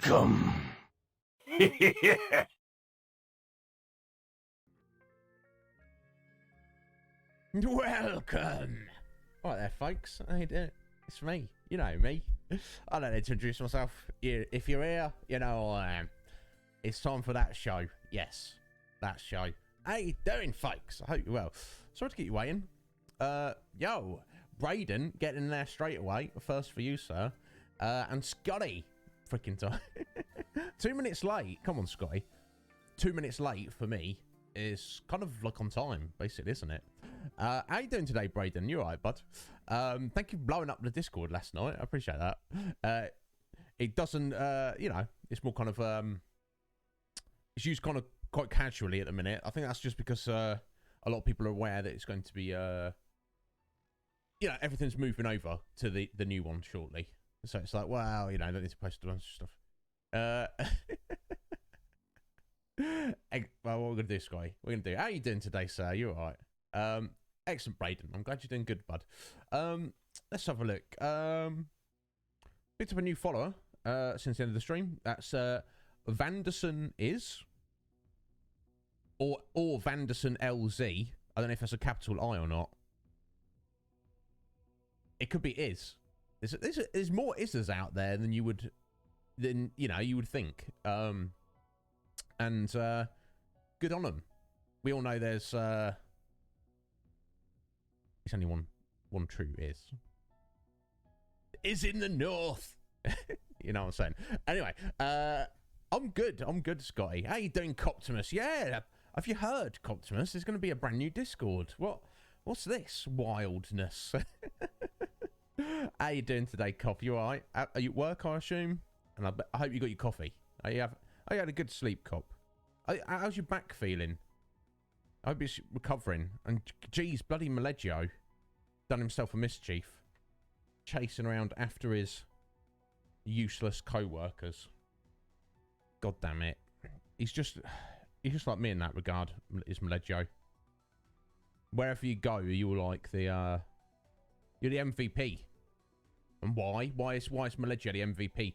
Welcome. Welcome. Right there, folks. How you doing? It's me. You know me. I don't need to introduce myself. If you're here, you know who I am. It's time for that show. Yes, that show. How you doing, folks? I hope you're well. Sorry to keep you waiting. Yo, Braden, getting in there straight away. First for you, sir. And Scotty. Freaking time. 2 minutes late. Come on, Scotty. 2 minutes late for me is kind of like on time, basically, isn't it? How you doing today, Braden? You alright, bud? Thank you for blowing up the Discord last night. I appreciate that. It doesn't, you know, it's more kind of, it's used kind of quite casually at the minute. I think that's just because a lot of people are aware that it's going to be, you know, everything's moving over to the new one shortly. So it's like, well, you know, I don't need to post a bunch of stuff. Well, what we're going to do, Scotty? We're going to do, how are you doing today, sir? You all right? Excellent, Braden. I'm glad you're doing good, bud. Let's have a look. Picked up a new follower since the end of the stream. That's Vanderson is, or Vanderson LZ. I don't know if that's a capital I or not. It could be is. There's more is's out there than you would think. And good on them. We all know there's it's only one true is in the north. You know what I'm saying? Anyway, I'm good, Scotty. How you doing, Coptimus? Yeah, have you heard, Coptimus? There's going to be a brand new Discord. What's this wildness? How you doing today, Cop? You all right? Are you at work, I assume? And I hope you got your coffee. You had a good sleep, Cop. How's your back feeling? I hope he's recovering. And geez, bloody Maleggio done himself a mischief, chasing around after his useless co-workers. God damn it. He's just like me in that regard, is Maleggio. Wherever you go, you're like the you're the MVP. And why? Why is Maleggio the MVP?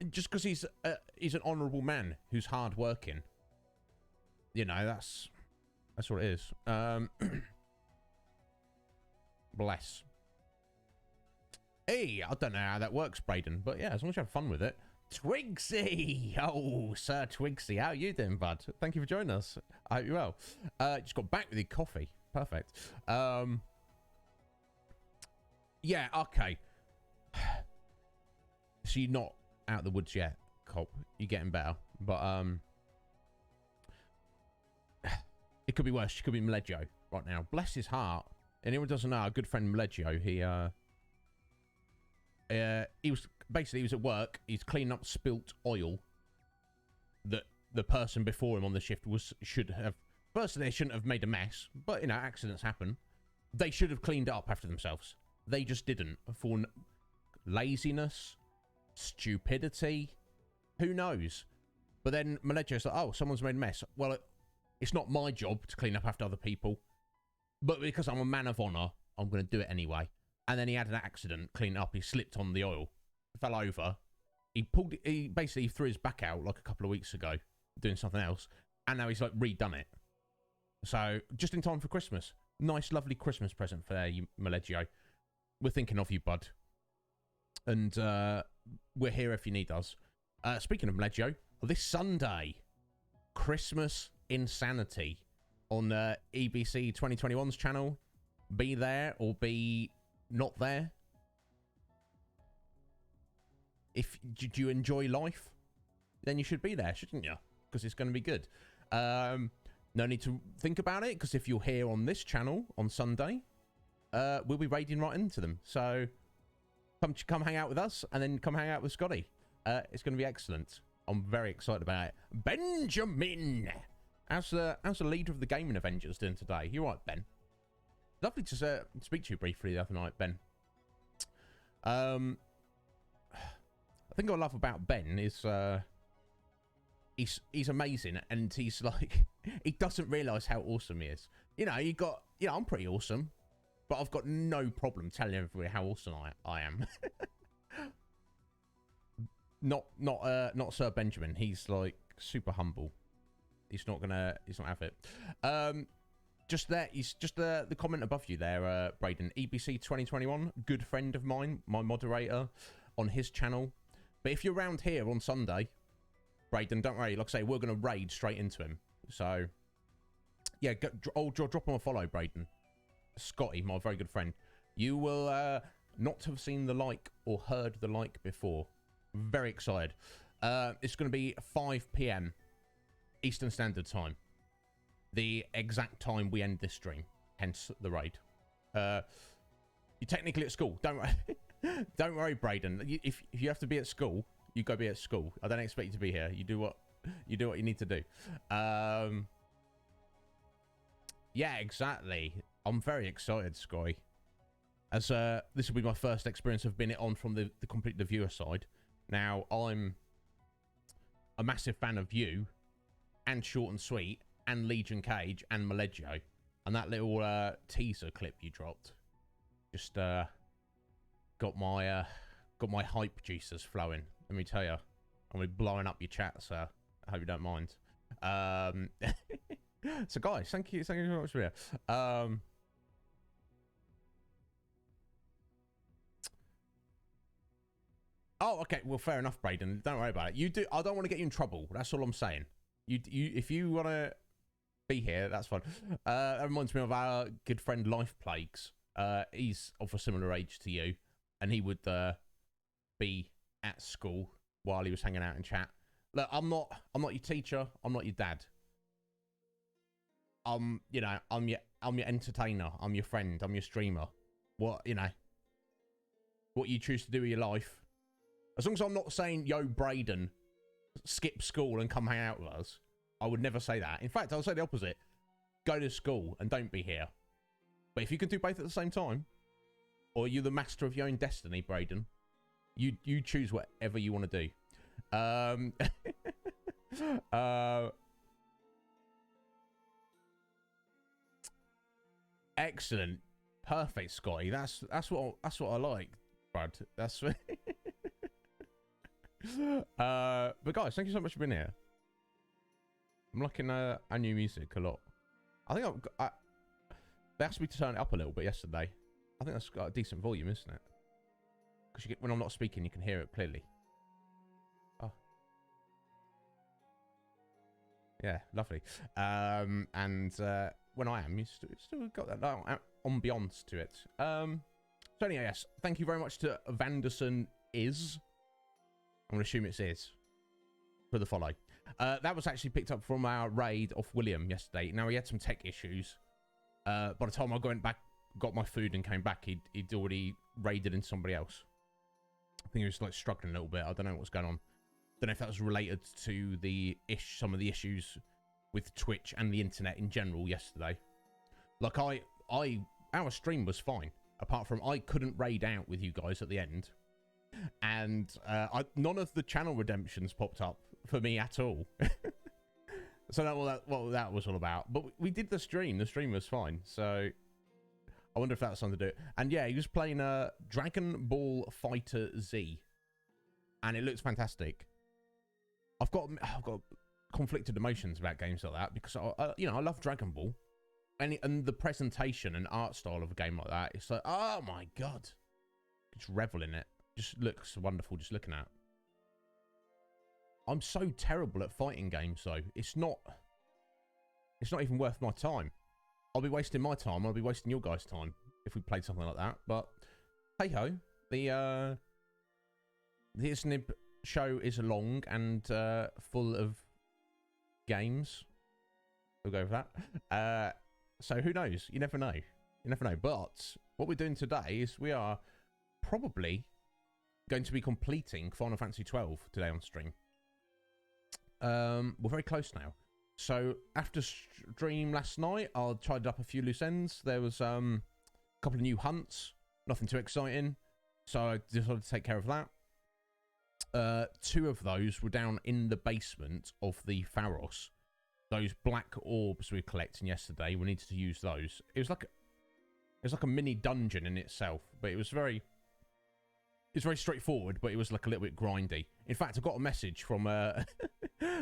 Just because he's an honourable man who's hard working. You know, that's what it is. Bless. Hey, I don't know how that works, Braden, but yeah, as long as you have fun with it. Twigsy! Oh, Sir Twigsy, how are you doing, bud? Thank you for joining us. I hope you're well. Just got back with your coffee. Perfect. Yeah, okay. So you're not out of the woods yet, Cop. You're getting better. But, it could be worse. It could be Maleggio right now. Bless his heart. Anyone doesn't know, our good friend Maleggio, he was at work. He's cleaning up spilt oil that the person before him on the shift should have. Firstly, they shouldn't have made a mess, but you know, accidents happen. They should have cleaned up after themselves. They just didn't. For laziness, stupidity, who knows? But then Maleggio's like, oh, someone's made a mess. Well, it's not my job to clean up after other people, but because I'm a man of honour, I'm going to do it anyway. And then he had an accident, cleaned up, he slipped on the oil, fell over. He basically threw his back out like a couple of weeks ago, doing something else, and now he's like redone it. So, just in time for Christmas. Nice, lovely Christmas present for you, Maleggio. We're thinking of you, bud. And we're here if you need us. Speaking of Maleggio, this Sunday, Christmas Insanity on EBC 2021's channel. Be there or be not there. If do you enjoy life, then you should be there, shouldn't you? Because it's going to be good. No need to think about it, because if you're here on this channel on Sunday, we'll be raiding right into them. So come hang out with us, and then come hang out with Scotty. It's going to be excellent. I'm very excited about it. Benjamin, how's the leader of the gaming Avengers doing today? You all right, Ben? Lovely to speak to you briefly the other night, Ben. I think what I love about Ben is he's amazing, and he's like, he doesn't realise how awesome he is. You know, I'm pretty awesome, but I've got no problem telling everybody how awesome I am. Not Sir Benjamin. He's like super humble. He's not have it. Just there, he's just the comment above you there, Braden. EBC 2021, good friend of mine, my moderator on his channel. But if you're around here on Sunday, Braden, don't worry. Like I say, we're going to raid straight into him. So, yeah, drop him a follow, Braden. Scotty, my very good friend. You will not have seen the like or heard the like before. Very excited. It's going to be 5 p.m. Eastern Standard Time. The exact time we end this stream, hence the raid. You're technically at school. Don't worry, don't worry, Braden. If you have to be at school, you go be at school. I don't expect you to be here. You do what you need to do. Yeah, exactly. I'm very excited, Sky. As this will be my first experience of being it on from the complete viewer side. Now I'm a massive fan of you, and Short and Sweet, and Legion Cage, and Maleggio, and that little teaser clip you dropped just got my hype juices flowing. Let me tell you, I'm gonna be blowing up your chat, sir. I hope you don't mind. So guys, thank you very much for here. Oh, okay. Well, fair enough, Braden. Don't worry about it. You do. I don't want to get you in trouble. That's all I'm saying. If you want to be here, that's fine. That reminds me of our good friend Life Plagues. He's of a similar age to you, and he would be at school while he was hanging out in chat. Look, I'm not your teacher. I'm not your dad. I'm your entertainer. I'm your friend. I'm your streamer. What you choose to do with your life. As long as I'm not saying, yo, Braden, skip school and come hang out with us, I would never say that. In fact, I'll say the opposite. Go to school and don't be here. But if you can do both at the same time, or you're the master of your own destiny, Braden, you choose whatever you want to do. Excellent. Perfect, Scotty. That's what I like, Brad. That's but guys, thank you so much for being here. I'm liking our new music a lot. I think they asked me to turn it up a little bit yesterday. I think that's got a decent volume, isn't it? Because when I'm not speaking, you can hear it clearly. Oh, yeah, lovely. And when I am, you still got that ambiance to it. So anyway, yes, thank you very much to Vanderson Is. I'm going to assume it's Is for the follow. That was actually picked up from our raid off William yesterday. Now, he had some tech issues. By the time I went back, got my food and came back, he'd already raided in somebody else. I think he was like struggling a little bit. I don't know what's going on. Don't know if that was related to some of the issues with Twitch and the internet in general yesterday. Like our stream was fine, apart from I couldn't raid out with you guys at the end. And none of the channel redemptions popped up for me at all. So what that was all about. But we did the stream. The stream was fine. So I wonder if that's something to do. And yeah, he was playing Dragon Ball Fighter Z, and it looks fantastic. I've got conflicted emotions about games like that because I love Dragon Ball, and the presentation and art style of a game like that. It's like, oh my god, just revel in it. Just looks wonderful just looking at. I'm so terrible at fighting games though. It's not even worth my time. I'll be wasting my time. I'll be wasting your guys' time if we played something like that. But hey ho, the Iznib Show is long and full of games. We'll go with that. So who knows? You never know. You never know. But what we're doing today is we are probably going to be completing Final Fantasy XII today on stream. We're very close now. So after stream last night, I tried up a few loose ends. There was a couple of new hunts, nothing too exciting, so I decided to take care of that. 2 of those were down in the basement of the Pharos. Those black orbs we were collecting yesterday, we needed to use those. It was like a mini dungeon in itself, but it was very it's very straightforward, but it was like a little bit grindy. In fact, I got a message from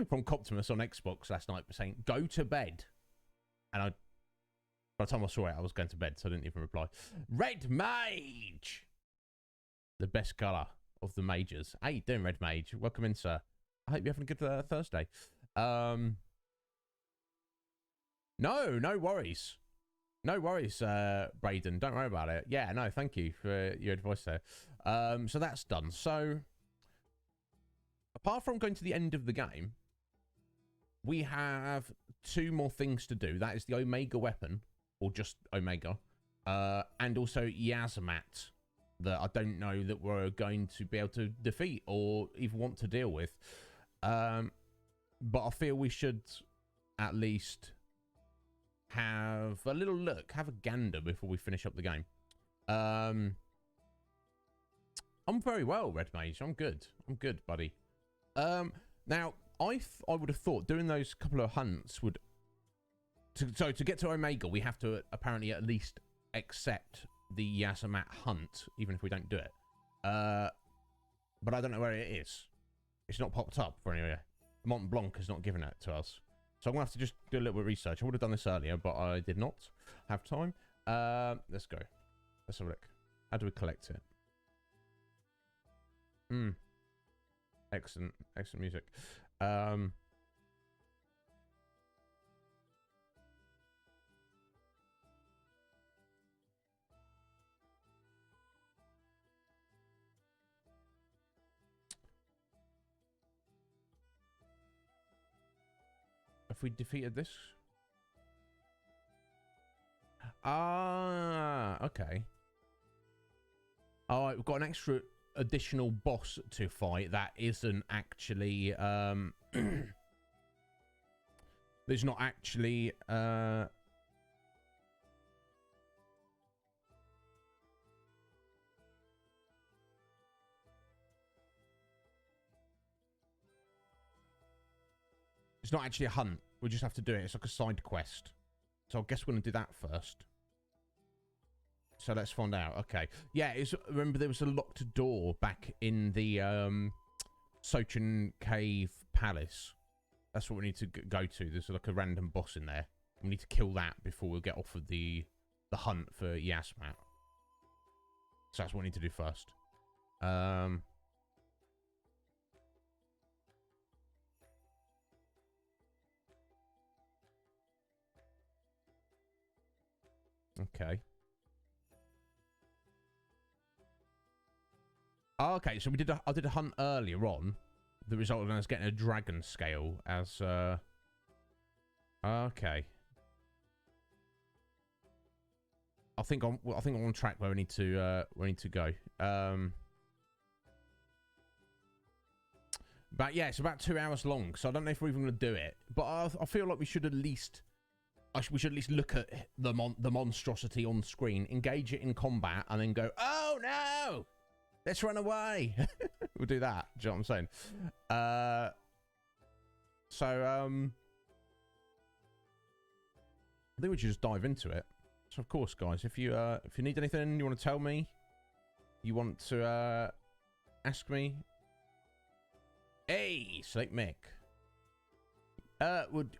from Coptimus on Xbox last night saying, "Go to bed," and by the time I saw it, I was going to bed, so I didn't even reply. Red Mage, the best colour of the mages. How you doing, Red Mage? Welcome in, sir. I hope you're having a good Thursday. No worries. No worries, Braden. Don't worry about it. Yeah, no, thank you for your advice there. So that's done. So, apart from going to the end of the game, we have 2 more things to do. That is the Omega weapon, or just Omega, and also Yazamat, that I don't know that we're going to be able to defeat or even want to deal with. But I feel we should at least have a little look, have a gander before we finish up the game. I'm very well, Red Mage. I'm good, buddy. Now I would have thought doing those couple of hunts would to get to Omega, we have to apparently at least accept the Yazamat hunt, even if we don't do it. But I don't know where it is. It's not popped up for anywhere. Mont Blanc has not given it to us. So I'm going to have to just do a little bit of research. I would have done this earlier, but I did not have time. Let's go. Let's have a look. How do we collect it? Excellent. Excellent music. Have we defeated this? Ah, okay. All right, we've got an extra additional boss to fight that isn't actually there's not actually it's not actually a hunt. We just have to do it. It's like a side quest. So I guess we're going to do that first. So let's find out. Okay. Yeah, remember there was a locked door back in the Sochin Cave Palace. That's what we need to go to. There's like a random boss in there. We need to kill that before we'll get off of the hunt for Yazamat. So that's what we need to do first. Okay. Oh, okay, so I did a hunt earlier on. The result of us getting a dragon scale as okay. I think I'm on track where we need to go. But yeah, it's about 2 hours long, so I don't know if we're even going to do it. But I feel like we should at least look at the monstrosity on screen, engage it in combat, and then go, oh no, let's run away. We'll do that. Do you know what I'm saying? I think we should just dive into it. So of course, guys, if you need anything, you want to tell me, you want to ask me. Hey, Snake Mick. Would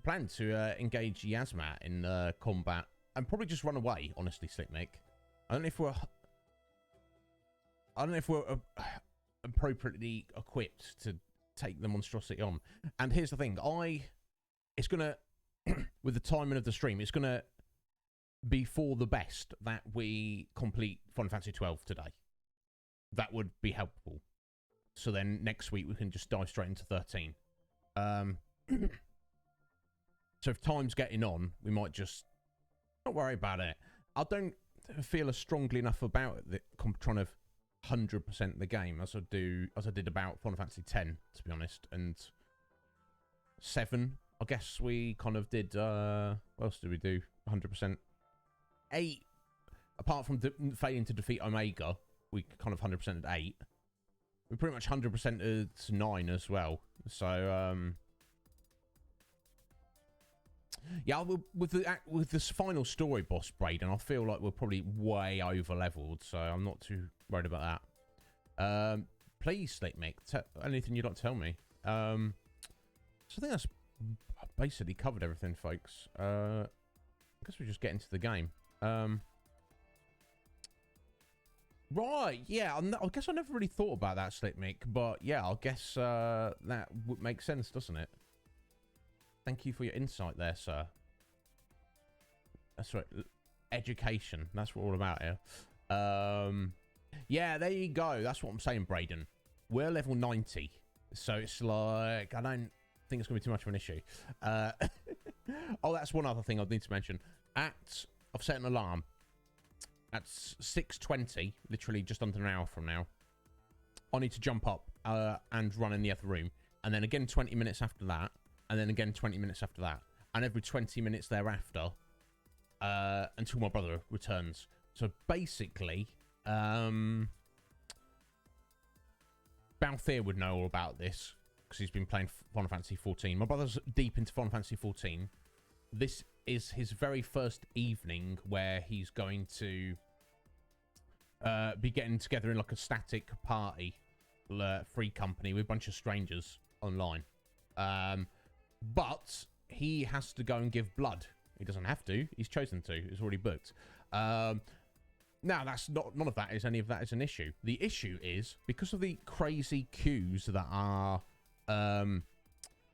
plan to engage Yazamat in combat and probably just run away. Honestly, Slick Mick. I don't know if we're appropriately equipped to take the monstrosity on. And here's the thing: it's gonna with the timing of the stream, it's gonna be for the best that we complete Final Fantasy XII today. That would be helpful. So then next week we can just dive straight into 13. So if time's getting on, we might just not worry about it. I don't feel as strongly enough about it that I'm trying to 100% the game as I did about Final Fantasy X, to be honest, and 7. I guess we kind of did. What else did we do? 100%. 8. Apart from failing to defeat Omega, we kind of 100%ed 8. We pretty much 100%ed 9 as well. So yeah, with this final story boss, Braden, I feel like we're probably way over leveled, so I'm not too worried about that. Please, Slick Mick, anything you'd like to tell me. So I think that's basically covered everything, folks. I guess we just get into the game. Right, yeah, I guess I never really thought about that, Slick Mick, but yeah, I guess that would make sense, doesn't it? Thank you for your insight there, sir. That's right, education, that's what we're all about here. Yeah, there you go, that's what I'm saying, Braden. We're level 90, so it's like, I don't think it's going to be too much of an issue. Oh, that's one other thing I need to mention. I've set an alarm. At 6:20, literally just under an hour from now, I need to jump up and run in the other room. And then again 20 minutes after that. And then again 20 minutes after that. And every 20 minutes thereafter until my brother returns. So basically, Balthier would know all about this because he's been playing Final Fantasy XIV. My brother's deep into Final Fantasy XIV. This is his very first evening where he's going to be getting together in like a static party, free company with a bunch of strangers online. But he has to go and give blood. He doesn't have to. He's chosen to. It's already booked. Now, that's not. None of that is any of that is an issue. The issue is because of the crazy queues that are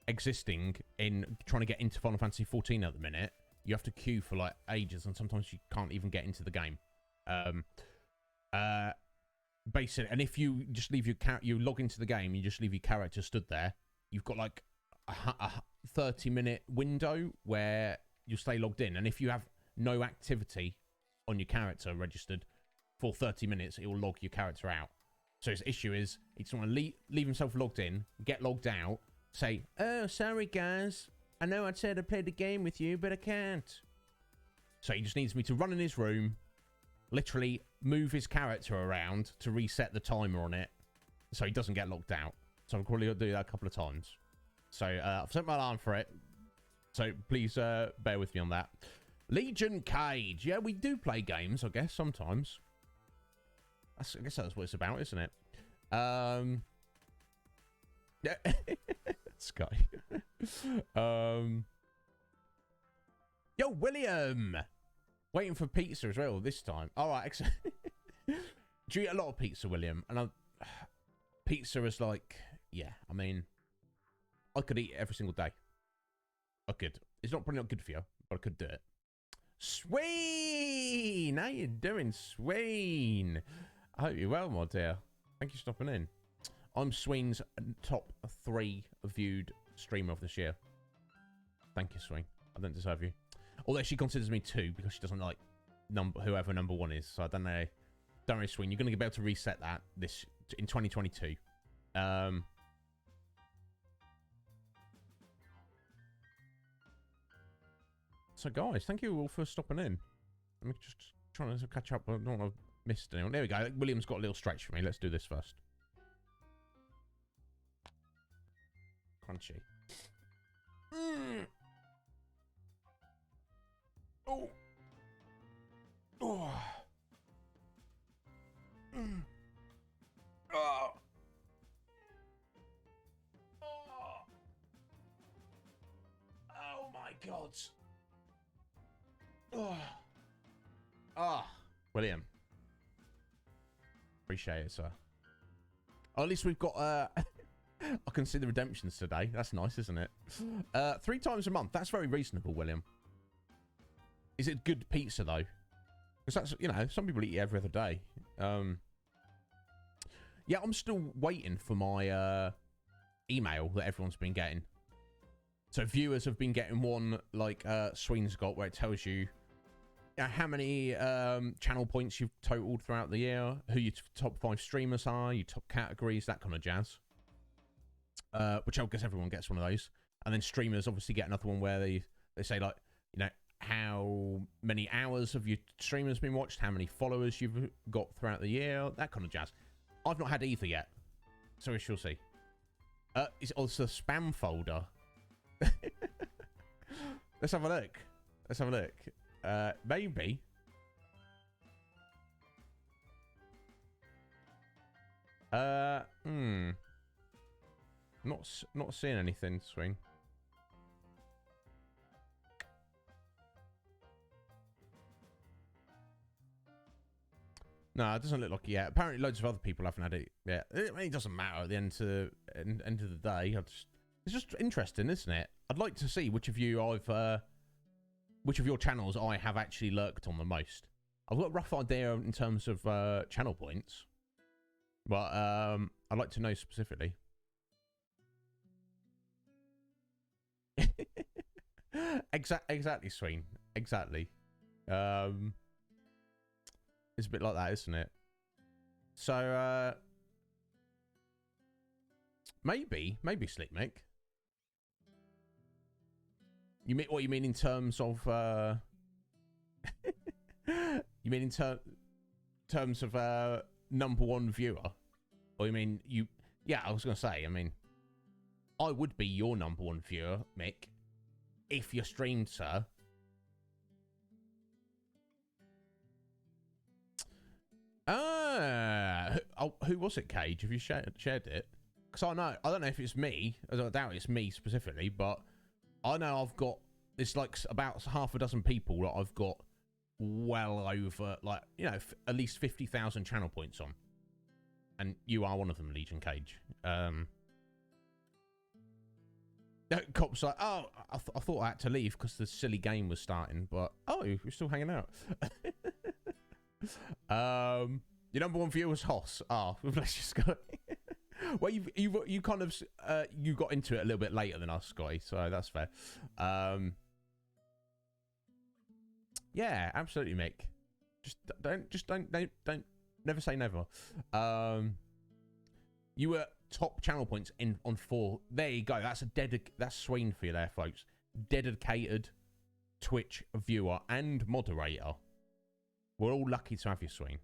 existing in trying to get into Final Fantasy XIV at the minute. You have to queue for like ages, and sometimes you can't even get into the game. Basically, and if you just leave you log into the game, you just leave your character stood there. You've got like a 30-minute window where you stay logged in, and if you have no activity on your character registered for 30 minutes, it will log your character out. So his issue is he just want to leave himself logged in, get logged out, say, "Oh, sorry guys. I know I'd said I'd play the game with you, but I can't." So he just needs me to run in his room, literally move his character around to reset the timer on it so he doesn't get locked out. So I'm probably going to do that a couple of times. So I've set my alarm for it. So please bear with me on that. Legion Cage. Yeah, we do play games, I guess, sometimes. I guess that's what it's about, isn't it? Yeah. Sky. Yo, William. Waiting for pizza as well this time. All right. Do you eat a lot of pizza, William? And pizza is like, yeah, I mean, I could eat it every single day. I could. It's probably not good for you, but I could do it. Sween! How you doing, Sween? I hope you're well, my dear. Thank you for stopping in. I'm Sween's top 3 viewed streamer of this year. Thank you, Sween. I don't deserve you. Although she considers me 2 because she doesn't like whoever number 1 is. So I don't know. Don't worry, Sween. You're going to be able to reset that in 2022. So, guys, thank you all for stopping in. I'm just trying to catch up. I don't want to miss anyone. There we go. William's got a little stretch for me. Let's do this first. Crunchy. Oh. Oh. Oh. Oh my God. Oh. Ah, William. Appreciate it, sir. Oh, at least we've got I can see the redemptions today. That's nice, isn't it? 3 times a month. That's very reasonable, William. Is it good pizza though? Because that's, you know, some people eat it every other day. Yeah, I'm still waiting for my email that everyone's been getting. So viewers have been getting one like Sween's got, where it tells you how many channel points you've totaled throughout the year, who your top 5 streamers are, your top categories, that kind of jazz. Which I guess everyone gets one of those. And then streamers obviously get another one where they say, like, you know, how many hours have your streamers been watched, how many followers you've got throughout the year, that kind of jazz. I've not had either yet, so we shall see. It's also a spam folder. Let's have a look. Let's have a look. Maybe. Not seeing anything, Swing. No, it doesn't look like it yet. Apparently, loads of other people haven't had it yet. It doesn't matter at the end of the day. It's just interesting, isn't it? I'd like to see which of your channels I have actually lurked on the most. I've got a rough idea in terms of channel points, but I'd like to know specifically. Exactly, Sween. Exactly. It's a bit like that, isn't it? So, maybe Slick Mick. You mean what you mean in terms of? You mean in terms of #1 viewer, or you mean you? Yeah, I was gonna say. I mean, I would be your #1 viewer, Mick, if you streamed, sir. Who was it, Cage? Have you shared it? Because I don't know if it's me. I doubt it's me specifically, but I know I've got, it's like about half a dozen people that I've got well over, like, you know, at least 50,000 channel points on. And you are one of them, Legion Cage. Cop's like, oh, I thought I had to leave because the silly game was starting, but, oh, you're still hanging out. Your #1 viewer was Hoss. Oh, bless you, Scott. Well, you kind of you got into it a little bit later than us, Scotty, so that's fair. Yeah, absolutely, Mick. Don't never say never. You were top channel points on 4. There you go. That's that's Sween for you there, folks. Dedicated Twitch viewer and moderator. We're all lucky to have you, Sween.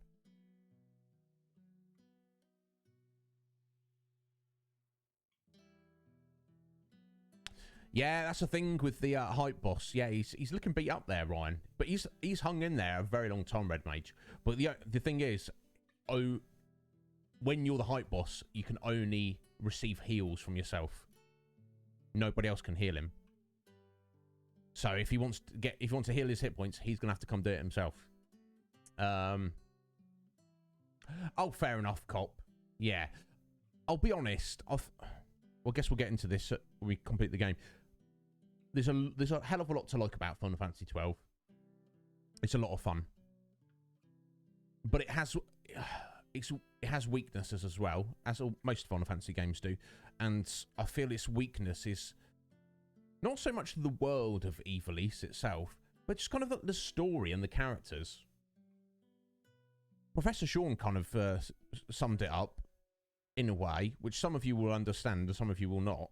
Yeah, that's the thing with the hype boss. Yeah, he's looking beat up there, Ryan. But he's hung in there a very long time, Red Mage. But the thing is, when you're the hype boss, you can only receive heals from yourself. Nobody else can heal him. So if he wants to heal his hit points, he's gonna have to come do it himself. Oh, fair enough, Cop. Yeah, I'll be honest. Well, I guess we'll get into this when we complete the game. There's a hell of a lot to like about Final Fantasy XII. It's a lot of fun, but it has weaknesses as well, as most Final Fantasy games do. And I feel its weakness is not so much the world of Ivalice itself, but just kind of the story and the characters. Professor Sean kind of summed it up in a way, which some of you will understand and some of you will not,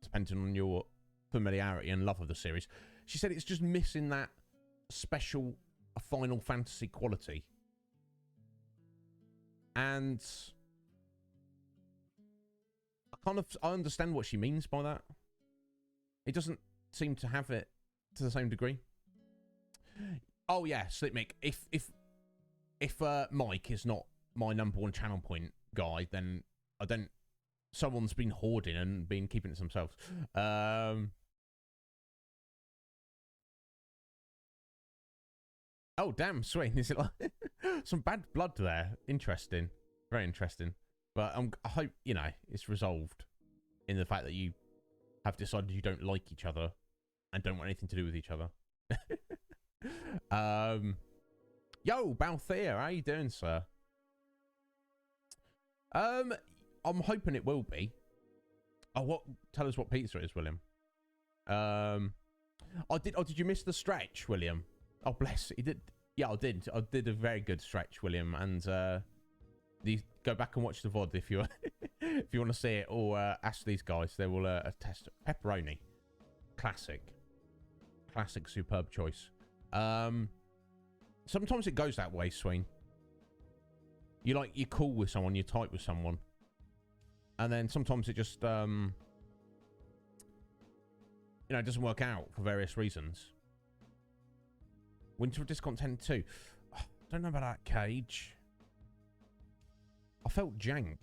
depending on your familiarity and love of the series. She said it's just missing that special Final Fantasy quality. And I understand what she means by that. It doesn't seem to have it to the same degree. Oh yeah, Slipmick. If Mike is not my #1 channel point guy, then I don't. Someone's been hoarding and been keeping it to themselves. Oh damn, Swain! Is it like some bad blood there? Interesting, very interesting. But I hope it's resolved in the fact that you have decided you don't like each other and don't want anything to do with each other. Yo, Balthier, how you doing, sir? I'm hoping it will be. Oh, tell us what pizza it is, William. Did you miss the stretch, William? Oh, bless. He did. Yeah, I did. I did a very good stretch, William. And go back and watch the VOD if you if you want to see it, or ask these guys. They will test pepperoni. Classic, superb choice. Sometimes it goes that way, Swain. You're cool with someone, you're tight with someone, and then sometimes it just it doesn't work out for various reasons. Winter of Discontent 2. I don't know about that, Cage. I felt jank.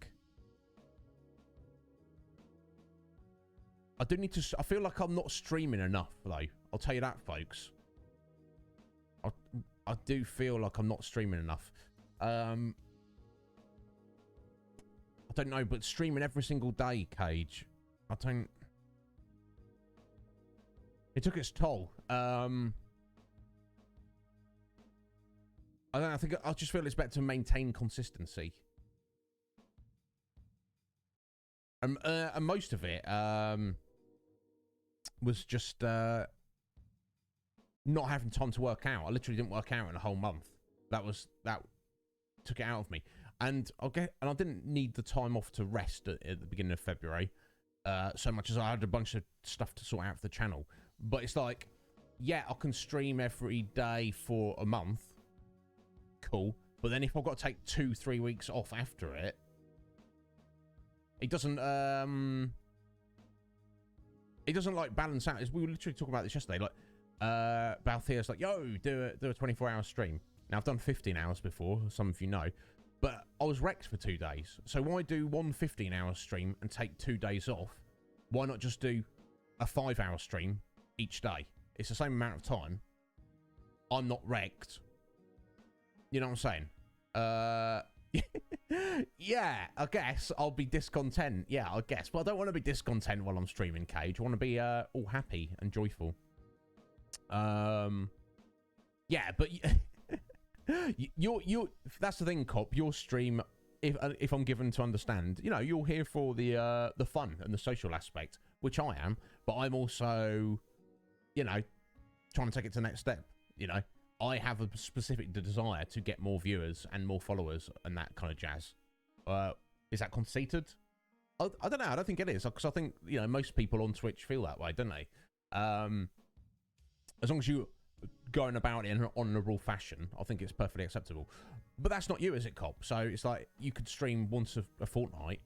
do need to... I feel like I'm not streaming enough, though. I'll tell you that, folks. I do feel like I'm not streaming enough. I don't know, but streaming every single day, Cage, I don't... It took its toll. I don't know, I just feel it's better to maintain consistency. And most of it was just not having time to work out. I literally didn't work out in a whole month. That took it out of me. And I didn't need the time off to rest at the beginning of February, so much as I had a bunch of stuff to sort out for the channel. But it's like, yeah, I can stream every day for a month. Cool. But then if I've got to take 2-3 weeks off after it, it doesn't like balance out. We were literally talking about this yesterday. Like, Balthea's like, yo, do a 24-hour stream. Now, I've done 15 hours before, some of you know, but I was wrecked for 2 days. So why do one 15-hour stream and take 2 days off? Why not just do a 5-hour stream each day? It's the same amount of time. I'm not wrecked. You know what I'm saying? Yeah, I guess I'll be discontent. Yeah, I guess. But I don't want to be discontent while I'm streaming, Cage. I want to be all happy and joyful. Yeah, but you that's the thing, Cop. Your stream, if I'm given to understand, you know, you're here for the fun and the social aspect, which I am. But I'm also, you know, trying to take it to the next step. You know, I have a specific desire to get more viewers and more followers and that kind of jazz. Is that conceited? I don't know. I don't think it is, because I think, you know, most people on Twitch feel that way, don't they? As long as you're going about it in an honourable fashion, I think it's perfectly acceptable. But that's not you, is it, Cop? So it's like, you could stream once a fortnight.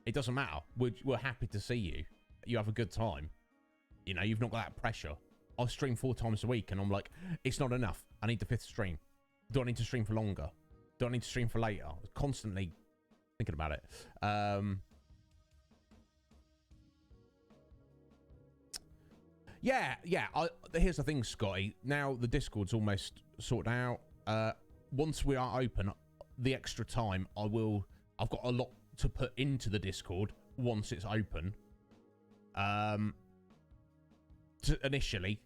It doesn't matter. We're happy to see you. You have a good time. You know, you've not got that pressure. I stream 4 times a week, and I'm like, it's not enough. I need the 5th stream. Do I need to stream for longer? Do I need to stream for later? I was constantly thinking about it. Yeah. Here's the thing, Scotty. Now the Discord's almost sorted out. Once we are open, the extra time I've got a lot to put into the Discord once it's open. Initially.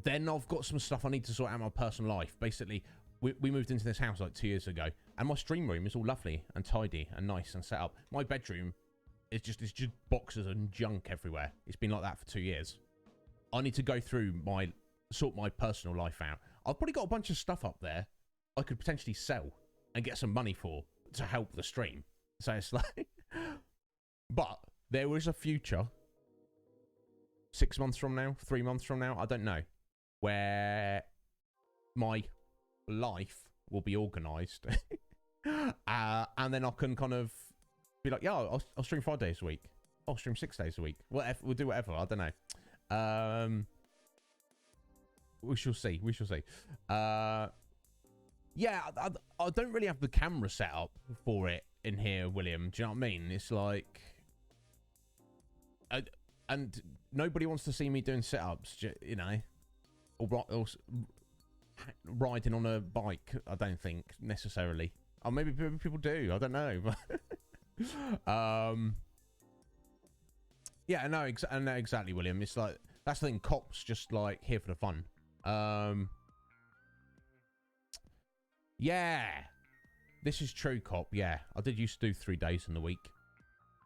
Then I've got some stuff I need to sort out in my personal life. Basically, we moved into this house like 2 years ago, and my stream room is all lovely and tidy and nice and set up. My bedroom is just boxes and junk everywhere. It's been like that for 2 years. I need to go through sort my personal life out. I've probably got a bunch of stuff up there I could potentially sell and get some money for to help the stream. So it's like, but there is a future, 6 months from now, 3 months from now, I don't know, where my life will be organised. And then I can kind of be like, yeah, I'll stream 5 days a week. I'll stream 6 days a week. Whatever, we'll do whatever. I don't know. We shall see. We shall see. Yeah, I don't really have the camera set up for it in here, William. Do you know what I mean? It's like, and nobody wants to see me doing sit-ups, you know, or riding on a bike. I don't think necessarily. Or maybe people do. I don't know. Yeah, no, exactly, William. It's like, that's the thing. Cop's just like here for the fun. Yeah, this is true, Cop. Yeah, I did used to do 3 days in the week,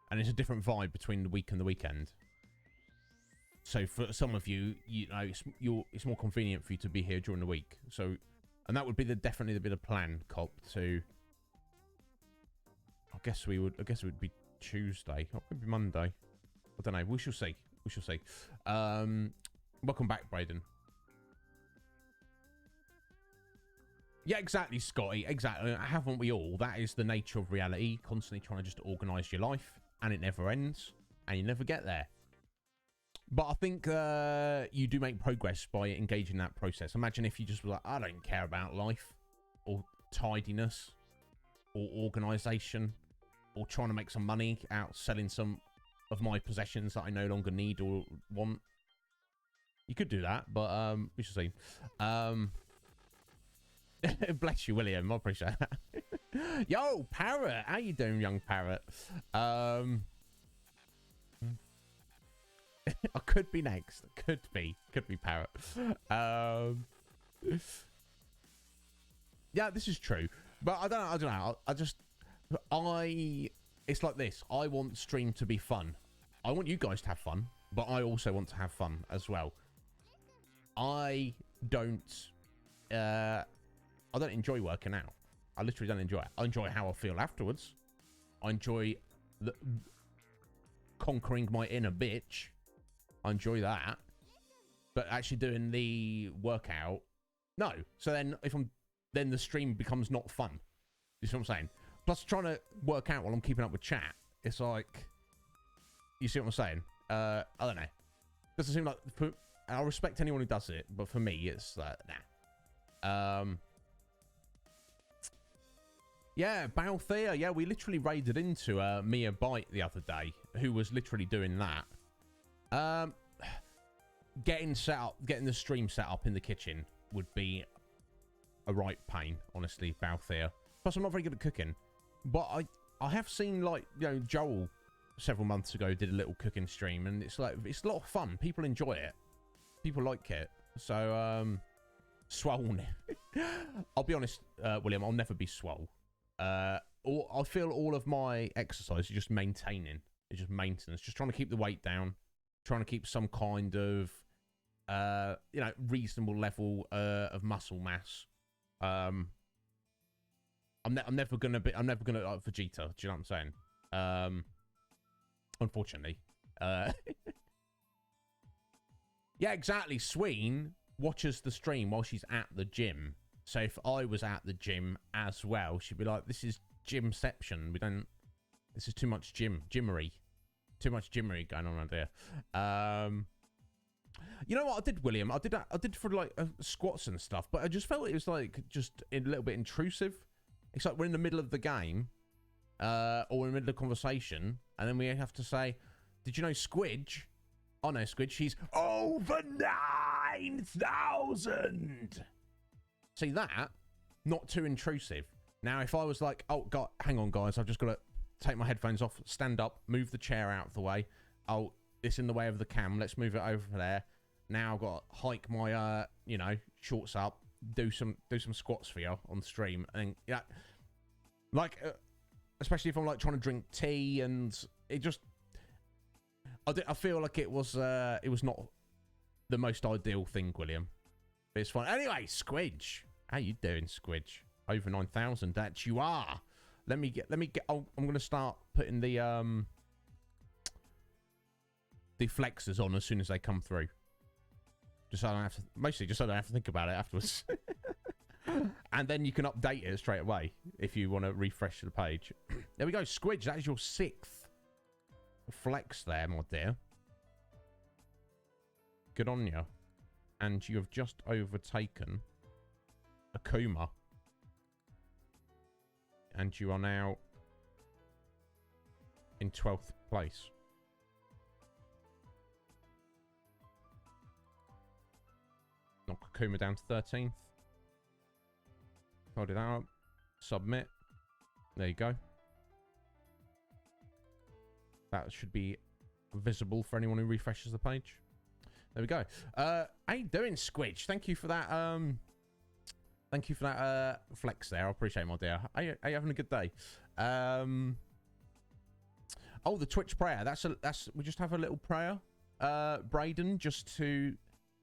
and it's a different vibe between the week and the weekend. So for some of you, you know, it's more convenient for you to be here during the week. So, and that would be definitely the plan, Cop. To, I guess it would be Tuesday, or maybe Monday. I don't know. We shall see. We shall see. Welcome back, Braden. Yeah, exactly, Scotty. Exactly. Haven't we all? That is the nature of reality. Constantly trying to just organise your life, and it never ends, and you never get there. But I think you do make progress by engaging in that process. Imagine if you just were like, I don't care about life, or tidiness, or organisation, or trying to make some money out selling some of my possessions that I no longer need or want. You could do that, but we shall see. Bless you, William. I appreciate that. Yo, Parrot. How you doing, young Parrot? I could be next. Could be Parrot. Yeah, this is true. But I don't know. It's like this. I want stream to be fun. I want you guys to have fun, but I also want to have fun as well. I don't enjoy working out. I literally don't enjoy it. I enjoy how I feel afterwards. I enjoy conquering my inner bitch. I enjoy that. But actually doing the workout, no. So then then the stream becomes not fun. You see what I'm saying? Plus trying to work out while I'm keeping up with chat, it's like, you see what I'm saying? I don't know. Doesn't seem like, I respect anyone who does it, but for me, it's nah. Yeah, Balthea. Yeah, we literally raided into Mia Bite the other day, who was literally doing that. Getting the stream set up in the kitchen would be a right pain, honestly, Balthea. Plus, I'm not very good at cooking, but I have seen, like, you know, Joel several months ago did a little cooking stream, and it's like, it's a lot of fun. People enjoy it. People like it. So, swole. I'll be honest, William, I'll never be swole. I feel all of my exercise is just maintaining. It's just maintenance. Just trying to keep the weight down. Trying to keep some kind of, you know, reasonable level of muscle mass. I'm never gonna like Vegeta. Do you know what I'm saying? Unfortunately. Yeah, exactly. Sween watches the stream while she's at the gym. So if I was at the gym as well, she'd be like, "This is gymception. This is too much gymmery. Too much gymmery going on around here." You know what I did, William? I did for like squats and stuff, but I just felt it was like just a little bit intrusive. It's like we're in the middle of the game, or in the middle of conversation, and then we have to say, "Did you know Squidge?" Oh no, Squidge, she's over 9,000. See that? Not too intrusive. Now, if I was like, "Oh God, hang on, guys, I've just got to take my headphones off, stand up, move the chair out of the way. Oh, it's in the way of the cam. Let's move it over there. Now I've got to hike my, you know, shorts up, do some squats for you on stream, and yeah, like, especially if I'm like trying to drink tea, and it just, I feel like it was not the most ideal thing, William. But it's fine. Anyway, Squidge, how you doing, Squidge? Over 9,000. That you are. Let me get. Oh, I'm gonna start putting the flexes on as soon as they come through. Just so I don't have to. Mostly just so I don't have to think about it afterwards. And then you can update it straight away if you want to refresh the page. There we go, Squidge. That is your 6th flex there, my dear. Good on you. And you have just overtaken Akuma. And you are now in 12th place. Knock Akuma down to 13th. Hold it out. Submit. There you go. That should be visible for anyone who refreshes the page. There we go. How you doing, Squidge? Thank you for that. Thank you for that flex there. I appreciate it, my dear. Are you having a good day? Oh, the Twitch prayer. That's we just have a little prayer, Braden, just to,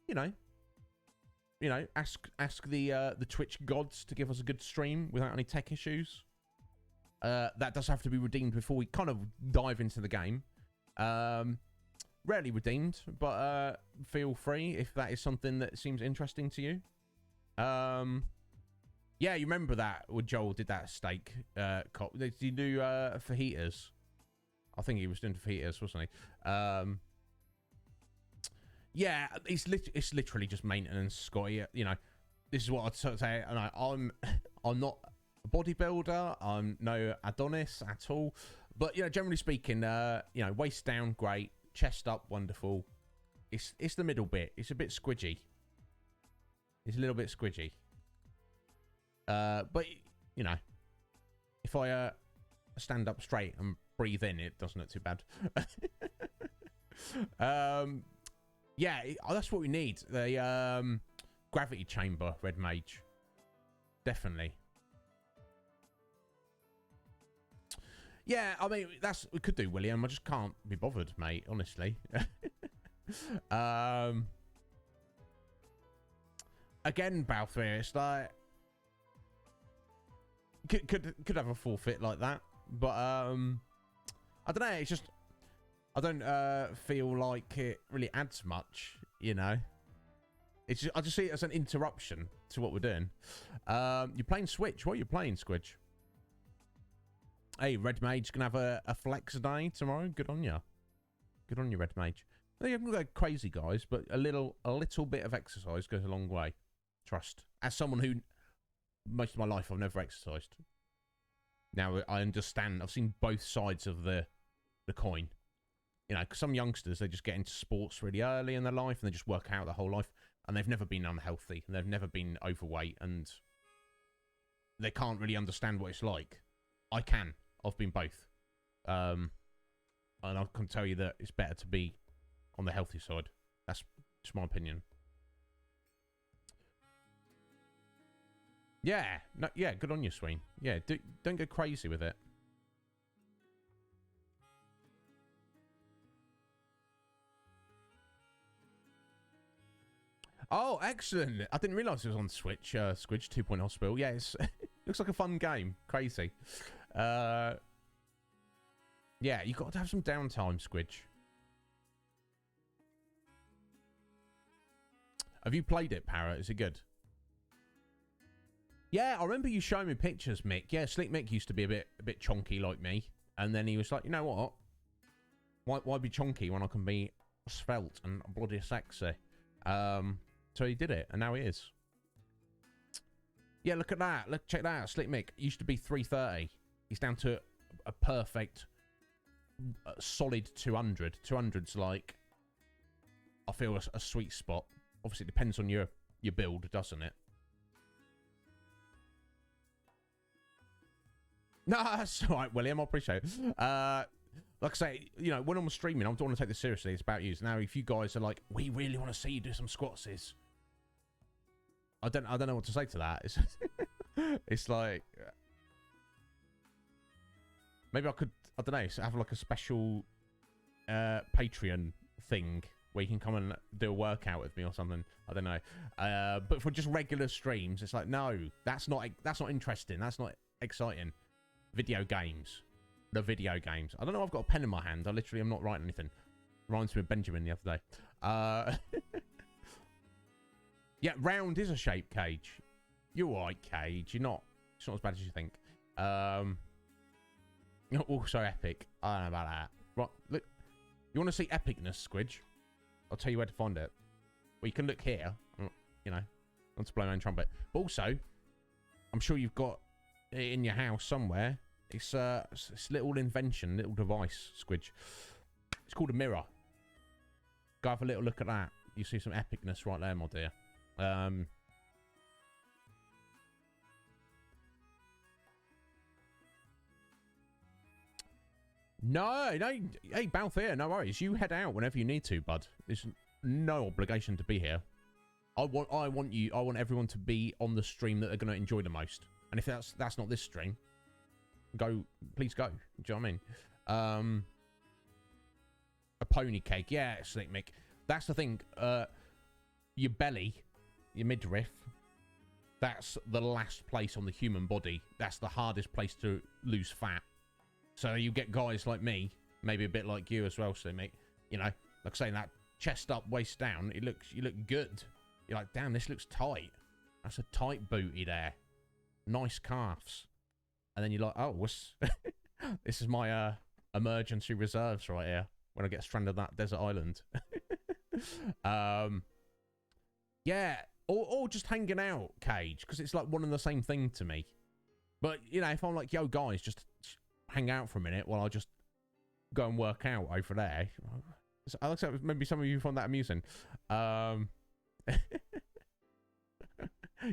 you know, ask the Twitch gods to give us a good stream without any tech issues. That does have to be redeemed before we kind of dive into the game. Rarely redeemed, but feel free if that is something that seems interesting to you. Yeah, you remember that when Joel did that steak cop? Did he do fajitas? I think he was doing fajitas, wasn't he? Yeah, it's literally just maintenance, Scotty. You know, this is what I'd sort of say. And I'm not a bodybuilder. I'm no Adonis at all. But, generally speaking, waist down, great. Chest up, wonderful. It's the middle bit. It's a bit squidgy. It's a little bit squidgy. But, if I stand up straight and breathe in, it doesn't look too bad. Yeah, that's what we need. The gravity chamber, Red Mage. Definitely. Yeah, I mean, we could do, William. I just can't be bothered, mate, honestly. Again, Balfour, it's like... Could have a forfeit like that. But, I don't know, it's just... I don't feel like it really adds much, It's just, I just see it as an interruption to what we're doing. You're playing Switch. What are you playing, Squidge? Hey, Red Mage can have a flex day tomorrow. Good on you. Good on you, Red Mage. You haven't go crazy, guys, but a little bit of exercise goes a long way. Trust. As someone who, most of my life, I've never exercised. Now, I understand. I've seen both sides of the coin. 'Cause some youngsters, they just get into sports really early in their life, and they just work out their whole life, and they've never been unhealthy, and they've never been overweight, and they can't really understand what it's like. I can. I've been both. And I can tell you that it's better to be on the healthy side. That's just my opinion. Yeah. No, yeah, good on you, Sween. Yeah, don't go crazy with it. Oh, excellent. I didn't realise it was on Switch, Squidge 2 Hospital. Yeah, it looks like a fun game. Crazy. Yeah, you've got to have some downtime, Squidge. Have you played it, Parrot? Is it good? Yeah, I remember you showing me pictures, Mick. Yeah, Sleek Mick used to be a bit chonky like me. And then he was like, you know what? Why be chonky when I can be svelte and bloody sexy? So he did it, and now he is. Yeah, look at that. Check that out. Slick Mick used to be 330. He's down to a perfect, solid 200. 200's like, I feel, a sweet spot. Obviously, it depends on your build, doesn't it? No, that's all right, William. I appreciate it. Like I say, when I'm streaming, I don't want to take this seriously. It's about you. Now, if you guys are like, we really want to see you do some squatses, I don't know what to say to that. It's like, maybe I could, I don't know, have like a special Patreon thing where you can come and do a workout with me or something. I don't know. But for just regular streams, it's like, no, that's not interesting. That's not exciting. Video games. The video games. I don't know. I've got a pen in my hand. I literally am not writing anything. Reminds me of Benjamin the other day. Yeah, round is a shape, Cage. You're right, Cage. It's not as bad as you think. You're also epic. I don't know about that. Right, look. You want to see epicness, Squidge? I'll tell you where to find it. Well, you can look here. Not to blow my own trumpet. But also, I'm sure you've got it in your house somewhere. It's a little invention, little device, Squidge. It's called a mirror. Go have a little look at that. You see some epicness right there, my dear. No, hey, Balthier, no worries. You head out whenever you need to, bud. There's no obligation to be here. I want everyone to be on the stream that they're going to enjoy the most. And if that's not this stream, please go. Do you know what I mean? A pony cake, yeah, Slick Mick. That's the thing. Your belly, your midriff, that's the last place on the human body. That's the hardest place to lose fat. So you get guys like me, maybe a bit like you as well, Slick Mick. Like saying that chest up, waist down. You look good. You're like, damn, this looks tight. That's a tight booty there. Nice calves. And then you're like, oh, this is my emergency reserves right here when I get stranded on that desert island. Yeah, or just hanging out, Cage, because it's like one and the same thing to me. But, if I'm like, yo, guys, just hang out for a minute while I just go and work out over there. So, Alex, maybe some of you find that amusing.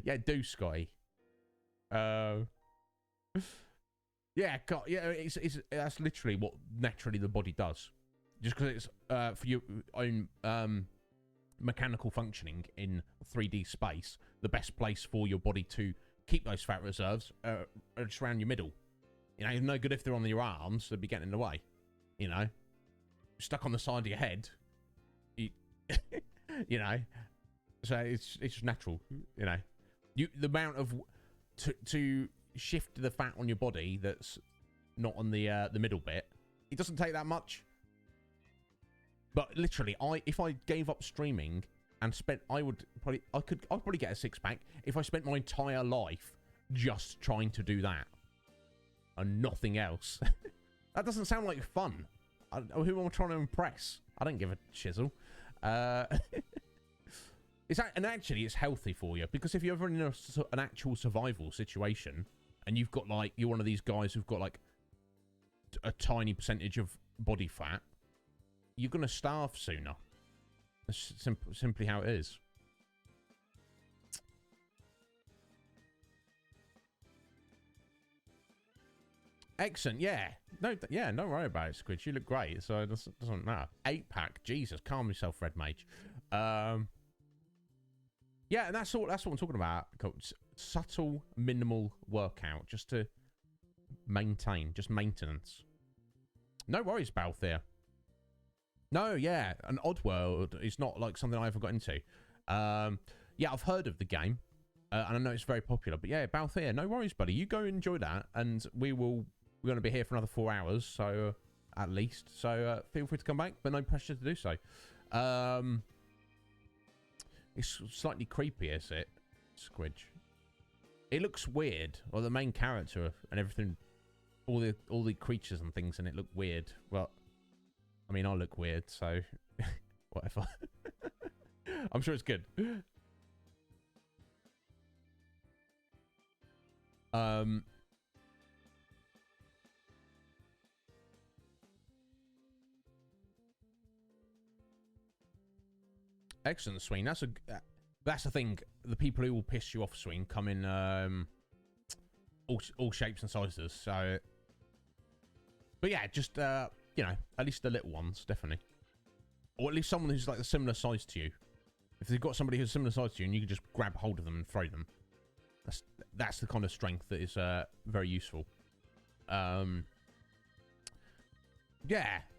Yeah, do, Scotty. Yeah, God, yeah, that's literally what naturally the body does. Just because it's for your own mechanical functioning in 3D space, the best place for your body to keep those fat reserves are just around your middle. You know, it's no good if they're on your arms; they'd be getting in the way. You know, stuck on the side of your head. You know, so it's just natural. You know, the amount of to shift the fat on your body that's not on the middle bit. It doesn't take that much. But literally, if I gave up streaming and spent, I'd probably get a 6-pack if I spent my entire life just trying to do that and nothing else. That doesn't sound like fun. Who am I trying to impress? I don't give a chisel. And actually, it's healthy for you, because if you're ever in an actual survival situation and you've got like, you're one of these guys who've got like a tiny percentage of body fat, you're going to starve sooner. That's simply how it is. Excellent, yeah. No worry about it, Squid. You look great, so it doesn't matter. 8-pack, Jesus, calm yourself, Red Mage. Yeah, and that's what I'm talking about. Subtle, minimal workout, just to maintain, just maintenance. No worries, Balthier. No, yeah, an Oddworld is not like something I ever got into. Yeah, I've heard of the game, and I know it's very popular. But yeah, Balthier, no worries, buddy. You go enjoy that, and we're going to be here for another 4 hours, so at least. So feel free to come back, but no pressure to do so. It's slightly creepy, is it, Squidge? It looks weird. Well, the main character and everything, all the creatures and things in it look weird. Well, I mean, I look weird, so whatever. I'm sure it's good. Excellent, Sween. That's the thing. The people who will piss you off, Sween, come in all shapes and sizes. So, but yeah, just you know, at least the little ones, definitely, or at least someone who's like a similar size to you. If they've got somebody who's similar size to you, and you can just grab hold of them and throw them, that's the kind of strength that is very useful. Yeah,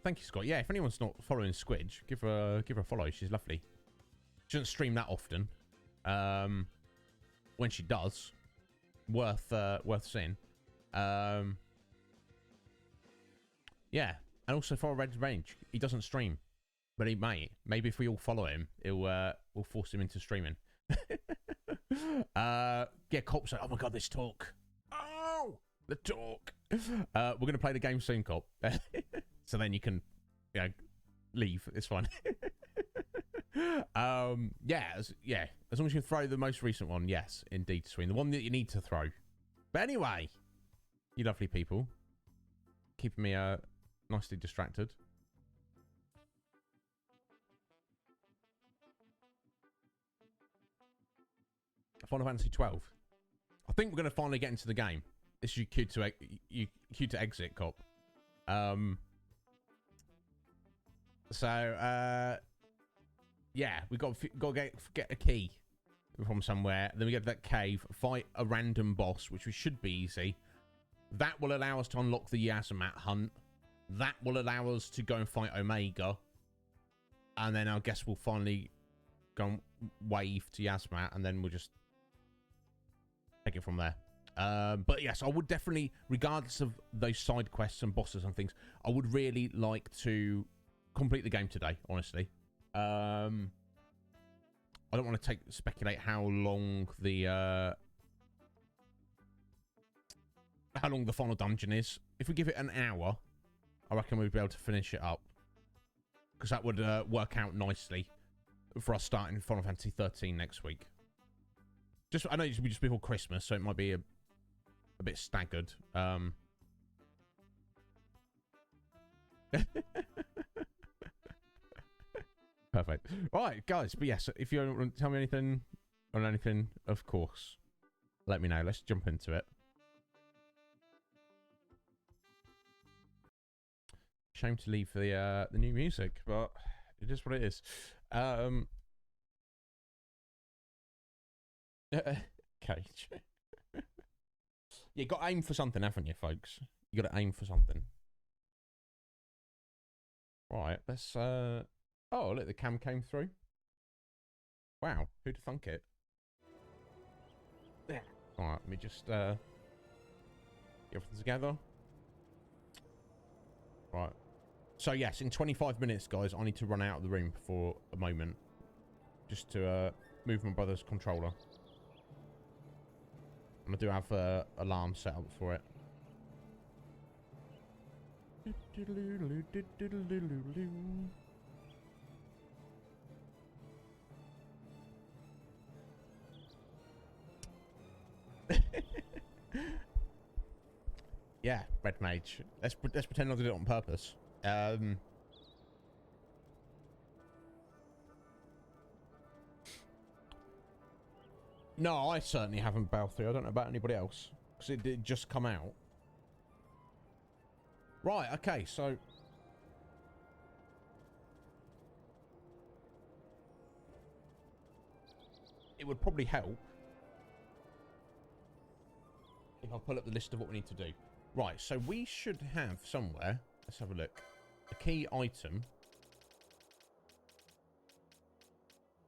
thank you, Scott. Yeah, if anyone's not following Squidge, give her a follow. She's lovely. She doesn't stream that often. When she does, worth seeing. Yeah, and also for Red Range, he doesn't stream, but he might. Maybe if we all follow him, we'll force him into streaming. Yeah, Cop said, "Oh my god, this talk! Oh, the talk!" We're gonna play the game soon, Cop. So then you can, you know, leave. It's fine. Yeah, as long as you throw the most recent one, yes, indeed, Sween. The one that you need to throw. But anyway, you lovely people, keeping me nicely distracted. Final Fantasy XII. I think we're going to finally get into the game. This is your cue to exit, Cop. So, yeah, we got to get a key from somewhere. Then we go to that cave, fight a random boss, which should be easy. That will allow us to unlock the Yasmat hunt. That will allow us to go and fight Omega. And then I guess we'll finally go and wave to Yasmat, and then we'll just take it from there. But yes, I would definitely, regardless of those side quests and bosses and things, I would really like to complete the game today, honestly. I don't want to speculate how long the final dungeon is. If we give it an hour, I reckon we'd be able to finish it up, because that would work out nicely for us starting Final Fantasy XIII next week. I know it's just before Christmas, so it might be a bit staggered. Perfect. All right, guys. But yes, if you want to tell me anything on anything, of course, let me know. Let's jump into it. Shame to leave the new music, but it is what it is. Cage. You got to aim for something, haven't you, folks? You got to aim for something. Right, let's. Oh, look, the cam came through. Wow, who'd thunk it? Yeah. All right, let me just get everything together. Right. So yes, in 25 minutes, guys, I need to run out of the room for a moment, just to move my brother's controller. And I do have a alarm set up for it. Yeah, Red Mage. Let's pretend I did it on purpose. No, I certainly haven't bowed through. I don't know about anybody else, because it did just come out. Right, okay, so... It would probably help if I pull up the list of what we need to do. Right, so we should have somewhere... Let's have a look. A key item.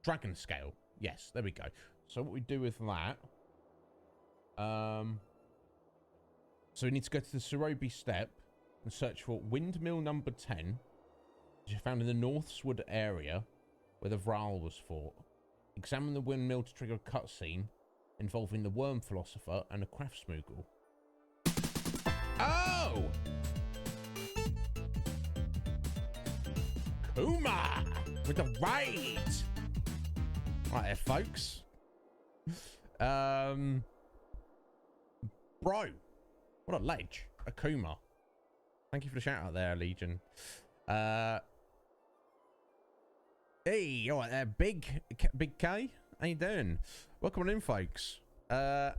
Dragon scale. Yes, there we go. So what we do with that... So we need to go to the Cerobi Step and search for windmill number 10, which is found in the Northswood area where the Vral was fought. Examine the windmill to trigger a cutscene involving the worm philosopher and a craft smoogle. Oh! Kuma! With the raid! Right there, folks. Bro. What a ledge. Akuma. Thank you for the shout out there, Legion. Hey, all right there, Big K. How you doing? Welcome on in, folks. How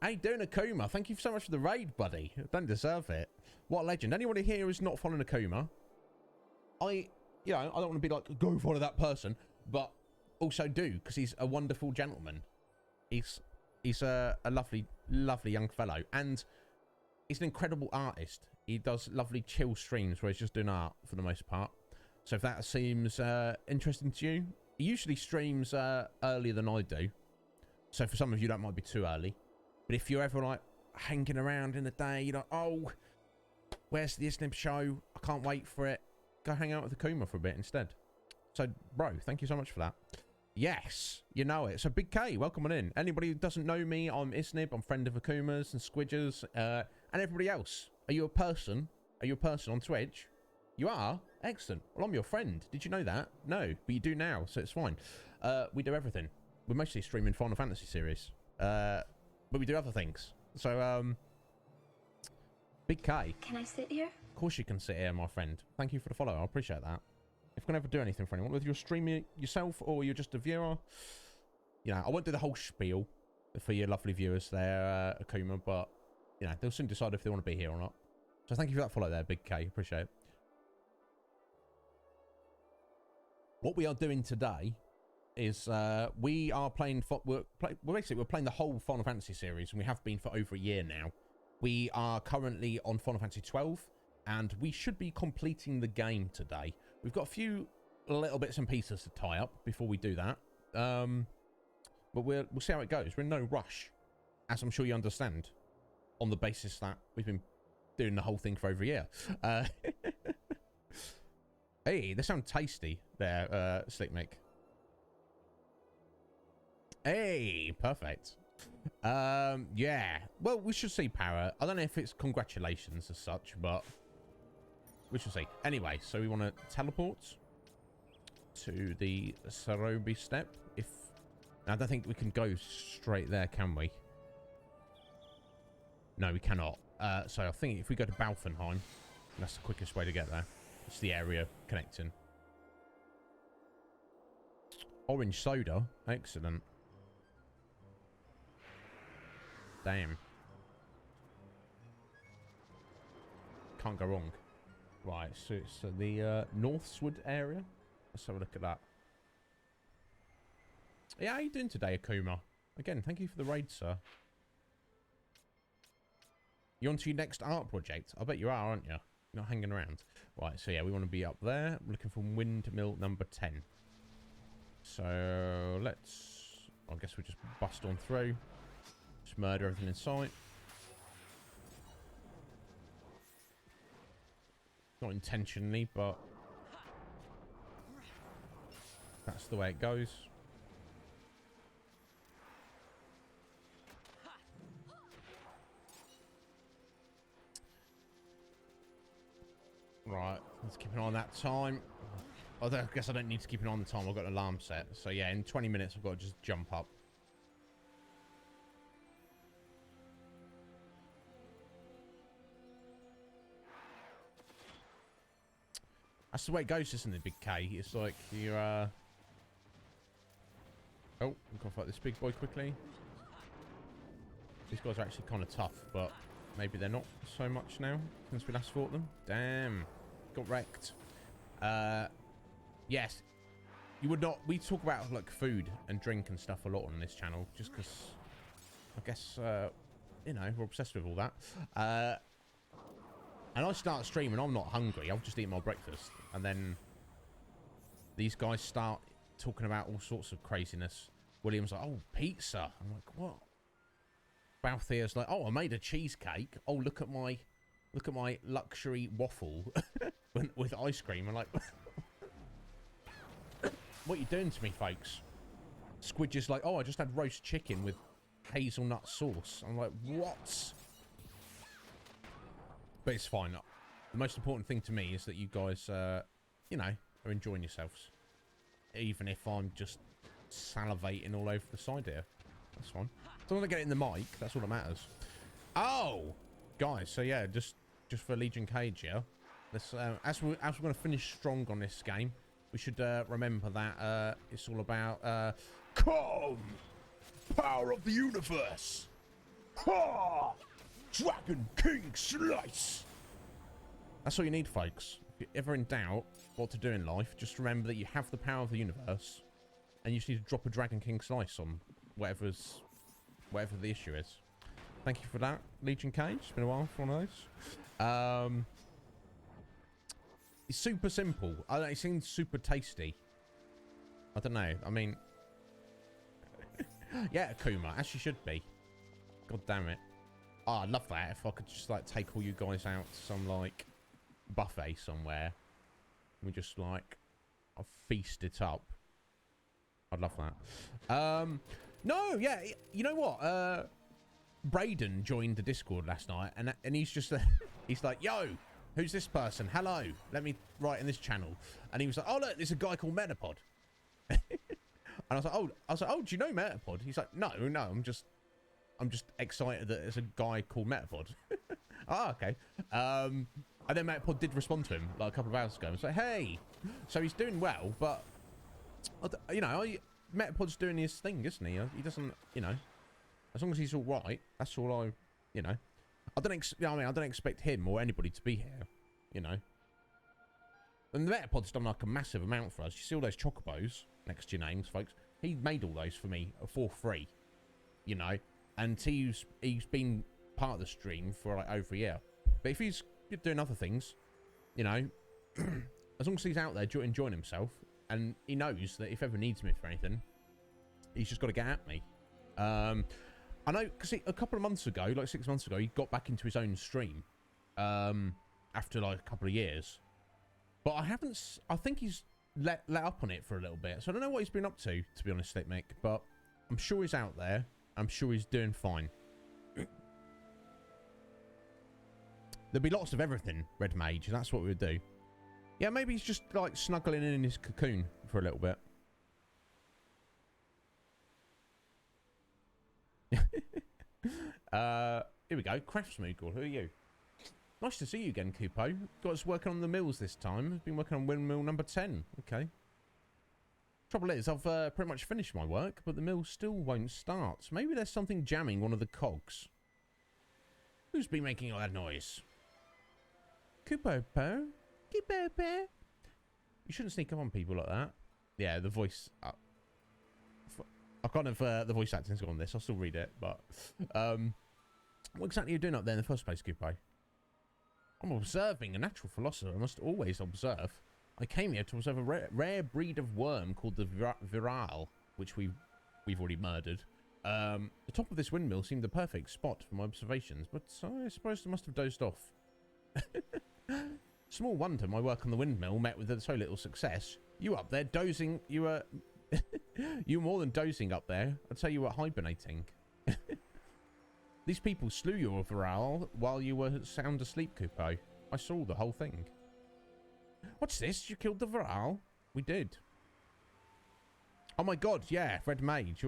you doing, Akuma? Thank you so much for the raid, buddy. Don't deserve it. What a legend. Anybody here who's not following Akuma? I don't want to be like, go follow that person, but also do, because he's a wonderful gentleman. He's a lovely young fellow, and he's an incredible artist. He does lovely chill streams where he's just doing art for the most part. So if that seems interesting to you, he usually streams earlier than I do. So for some of you, that might be too early. But if you're ever like hanging around in the day, you're like, oh, where's the Iznib Show? I can't wait for it. Go hang out with Akuma for a bit instead. So, bro, thank you so much for that. Yes, you know it. So, Big K, welcome on in. Anybody who doesn't know me, I'm Iznib. I'm friend of Akuma's and Squidgers and everybody else. Are you a person? Are you a person on Twitch? You are? Excellent. Well, I'm your friend. Did you know that? No, but you do now, so it's fine. We do everything. We're mostly streaming Final Fantasy series. But we do other things. So, Big K. Can I sit here? Of course you can sit here, my friend. Thank you for the follow. I appreciate that. If we can ever do anything for anyone, whether you're streaming yourself or you're just a viewer, you know, I won't do the whole spiel for your lovely viewers there, Akuma, but, you know, they'll soon decide if they want to be here or not. So thank you for that follow there, Big K. Appreciate it. What we are doing today is we are playing... We're playing the whole Final Fantasy series, and we have been for over a year now. We are currently on Final Fantasy XII, and we should be completing the game today. We've got a few little bits and pieces to tie up before we do that. But we'll see how it goes. We're in no rush, as I'm sure you understand, on the basis that we've been doing the whole thing for over a year. Hey, they sound tasty there, Slick Mick. Hey, perfect. Yeah. Well, we should see Para. I don't know if it's congratulations as such, but we shall see. Anyway, so we want to teleport to the Cerobi Step. I don't think we can go straight there, can we? No, we cannot. So I think if we go to Balfenheim, that's the quickest way to get there. It's the area connecting. Orange soda. Excellent. Damn. Can't go wrong. Right, so it's the Northswood area. Let's have a look at that. Yeah, how you doing today, Akuma? Again, thank you for the raid, sir. You on to your next art project? I bet you are, aren't you? You're not hanging around. Right, so yeah, we want to be up there. I'm looking for windmill number 10. So let's... I guess we just bust on through. Just murder everything in sight. Not intentionally, but... that's the way it goes. Right, let's keep an eye on that time. Although I guess I don't need to keep an eye on the time. I've got an alarm set. So yeah, in 20 minutes I've got to just jump up. That's the way it goes, isn't it, Big K? It's like you're oh, we've got to fight this big boy quickly. These guys are actually kind of tough, but maybe they're not so much now since we last fought them. Damn. Got wrecked. Yes. You would not... we talk about, like, food and drink and stuff a lot on this channel, just because, I guess, you know, we're obsessed with all that. And I start streaming, I'm not hungry. I'll just eat my breakfast. And then these guys start talking about all sorts of craziness. William's like, oh, pizza. I'm like, what? Balthier's like, oh, I made a cheesecake. Oh, look at my luxury waffle with ice cream. I'm like, what are you doing to me, folks? Squidgy's like, oh, I just had roast chicken with hazelnut sauce. I'm like, what? But it's fine. The most important thing to me is that you guys, you know, are enjoying yourselves. Even if I'm just salivating all over the side here. That's fine. As long as I get it in the mic, that's all that matters. Oh! Guys, so yeah, just for Legion Cage, yeah? Let's, as we're going to finish strong on this game, we should remember that it's all about, come! Power of the universe! Ha! Dragon King Slice! That's all you need, folks. If you're ever in doubt what to do in life, just remember that you have the power of the universe, and you just need to drop a Dragon King Slice on whatever the issue is. Thank you for that, Legion Cage. It's been a while for one of those. It's super simple. It seems super tasty. I don't know. I mean, yeah, Akuma, as you should be. God damn it. Oh, I'd love that if I could just like take all you guys out to some like buffet somewhere. We just like I'll feast it up. I'd love that. No, yeah, you know what? Braden joined the Discord last night, and he's just he's like, yo, who's this person? Hello, let me write in this channel. And he was like, oh look, there's a guy called Metapod. And I was like, oh, do you know Metapod? He's like, no, I'm just excited that there's a guy called Metapod. Oh, okay. And then Metapod did respond to him like a couple of hours ago and say, hey, so he's doing well, but you know, Metapod's doing his thing, isn't he? He doesn't, you know, as long as he's all right, that's all I, you know. I don't expect him or anybody to be here, you know. And the Metapod's done like a massive amount for us. You see all those chocobos next to your names, folks? He made all those for me for free, you know. And he's been part of the stream for like over a year. But if he's doing other things, you know, as long as he's out there enjoying himself, and he knows that if ever needs me for anything, he's just got to get at me. I know, because a couple of months ago, like 6 months ago, he got back into his own stream after like a couple of years. But I think he's let up on it for a little bit. So I don't know what he's been up to be honest, Mick. But I'm sure he's out there. I'm sure he's doing fine. There'll be lots of everything, Red Mage. That's what we would do. Yeah, maybe he's just like snuggling in his cocoon for a little bit. Here we go. Craftsmoogle. Who are you? Nice to see you again, Kupo. Got us working on the mills this time. Been working on windmill number 10. Okay. Trouble is, I've pretty much finished my work, but the mill still won't start. Maybe there's something jamming one of the cogs. Who's been making all that noise? Kupo-po? Kupo-po? You shouldn't sneak up on people like that. Yeah, the voice... I kind of... the voice acting's gone on this. I'll still read it, but... what exactly are you doing up there in the first place, Kupo? I'm observing. A natural philosopher must always observe. I came here to observe a rare breed of worm called the viral, which we've already murdered. The top of this windmill seemed the perfect spot for my observations, but I suppose I must have dozed off. Small wonder my work on the windmill met with so little success. You up there dozing, you were... you were more than dozing up there. I'd say you were hibernating. These people slew your viral while you were sound asleep, Kupo. I saw the whole thing. What's this? You killed the viral? We did. Oh my god, yeah, Red Mage.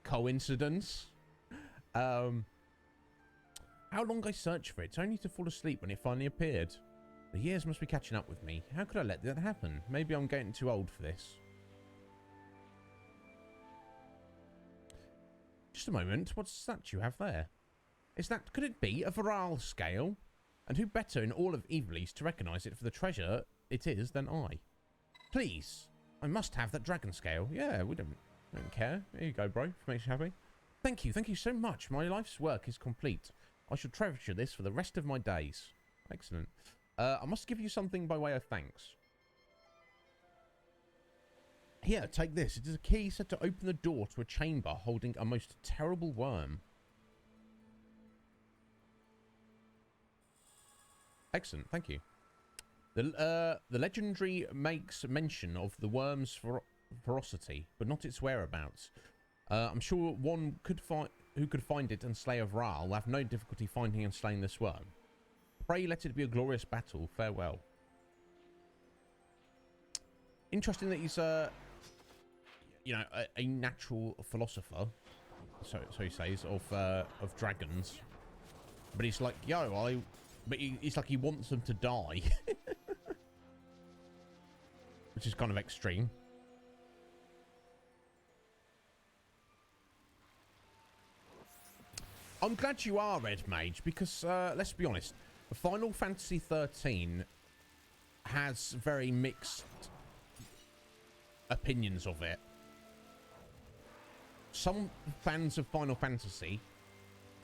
Coincidence? How long I searched for it, only to fall asleep when it finally appeared. The years must be catching up with me. How could I let that happen? Maybe I'm getting too old for this. Just a moment, what's that you have there? Is that, could it be a viral scale? And who better in all of Evilise to recognise it for the treasure it is than I? Please, I must have that dragon scale. Yeah, we don't care. Here you go, bro, if it makes you happy. Thank you so much. My life's work is complete. I shall treasure this for the rest of my days. Excellent. I must give you something by way of thanks. Here, take this. It is a key set to open the door to a chamber holding a most terrible worm. Excellent, thank you. The legendary makes mention of the worm's ferocity, but not its whereabouts. I'm sure one who could find it and slay a Vral will have no difficulty finding and slaying this worm. Pray let it be a glorious battle. Farewell. Interesting that he's you know, a natural philosopher, so he says, of dragons. But he's like, yo, but it's like he wants them to die. Which is kind of extreme. I'm glad you are, Red Mage, because, let's be honest, Final Fantasy XIII has very mixed opinions of it. Some fans of Final Fantasy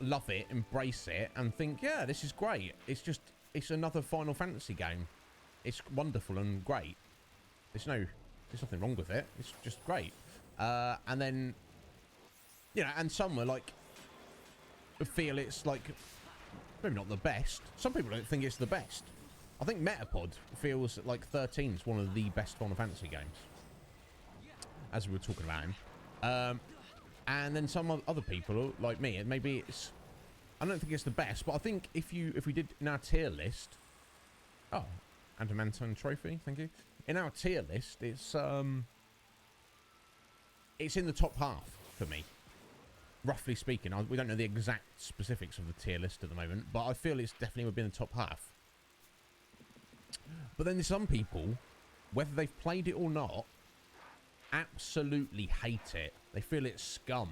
love it, embrace it, and think, yeah, this is great. It's another Final Fantasy game. It's wonderful and great. There's nothing wrong with it. It's just great. And then, you know, and some are like, feel it's like, maybe not the best. Some people don't think it's the best. I think Metapod feels like 13 is one of the best Final Fantasy games, as we were talking about him. And then some other people, like me, maybe it's... I don't think it's the best, but I think if we did in our tier list... Oh, Adamantine Trophy, thank you. In our tier list, it's in the top half for me. Roughly speaking. We don't know the exact specifics of the tier list at the moment, but I feel it's definitely would be in the top half. But then there's some people, whether they've played it or not, absolutely hate it. They feel it's scum.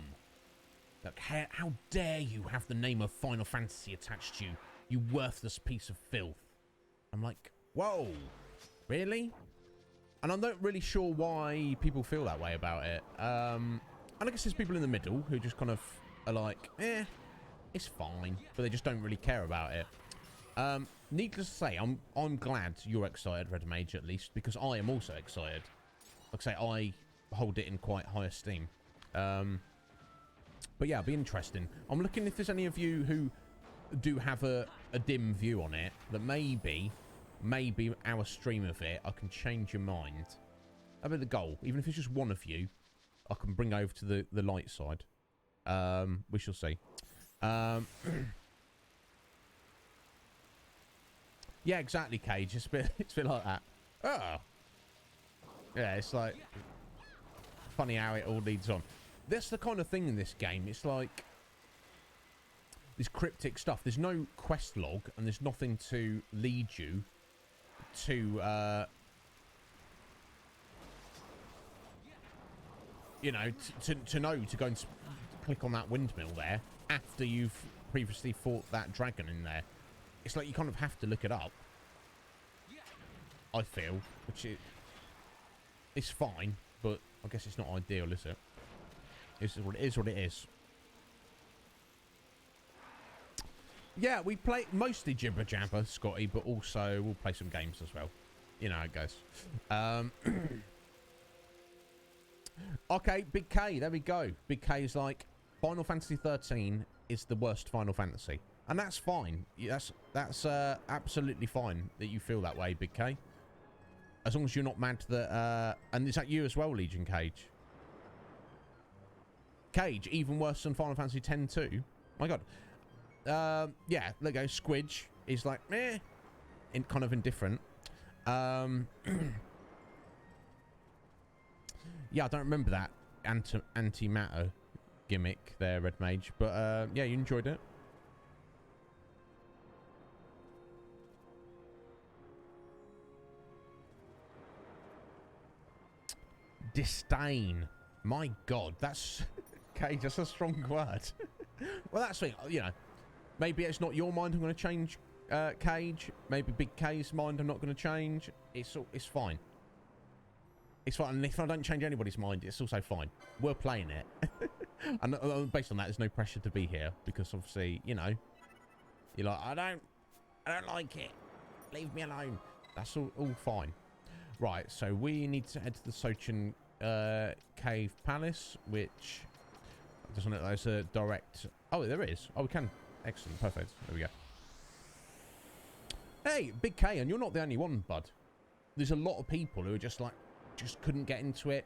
Like, how dare you have the name of Final Fantasy attached to you, you worthless piece of filth. I'm like, whoa, really? And I'm not really sure why people feel that way about it. And I guess there's people in the middle who just kind of are like, it's fine, but they just don't really care about it. Needless to say, I'm glad you're excited, Red Mage, at least, because I am also excited. Like I say, I hold it in quite high esteem. But yeah, it'll be interesting. I'm looking if there's any of you who do have a dim view on it, that maybe our stream of it, I can change your mind. That'll be the goal. Even if it's just one of you, I can bring over to the light side. We shall see. Yeah, exactly, Cage. It's a bit like that. Oh. Yeah, it's like funny how it all leads on. That's the kind of thing in this game. It's like this cryptic stuff. There's no quest log, and there's nothing to lead you to, you know, to know to go and click on that windmill there after you've previously fought that dragon in there. It's like you kind of have to look it up, I feel, which it's fine, but I guess it's not ideal, is it? It's what it is, what it is. Yeah, we play mostly jibber jabber, Scotty, but also we'll play some games as well. You know how it goes. Okay, Big K, there we go. Big K is like, Final Fantasy XIII is the worst Final Fantasy. And that's fine. That's absolutely fine that you feel that way, Big K. As long as you're not mad that... and is that you as well, Legion Cage? Cage, even worse than Final Fantasy X too? My God. Yeah, there you go. Squidge is like, meh. Kind of indifferent. Yeah, I don't remember that antimatter gimmick there, Red Mage. But, yeah, you enjoyed it. Disdain. My God, that's... Cage, that's a strong word. Well, that's the thing, you know. Maybe it's not your mind I'm going to change, Cage. Maybe Big K's mind I'm not going to change. It's fine. It's fine. And if I don't change anybody's mind, it's also fine. We're playing it. And based on that, there's no pressure to be here. Because obviously, you know, you're like, I don't like it. Leave me alone. That's all fine. Right, so we need to head to the Sochin Cave Palace, which doesn't look like there's a direct... Oh, there is. Oh, we can. Excellent. Perfect. There we go. Hey, Big K, and you're not the only one, bud. There's a lot of people who are just like, just couldn't get into it.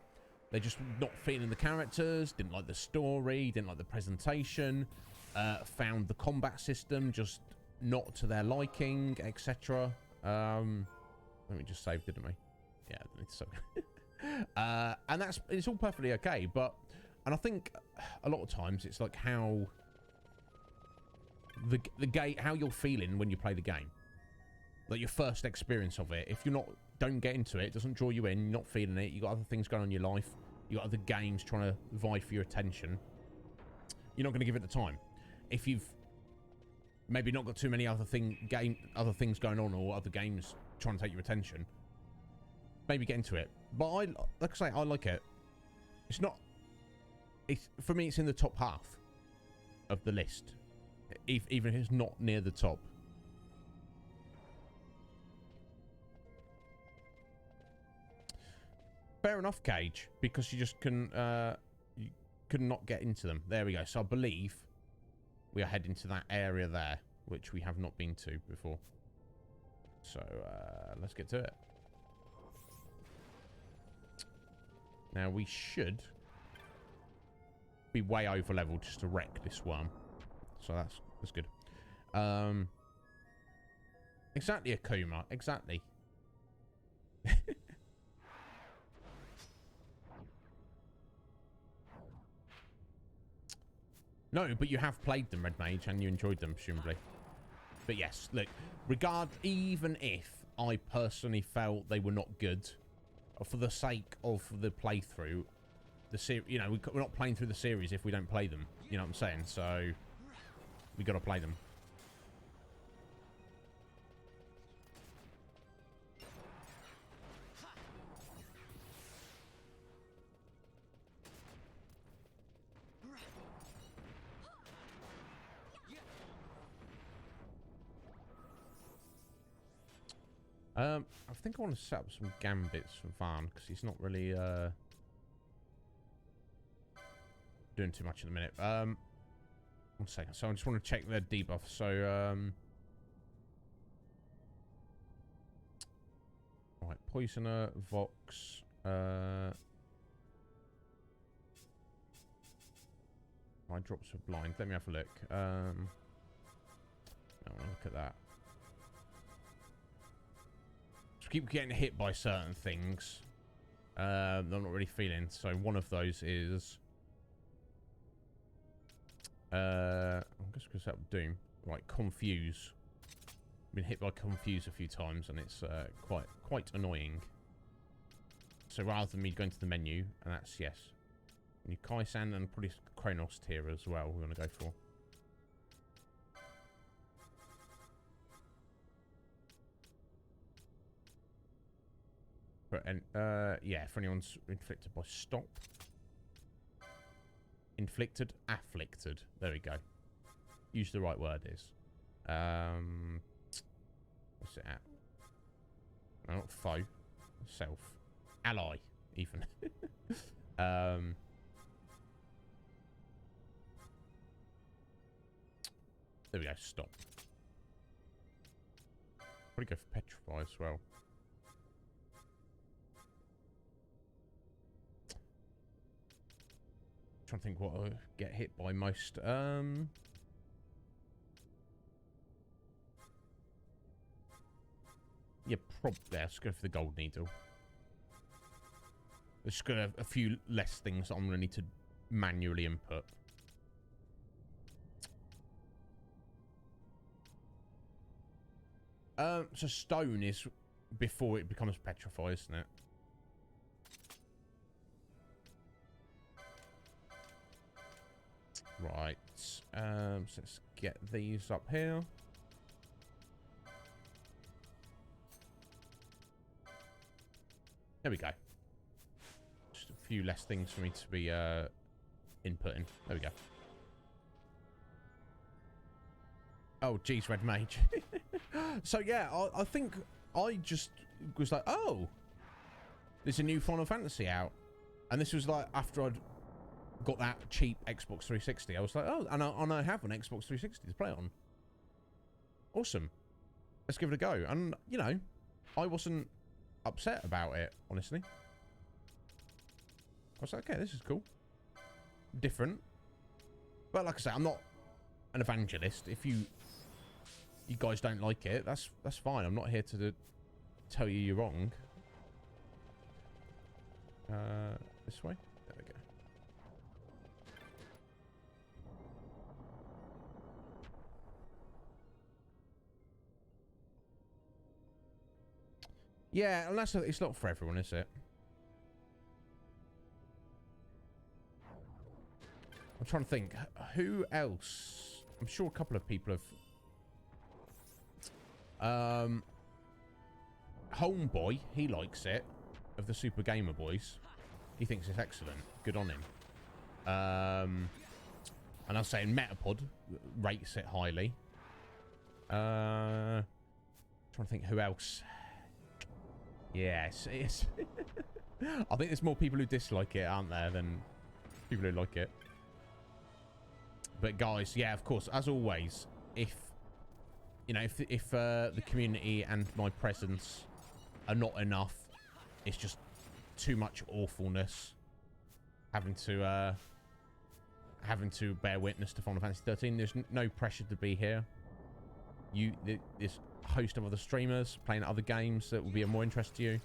They're just not feeling the characters, didn't like the story, didn't like the presentation, found the combat system just not to their liking, etc. Let me just save, didn't we? Yeah, it's so... and it's all perfectly okay, but... And I think a lot of times it's like how... the game, how you're feeling when you play the game. Like your first experience of it. If you're not... Don't get into it, doesn't draw you in, you're not feeling it, you got other things going on in your life, you got other games trying to vie for your attention, you're not going to give it the time. If you've maybe not got too many other things going on, or other games trying to take your attention, maybe get into it. But like I say, I like it. It's not... for me, it's in the top half of the list, even if it's not near the top. Fair enough, Cage, because you just couldn't, you could not get into them. There we go. So I believe we are heading to that area there, which we have not been to before. So let's get to it. Now we should be way over level just to wreck this worm. So that's good. Exactly, Akuma. Exactly. No, but you have played them, Red Mage, and you enjoyed them, presumably. But yes, look, even if I personally felt they were not good, for the sake of the playthrough, you know, we're not playing through the series if we don't play them. You know what I'm saying? So we got to play them. I think I want to set up some gambits for Varn, because he's not really doing too much at the minute. 1 second. So I just want to check their debuff. So, right, Poisoner, Vox, I drops of blind. Let me have a look. I want to look at that. Keep getting hit by certain things I'm not really feeling. So one of those is I'm just going to set up Doom. Right, confuse. Been hit by confuse a few times, and it's quite annoying. So rather than me going to the menu, and that's yes. And you Kaisan and probably Kronos tier as well. We're going to go for. But yeah, if anyone's inflicted by stop. Inflicted, afflicted. There we go. Use the right word is. What's it at? No, not foe. Self. Ally, even. There we go, stop. Probably go for petrify as well. Trying to think what I get hit by most. Yeah, probably. Let's go for the gold needle. There's just got a few less things that I'm going to need to manually input. So stone is before it becomes petrify, isn't it? Right. So let's get these up here. There we go. Just a few less things for me to be inputting. There we go. Oh, geez, Red Mage. So, yeah, I think I just was like, oh, there's a new Final Fantasy out. And this was like after I'd got that cheap Xbox 360. I was like, oh, and I have an Xbox 360 to play it on. Awesome. Let's give it a go. And, you know, I wasn't upset about it, honestly. I was like, okay, this is cool. Different. But like I say, I'm not an evangelist. If you guys don't like it, that's fine. I'm not here to tell you you're wrong. This way? There we go. Yeah, unless it's not for everyone, is it? I'm trying to think. Who else? I'm sure a couple of people have... Homeboy, he likes it. Of the Super Gamer Boys. He thinks it's excellent. Good on him. And I was saying Metapod rates it highly. Trying to think who else. Yes, it's I think there's more people who dislike it, aren't there, than people who like it. But guys, yeah, of course, as always, if you know, if the community and my presence are not enough, it's just too much awfulness having to bear witness to Final Fantasy XIII. There's no pressure to be here. There's a host of other streamers playing other games that will be of more interest to you.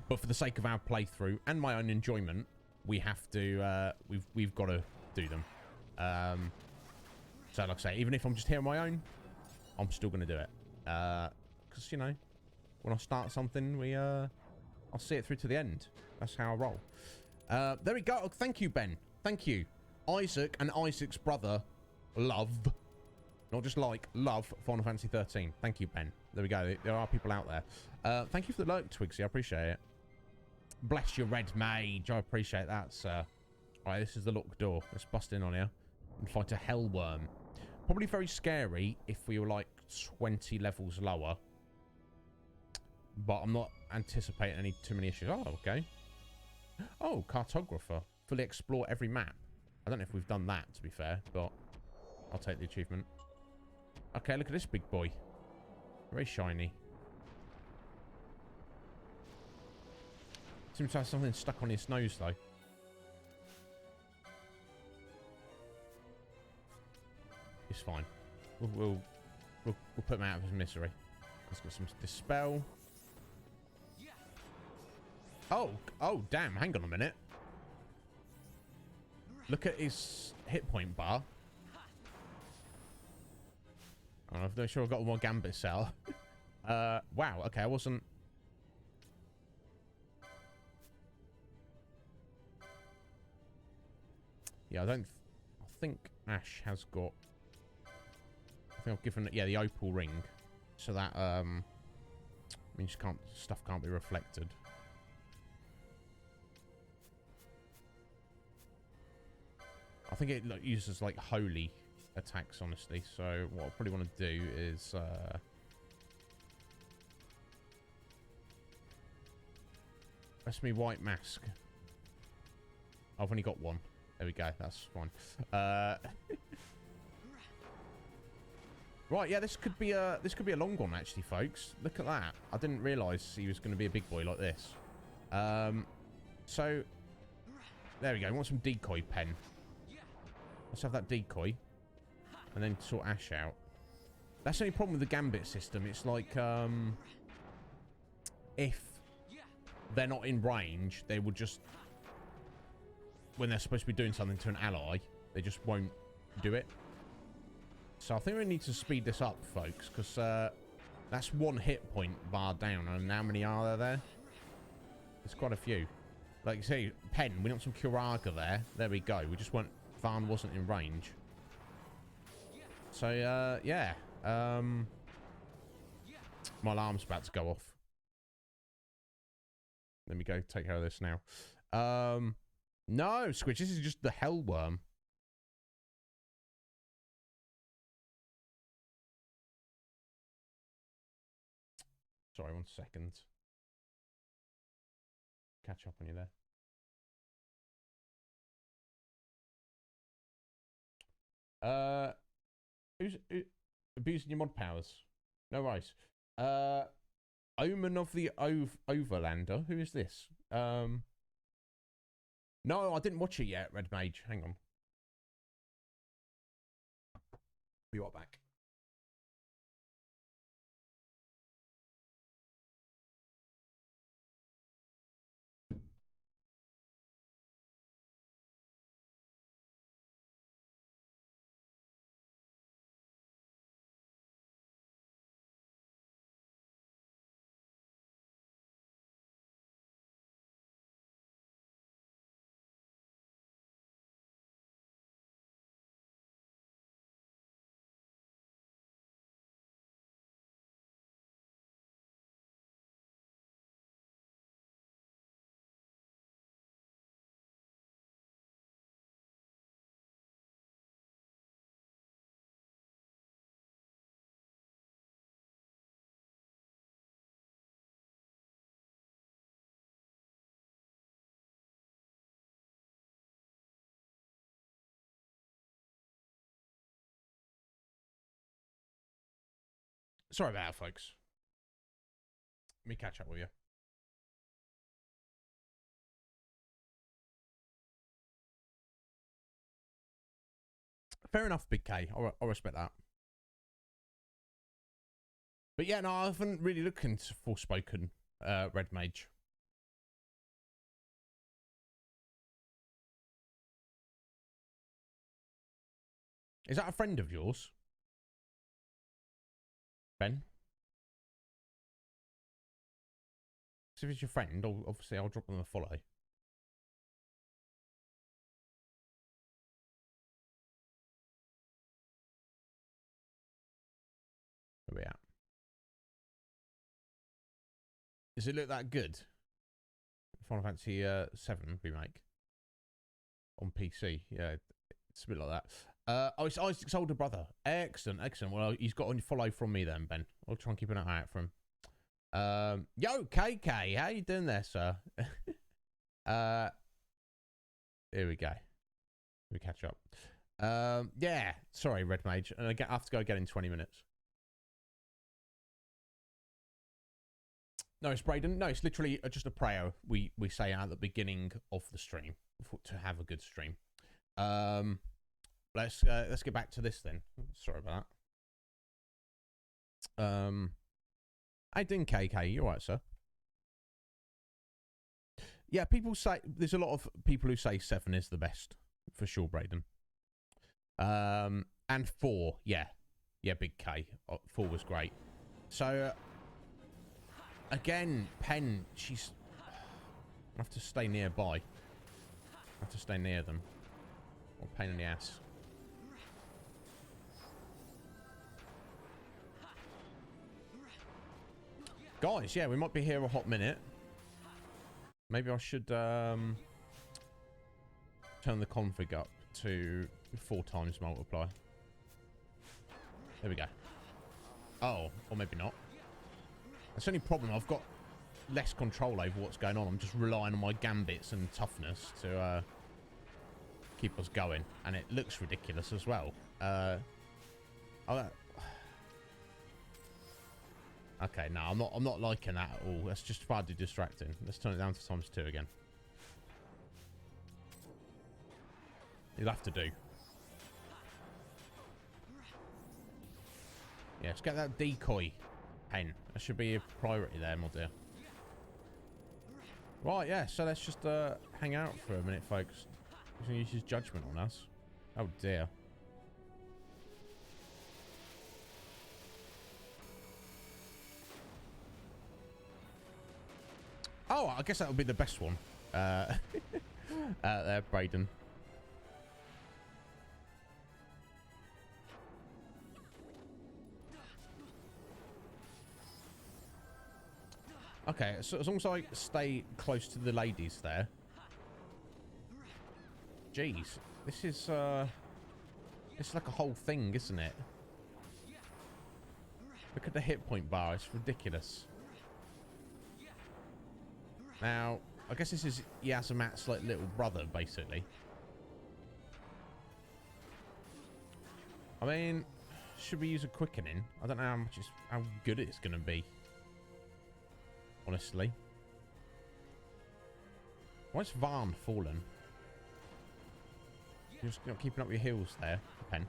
But for the sake of our playthrough and my own enjoyment, we have to we've got to do them. So like I say, even if I'm just here on my own, I'm still going to do it. Because, you know, when I start something, I'll see it through to the end. That's how I roll. There we go. Thank you, Ben. Thank you. Isaac and Isaac's brother love, not just like, love Final Fantasy XIII. Thank you, Ben. There we go. There are people out there. Thank you for the like, Twigsy. I appreciate it. Bless your Red Mage. I appreciate that, sir. All right, this is the locked door. Let's bust in on here and fight a Hellworm. Probably very scary if we were like 20 levels lower. But I'm not anticipating too many issues. Oh, okay. Oh, cartographer. Fully explore every map. I don't know if we've done that, to be fair, but I'll take the achievement. Okay, look at this big boy. Very shiny. Seems to have something stuck on his nose, though. It's fine. We'll put him out of his misery. Let's get some dispel. Oh, damn. Hang on a minute. Look at his hit point bar. I'm not sure I've got one more Gambit cell. Wow, okay, I wasn't... Yeah, I think Ash has got... I think I've given it, yeah, the opal ring. So that, means stuff can't be reflected. I think it uses, like, holy attacks, honestly. So what I probably want to do is, that's me white mask. I've only got one. There we go. That's fine. Right, yeah, this could be a long one actually, folks. Look at that. I didn't realise he was going to be a big boy like this. So there we go. We want some decoy pen. Let's have that decoy, and then sort Ash out. That's the only problem with the Gambit system. It's like if they're not in range, they will just, when they're supposed to be doing something to an ally, they just won't do it. So I think we need to speed this up, folks, because that's one hit point bar down. And how many are there? There's quite a few. Like you say, pen. We want some Curaga there. There we go. We just want Varn wasn't in range. So yeah. My alarm's about to go off. Let me go take care of this now. No, Squidge. This is just the hell worm. Sorry, 1 second. Catch up on you there. Who's abusing your mod powers? No worries. Omen of the Overlander. Who is this? No, I didn't watch it yet, Red Mage. Hang on. Be right back. Sorry about that, folks. Let me catch up with you. Fair enough, Big K. I respect that. But yeah, no, I haven't really looked into Forspoken, Red Mage. Is that a friend of yours? Ben? So if it's your friend, obviously I'll drop them a follow. Where we at? Does it look that good? Final Fantasy XII remake on PC. Yeah, it's a bit like that. Oh, it's Isaac's older brother. Excellent, excellent. Well, he's got a follow from me then, Ben. I'll try and keep an eye out for him. Yo, KK, how you doing there, sir? Here we go. We catch up. Yeah, sorry, Red Mage, and I have to go again in 20 minutes. No, it's Braden. No, it's literally just a prayer we say at the beginning of the stream to have a good stream. Let's get back to this then. Sorry about that. How you doing, KK? You alright, sir? Yeah, people say there's a lot of people who say 7 is the best. For sure, Brayden. And 4, yeah. Yeah, big K. 4 was great. So, again, Pen, she's... I have to stay nearby. I have to stay near them. What a pain in the ass. Guys, yeah, we might be here a hot minute. Maybe I should turn the config up to 4 times multiply. There we go. Oh, or maybe not. That's the only problem. I've got less control over what's going on. I'm just relying on my gambits and toughness to keep us going. And it looks ridiculous as well. Okay, no, I'm not liking that at all. That's just far too distracting. Let's turn it down to ×2 again. You'll have to do. Yeah, let's get that decoy pen. That should be a priority there, my dear. Right, yeah, so let's just hang out for a minute, folks. He's going to use his judgment on us. Oh, dear. Oh, I guess that would be the best one. There, Brayden. Okay, so as long as I stay close to the ladies there. Jeez, this is like a whole thing, isn't it? Look at the hit point bar, it's ridiculous. Now, I guess this is Yazamat's like little brother, basically. I mean, should we use a quickening? I don't know how good it's gonna be. Honestly. Why is Varn fallen? You're just not keeping up your heels there, Pen.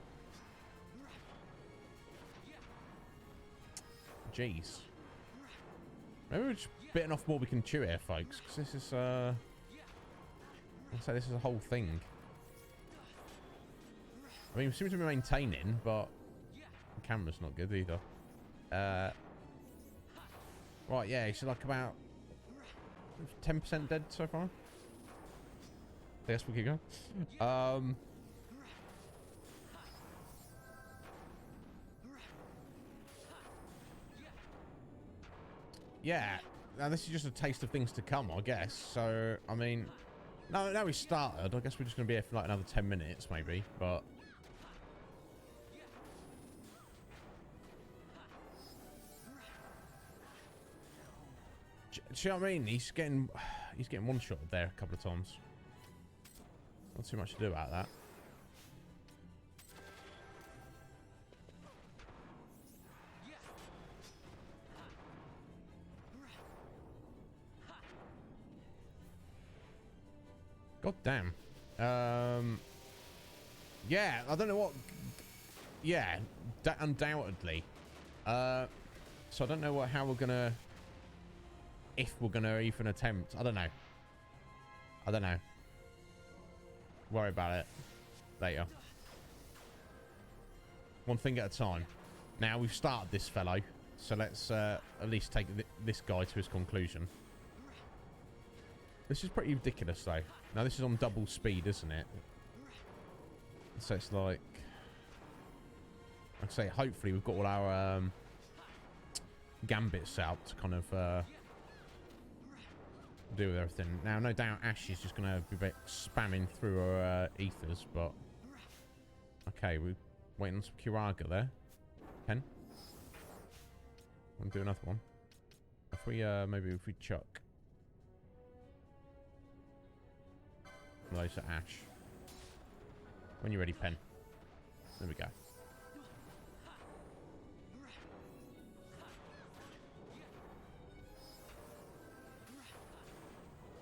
Jeez. Maybe we're just bitten off more we can chew here, folks. Because this is, I'd say this is a whole thing. I mean, we seem to be maintaining, but the camera's not good either. Right, yeah, he's like about 10% dead so far. I guess we'll keep going. Yeah, now this is just a taste of things to come, I guess. So, I mean, now we started. I guess we're just going to be here for like another 10 minutes, maybe, but... Do you know what I mean? He's getting one-shotted there a couple of times. Not too much to do about that. God damn. Yeah, I don't know what... Yeah, undoubtedly. So I don't know how we're gonna... If we're gonna even attempt. I don't know. I don't know. Worry about it later. One thing at a time. Now, we've started this fellow. So let's at least take this guy to his conclusion. This is pretty ridiculous, though. Now, this is on double speed, isn't it? So it's like... I'd say, hopefully, we've got all our gambits out to kind of do with everything. Now, no doubt Ash is just going to be spamming through her ethers, but... Okay, we're waiting on some Kiraga there. Pen. Want to do another one? If we, maybe if we chuck... Those are Ash. When you're ready, Pen. There we go.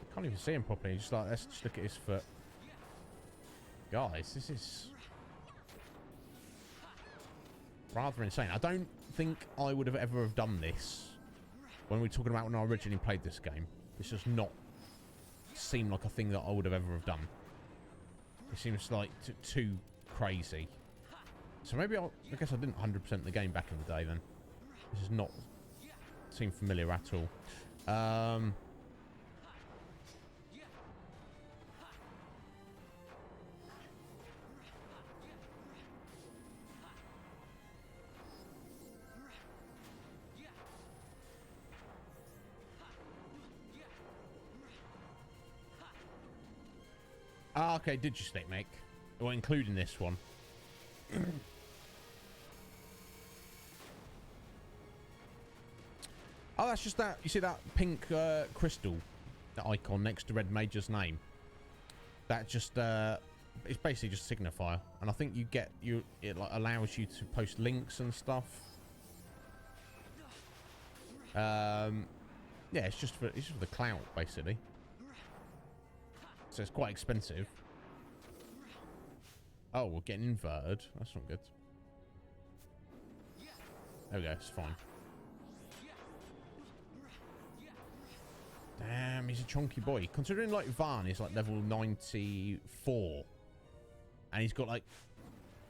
I can't even see him properly. Just like, let's just look at his foot. Guys, this is rather insane. I don't think I would have ever have done this when we were talking about when I originally played this game. This does not seem like a thing that I would have ever have done. It seems like too crazy. So maybe I guess I didn't 100% the game back in the day then. This is not seem familiar at all. Ah, okay, did you stick make? Or including this one? Oh, that's just that. You see that pink crystal, that icon next to Red Major's name? That just it's basically just a signifier, and I think you get it like allows you to post links and stuff. Yeah, it's just for the clout basically. So it's quite expensive. Oh, we're getting inverted. That's not good. There we go. It's fine. Damn, he's a chunky boy. Considering like Van is like level 94, and he's got like,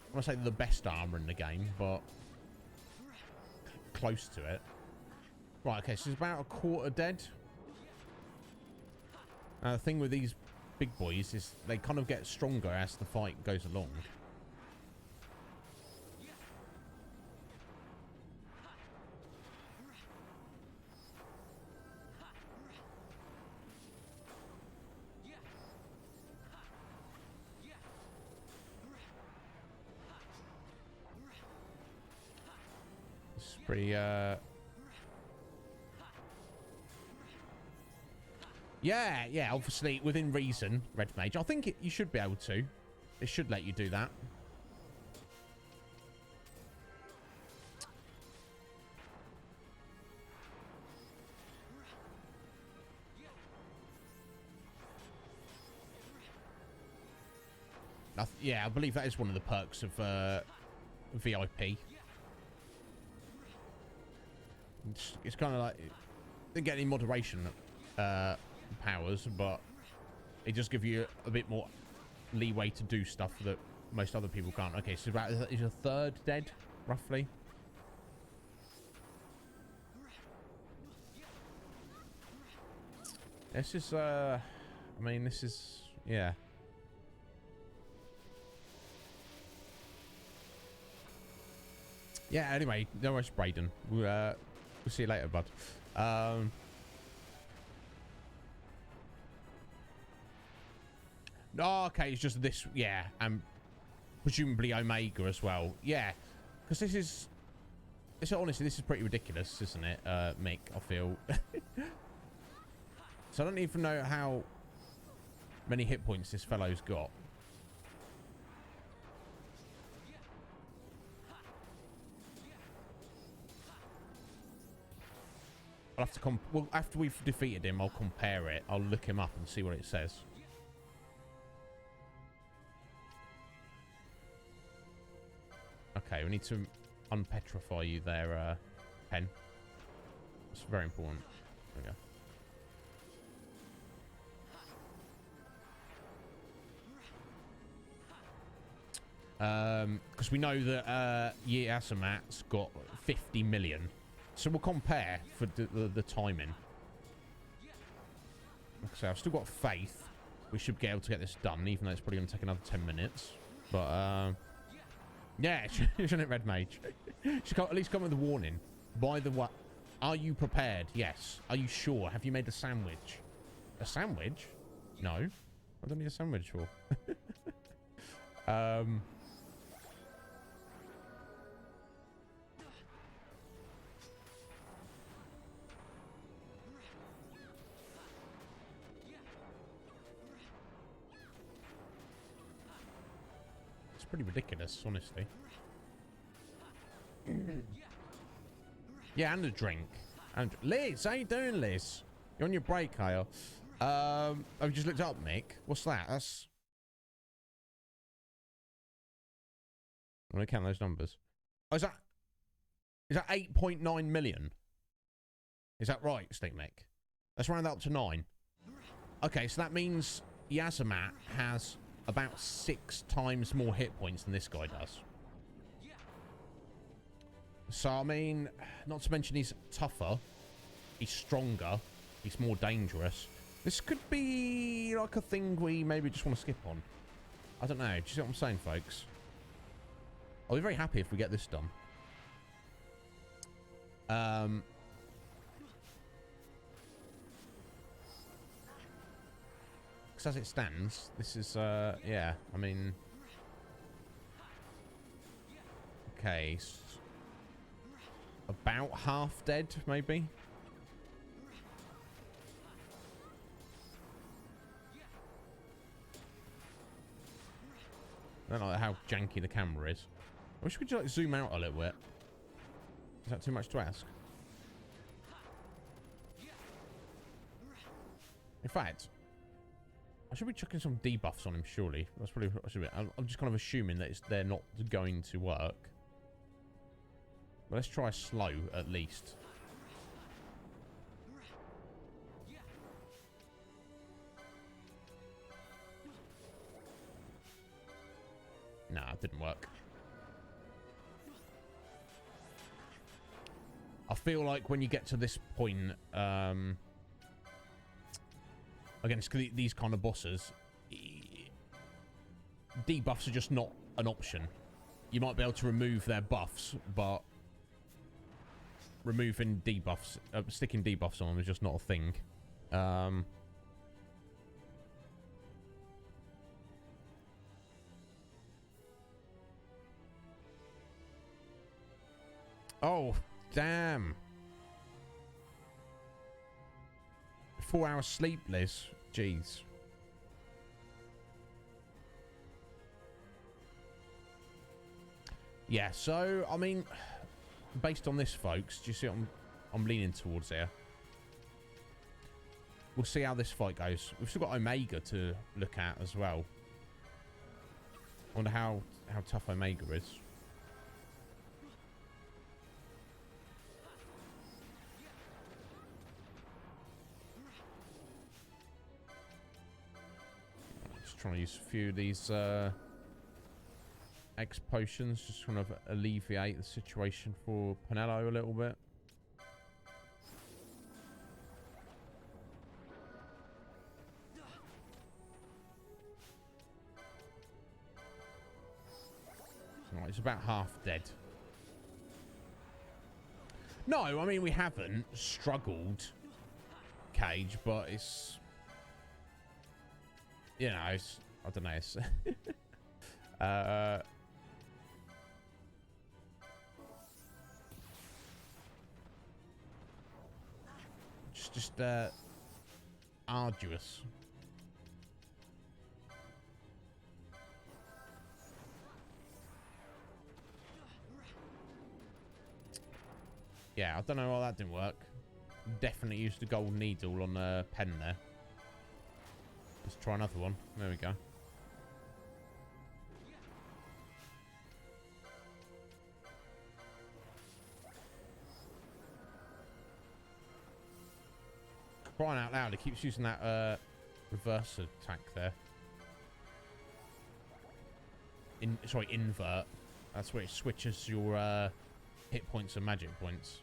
I want to say the best armor in the game, but close to it. Right. Okay. So he's about a quarter dead. Now the thing with these big boys is they kind of get stronger as the fight goes along. It's pretty yeah, obviously within reason, Red Mage. I think you should be able to. It should let you do that. Yeah, I believe that is one of the perks of VIP. It's kind of like, didn't get any moderation powers, but it just gives you a bit more leeway to do stuff that most other people can't. Okay, so about is a third dead, roughly. This is I mean, this is, yeah. Yeah, anyway, no worries, Brayden. We'll see you later, bud. Oh, okay, it's just this, yeah, and presumably Omega as well. Yeah, because this is, honestly, this is pretty ridiculous, isn't it, Mick, I feel. So I don't even know how many hit points this fellow's got. I'll have to well, after we've defeated him, I'll compare it. I'll look him up and see what it says. Okay, we need to unpetrify you there, Pen. It's very important. There we go. Because we know that Yasamat's got 50 million. So we'll compare for the timing. Like I say, I've still got faith. We should be able to get this done, even though it's probably going to take another 10 minutes. But, yeah, shouldn't it, Red Mage? Should at least come with a warning. By the way, are you prepared? Yes. Are you sure? Have you made a sandwich? A sandwich? No. I don't need a sandwich for. Pretty ridiculous, honestly. Yeah, and a drink. And Liz, how you doing, Liz? You're on your break, Kyle. I've just looked up, Mick. What's that? That's. I'm gonna count those numbers. Oh, is that 8.9 million? Is that right, Steve Mick? Let's round that up to 9. Okay, so that means Yasamat has about 6 times more hit points than this guy does. So, I mean, not to mention he's tougher, he's stronger, he's more dangerous. This could be like a thing we maybe just want to skip on. I don't know. Do you see what I'm saying, folks? I'll be very happy if we get this done. Because as it stands, this is, yeah, I mean... Okay. About half dead, maybe? I don't know how janky the camera is. I wish we could like zoom out a little bit. Is that too much to ask? In fact, I should be chucking some debuffs on him, surely. That's probably what I should be. I'm just kind of assuming that they're not going to work. But let's try slow, at least. Nah, it didn't work. I feel like when you get to this point, against these kind of bosses, debuffs are just not an option. You might be able to remove their buffs, but removing debuffs, sticking debuffs on them is just not a thing. Oh, damn. 4 hours sleep, Liz. Jeez. Yeah, so, I mean, based on this, folks, do you see what I'm leaning towards here? We'll see how this fight goes. We've still got Omega to look at as well. I wonder how tough Omega is. Trying to use a few of these X potions, just kind of alleviate the situation for Pinello a little bit. Right, it's about half dead. No, I mean, we haven't struggled, Cage, but it's... You know, it's, I don't know. It's just arduous. Yeah, I don't know why that didn't work. Definitely used the gold needle on the pen there. Let's try another one. There we go. Crying out loud, it keeps using that reverse attack there. Sorry, invert. That's where it switches your hit points and magic points.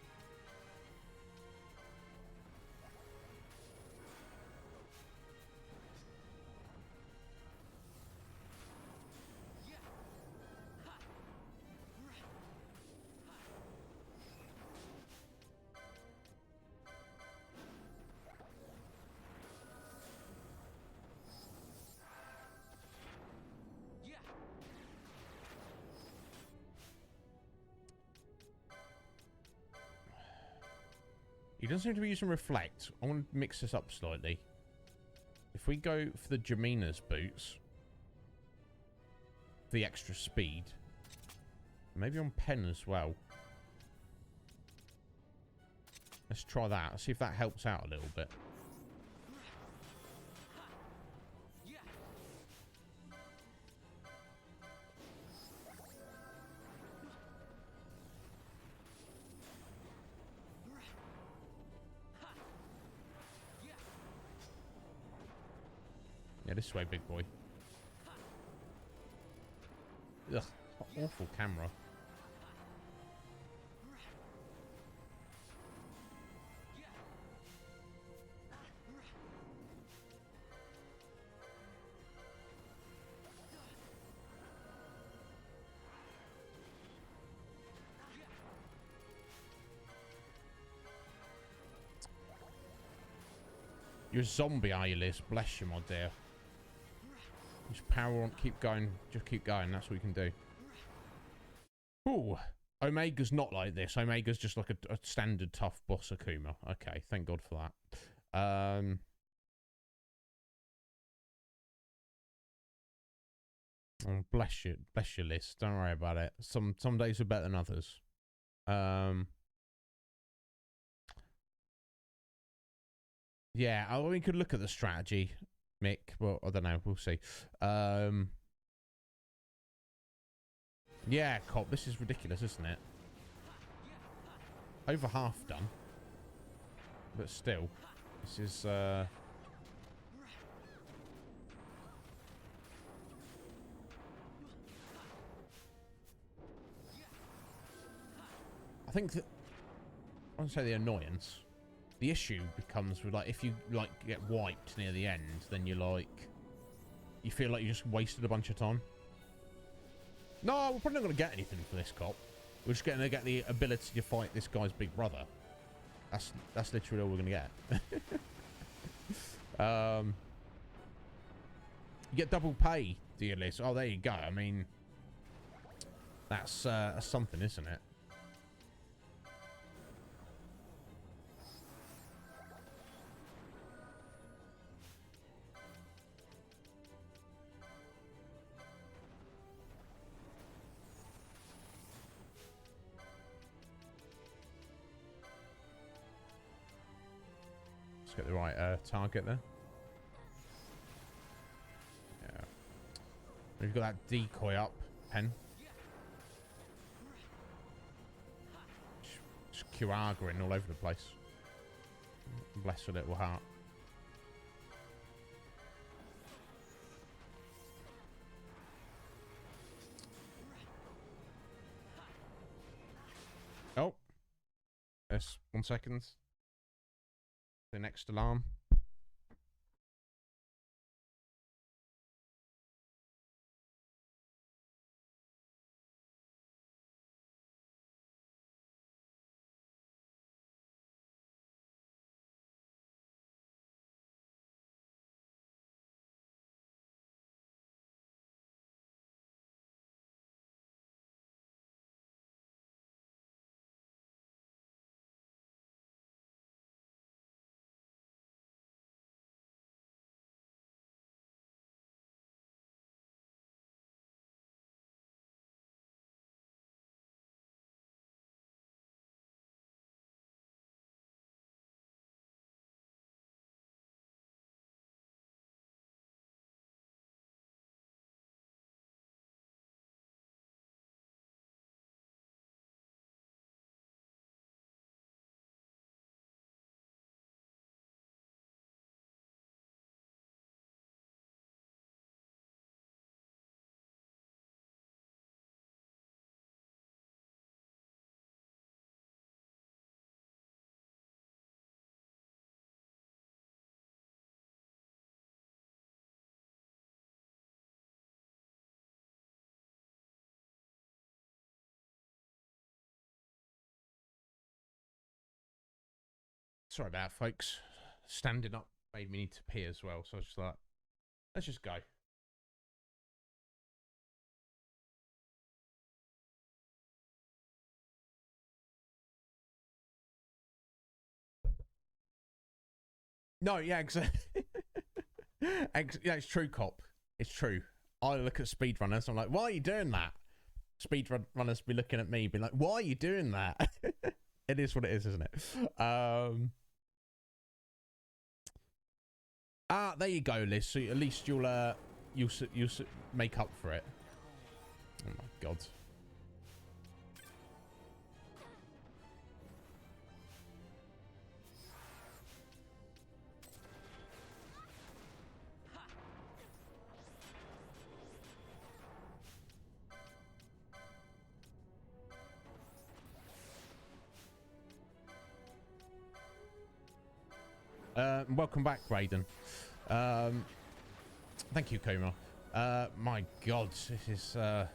He doesn't seem to be using Reflect. I want to mix this up slightly. If we go for the Jamina's boots, for the extra speed, maybe on Pen as well. Let's try that. Let's see if that helps out a little bit. Yeah, this way, big boy. Ugh, awful camera. You're a zombie, are you, Liz? Bless you, my dear. Just power on, keep going. Just keep going. That's what you can do. Ooh. Omega's not like this. Omega's just like a standard tough boss Akuma. Okay, thank God for that. Oh, bless you, Liz. Don't worry about it. Some days are better than others. Yeah, we could look at the strategy, Mick. Well, I don't know. We'll see. Yeah, Cop, this is ridiculous, isn't it? Over half done. But still, this is, I think that, I won't say the annoyance. The issue becomes with, like, if you, like, get wiped near the end, then you're like, you feel like you just wasted a bunch of time. No, we're probably not going to get anything for this, Cop. We're just going to get the ability to fight this guy's big brother. That's literally all we're going to get. You get double pay, dear Liz. Oh, there you go. I mean, that's something, isn't it? Get the right target there. Yeah. We've got that decoy up, Pen. Just Kiraga-ing all over the place. Bless her little heart. Oh. Yes, 1 second. The next alarm. Sorry about that, folks. Standing up made me need to pee as well, so I was just like, let's just go. No, yeah, exactly. Yeah, it's true, Cop. It's true. I look at speedrunners, I'm like, why are you doing that? Speedrunners be looking at me, be like, why are you doing that? It is what it is, isn't it? There you go, Liz. So at least you'll make up for it. Oh my God. Welcome back, Raiden. Thank you, Kuma. My God, this is a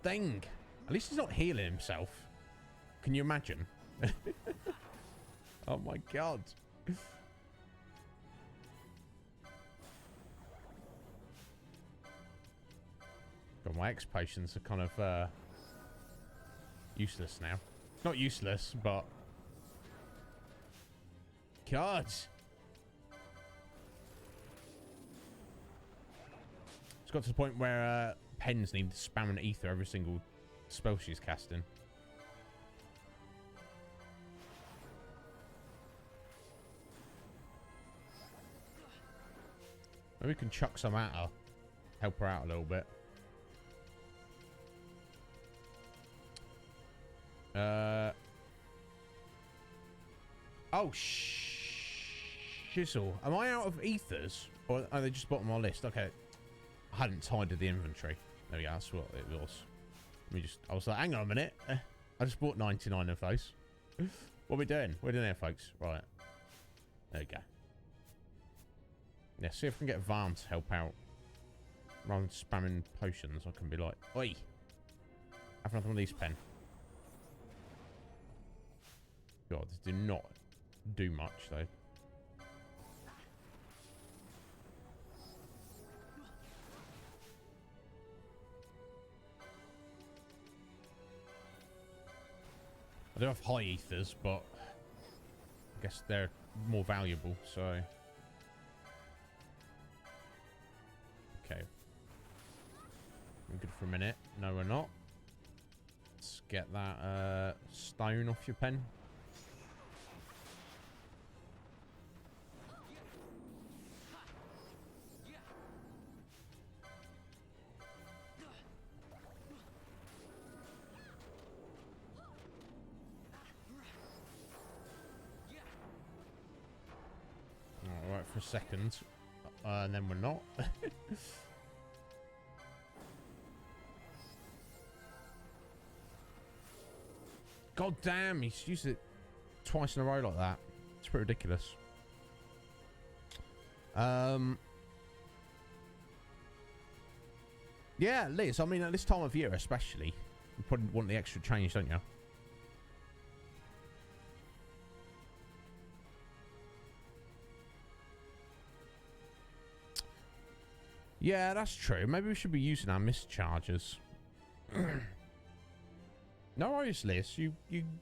thing. At least he's not healing himself. Can you imagine? Oh my God. God, my X potions are kind of useless now. Not useless, but God. It's got to the point where Pens need to spam an ether every single spell she's casting. Maybe we can chuck some at her. Help her out a little bit. Oh, shizzle. Am I out of ethers? Or are they just bottom of my list? Okay. I hadn't tidied the inventory. There we go. That's what it was. Let me just... I was like, hang on a minute. I just bought 99 of those. What are we doing? What are we doing here, folks? Right. There we go. Yeah, see if we can get Varn to help out. Rather than spamming potions, I can be like, oi! Have another one of these, Pen. God, this do not do much, though. I do have high ethers, but I guess they're more valuable, so... Okay. We're good for a minute. No, we're not. Let's get that stone off your Pen. Alright, for a second. And then we're not. God damn, he's used it twice in a row like that. It's pretty ridiculous. Yeah, Liz, I mean, at this time of year especially, you probably want the extra change, don't you? Yeah, that's true. Maybe we should be using our mischargers. No worries, Liz. You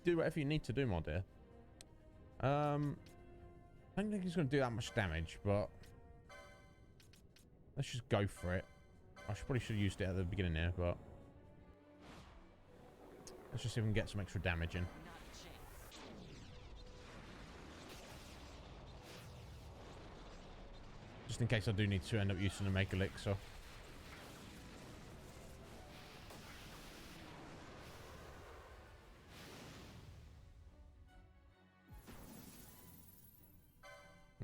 do whatever you need to do, my dear. I don't think he's going to do that much damage, but let's just go for it. I probably should have used it at the beginning there, but let's just see if we can get some extra damage in. Just in case I do need to end up using a Mega Elixir.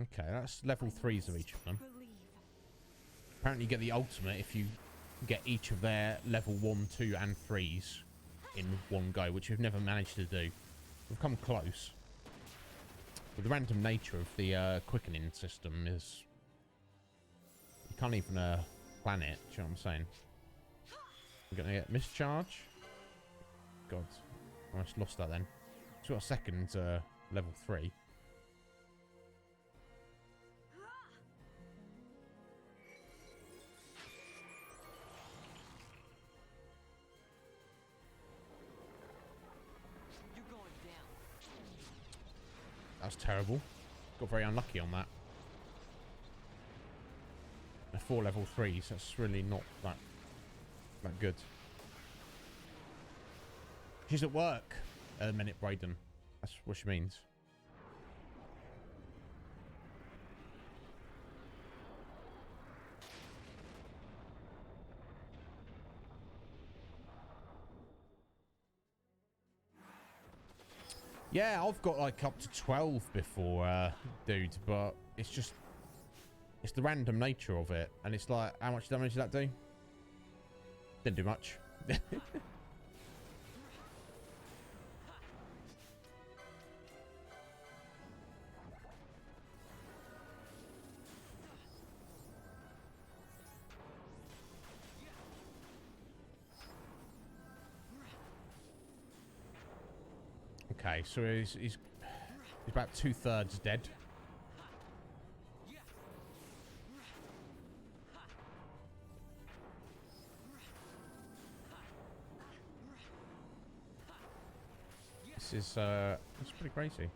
Okay, that's level 3s of each of them. Apparently you get the ultimate if you get each of their level 1, 2 and 3s in one go, which we've never managed to do. We've come close. But the random nature of the quickening system is... You can't even plan it, do you know what I'm saying? We're going to get mischarge. God, I almost lost that then. So got a second level 3. That's terrible. Got very unlucky on that. And 4 level 3s, that's really not that good. She's at work at the minute, Braden. That's what she means. Yeah, I've got like up to 12 before, dude, but it's just... It's the random nature of it. And it's like, how much damage did that do? Didn't do much. Okay, so he's about 2/3 dead. This is it's pretty crazy.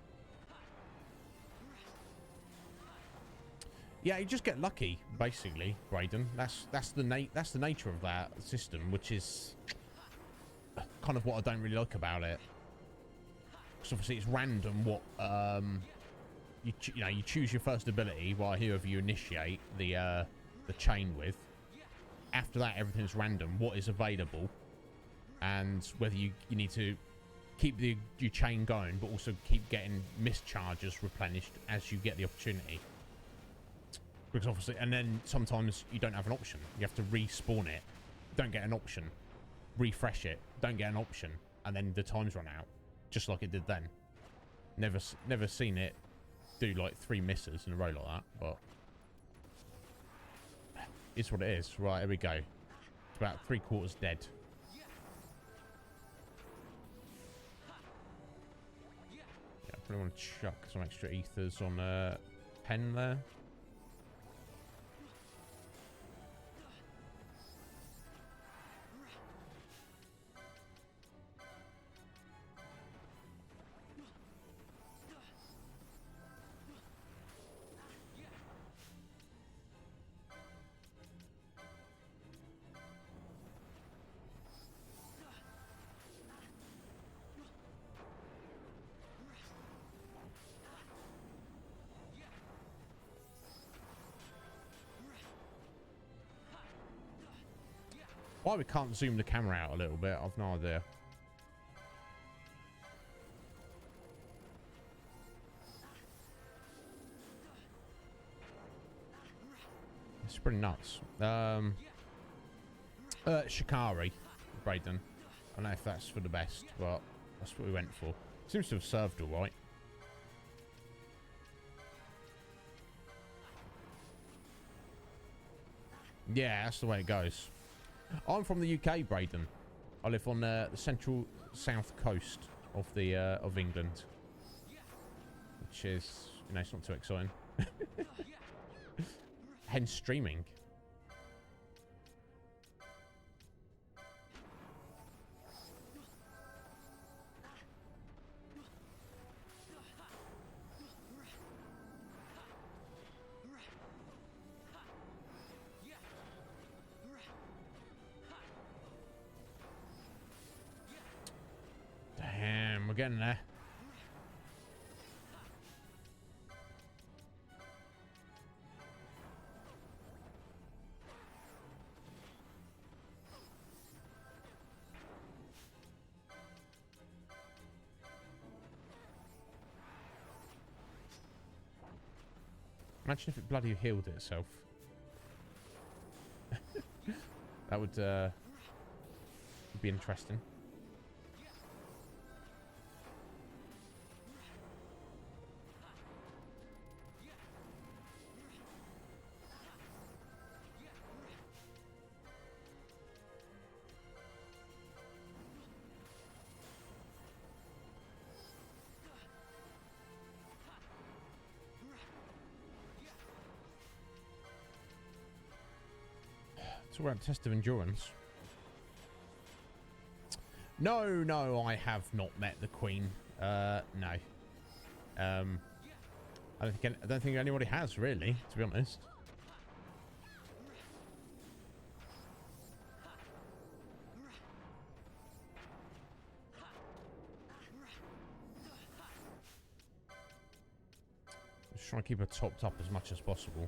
Yeah, you just get lucky, basically, Brayden. That's the nature of that system, which is kind of what I don't really like about it. Because obviously it's random what you know, you choose your first ability while whoever you initiate the chain with. After that, everything's random. What is available, and whether you need to keep your chain going, but also keep getting mischarges replenished as you get the opportunity. Because obviously, and then sometimes you don't have an option. You have to respawn it. Don't get an option. Refresh it. Don't get an option, and then the times run out, just like it did then. Never seen it do like 3 misses in a row like that, but it's what it is. Right, here we go. It's about 3/4 dead. Yeah, I probably want to chuck some extra ethers on pen there. Why we can't zoom the camera out a little bit, I've no idea. It's pretty nuts. Shikari, Brayden. I don't know if that's for the best, but that's what we went for. Seems to have served all right. Yeah, that's the way it goes. I'm from the UK, Brayden. I live on the central south coast of the of England, which is, you know, it's not too exciting. Hence streaming. Damn, we're getting there. Imagine if it bloody healed itself. That would be interesting. It's all about test of endurance. No, I have not met the Queen. No. I don't think anybody has, really, to be honest. Just trying to keep her topped up as much as possible,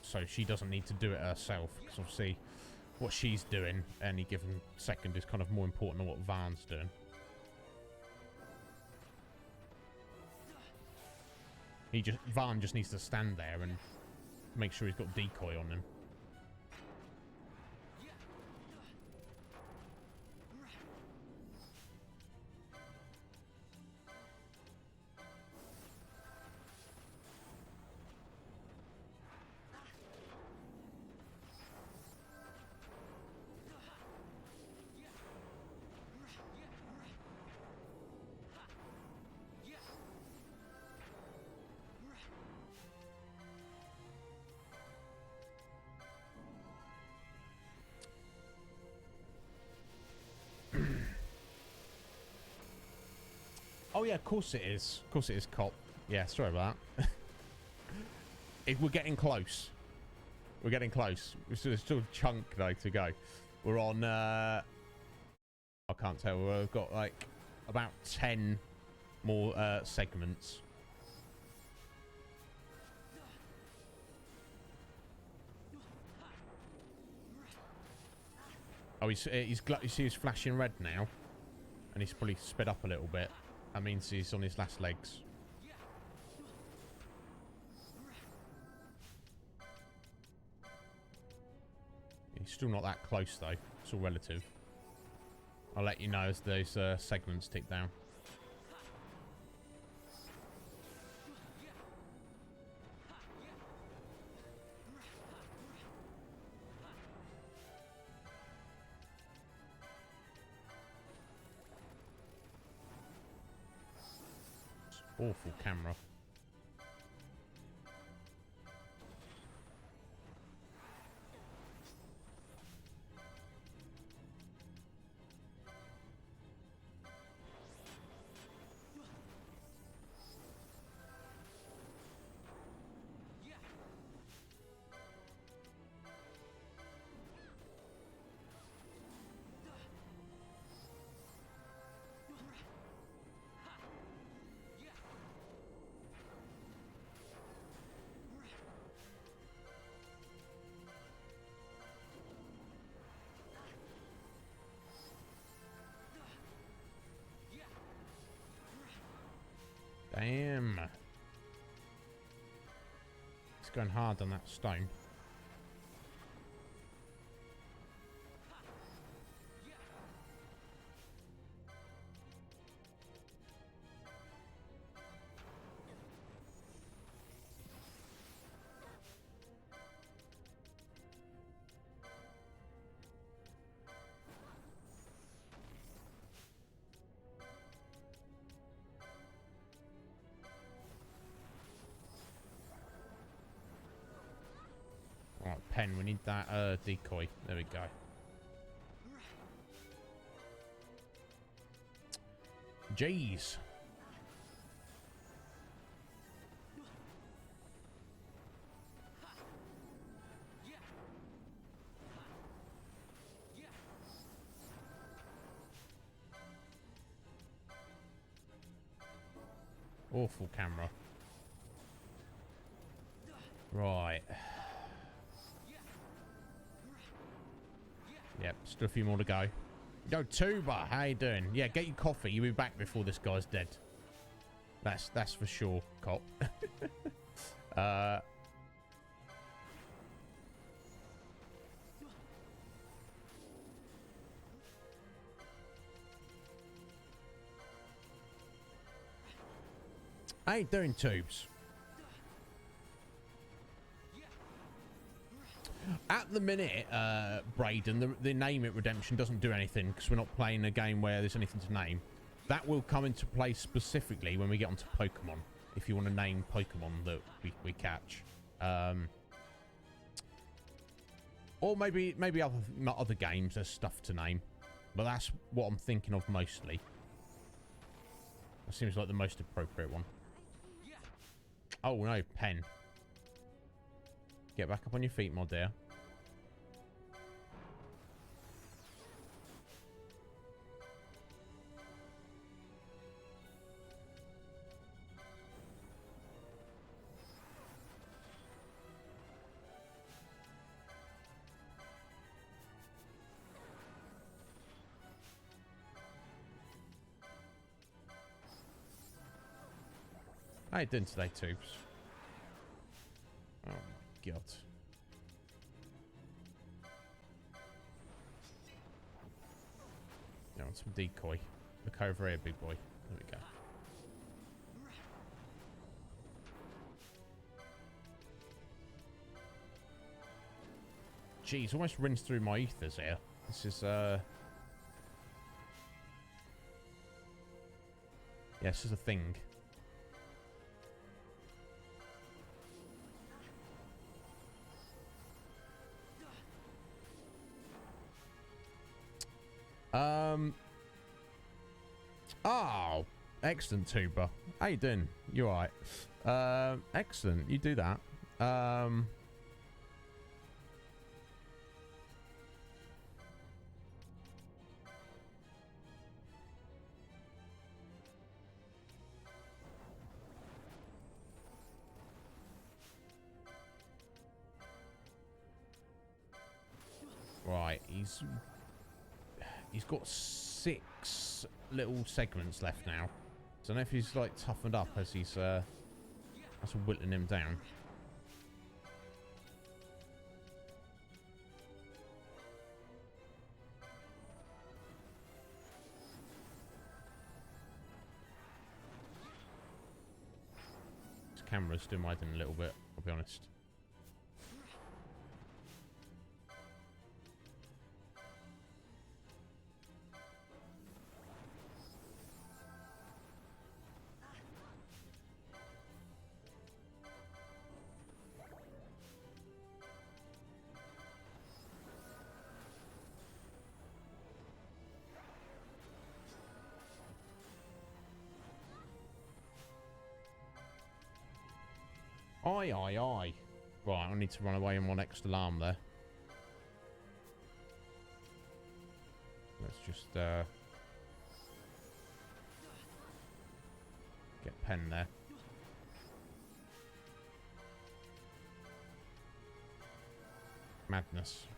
so she doesn't need to do it herself, because obviously what she's doing any given second is kind of more important than what Van's doing. Van just needs to stand there and make sure he's got decoy on him. yeah, of course it is. Of course it is, cop. Yeah, sorry about that. We're getting close. We're getting close. There's still a chunk, though, to go. We're on, I can't tell. We've got, like, about 10 more segments. Oh, you see he's flashing red now. And he's probably sped up a little bit. That means he's on his last legs. He's still not that close, though. It's all relative. I'll let you know as those segments tick down. Awful camera. Damn. It's going hard on that stone. Pen, we need that decoy. There we go. Jeez. Awful camera. Right. Yep, still a few more to go. Yo, Tuba, how you doing? Yeah, get your coffee. You'll be back before this guy's dead. That's for sure, cop. How you doing, Tubes? At the minute, Braden, the name it redemption doesn't do anything because we're not playing a game where there's anything to name. That will come into play specifically when we get onto Pokemon. If you want to name Pokemon that we catch, or maybe other games there's stuff to name, but that's what I'm thinking of mostly. That seems like the most appropriate one. Oh no, pen. Get back up on your feet, my dear. How you doing today, Tubes? Oh my god. I want some decoy. Look over here, big boy. There we go. Jeez, almost rinsed through my ethers here. This is, yeah, this is a thing. Oh, Excellent, Tuber. How you doing? You alright? Excellent. You do that. Right, he's got 6 little segments left now. So I don't know if he's like toughened up as he's that's whittling him down. His camera's still hiding a little bit, I'll be honest. Aye, aye, aye. Right, I need to run away on my next alarm there. Let's just get pen there. Madness.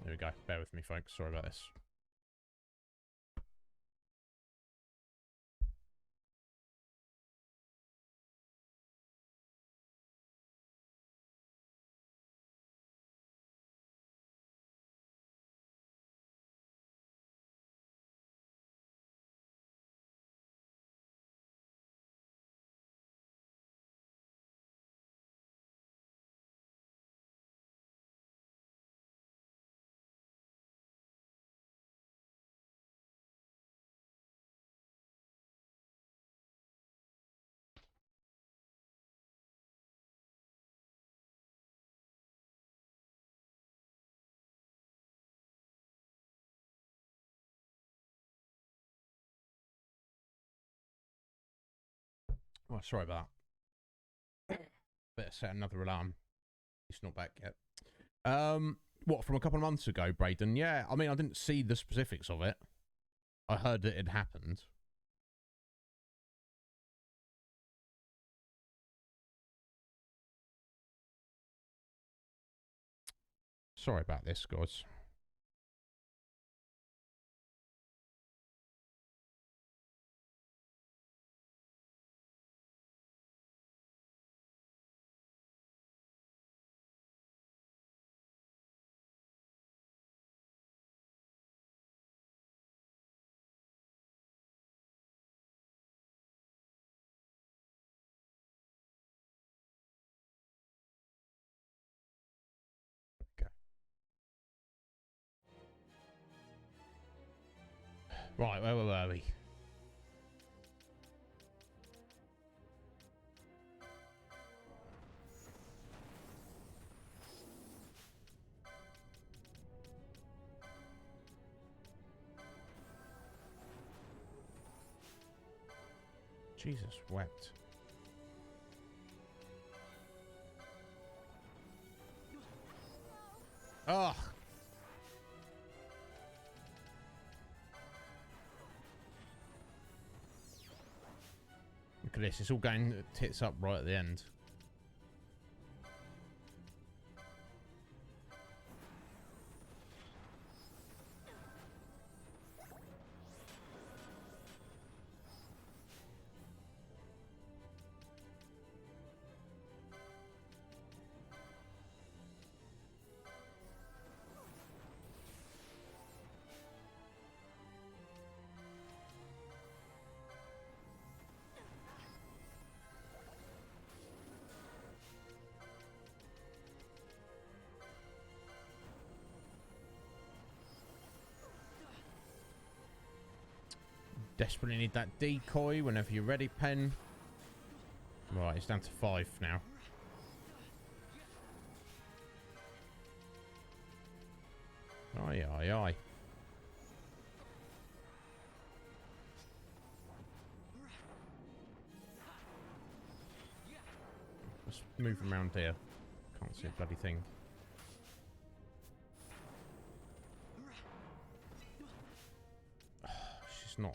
There we go. Bear with me, folks. Sorry about this. Oh, sorry about that. Better set another alarm. It's not back yet. What, from a couple of months ago, Braden? Yeah, I mean, I didn't see the specifics of it. I heard that it happened. Sorry about this, guys. Right, where were we? Jesus wept. Ugh. Look at this, it's all going tits up right at the end. Desperately need that decoy whenever you're ready, Pen. Right, it's down to 5 now. Aye, aye, aye. Let's move around here. Can't see a bloody thing. She's not.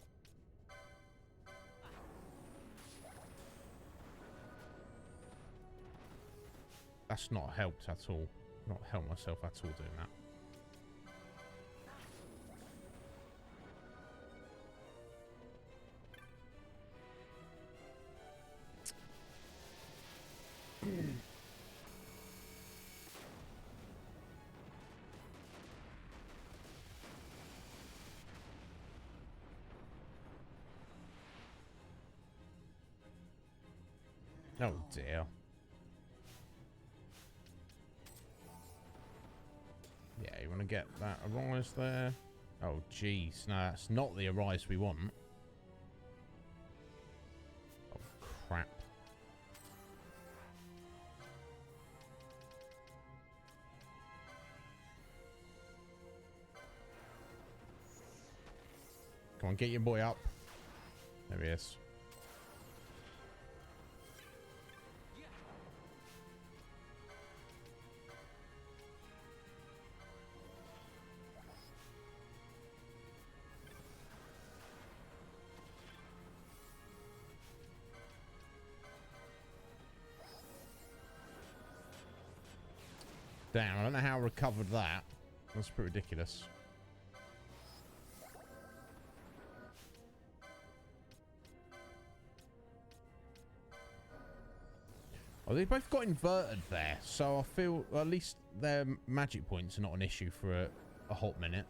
That's not helped at all. Not helped myself at all doing that. Oh dear. Yeah, you want to get that arise there? Oh jeez, no, that's not the arise we want. Oh crap. Come on, get your boy up. There he is. Damn, I don't know how I recovered that. That's pretty ridiculous. Oh, they both got inverted there, so I feel well, at least their magic points are not an issue for a hot minute.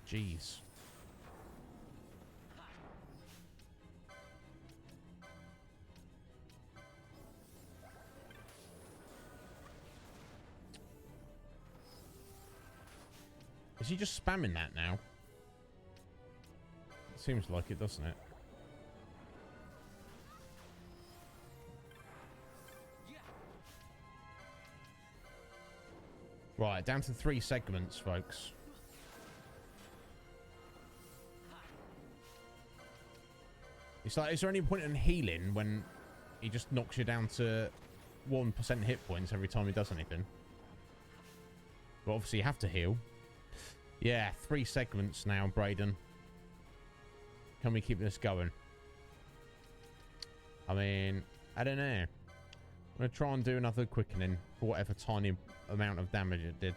Jeez. Is he just spamming that now? It seems like it, doesn't it? Right, down to 3 segments, folks. It's like, is there any point in healing when he just knocks you down to 1% hit points every time he does anything? But obviously you have to heal. Yeah, 3 segments now, Brayden. Can we keep this going? I mean, I don't know. I'm going to try and do another quickening for whatever tiny amount of damage it did.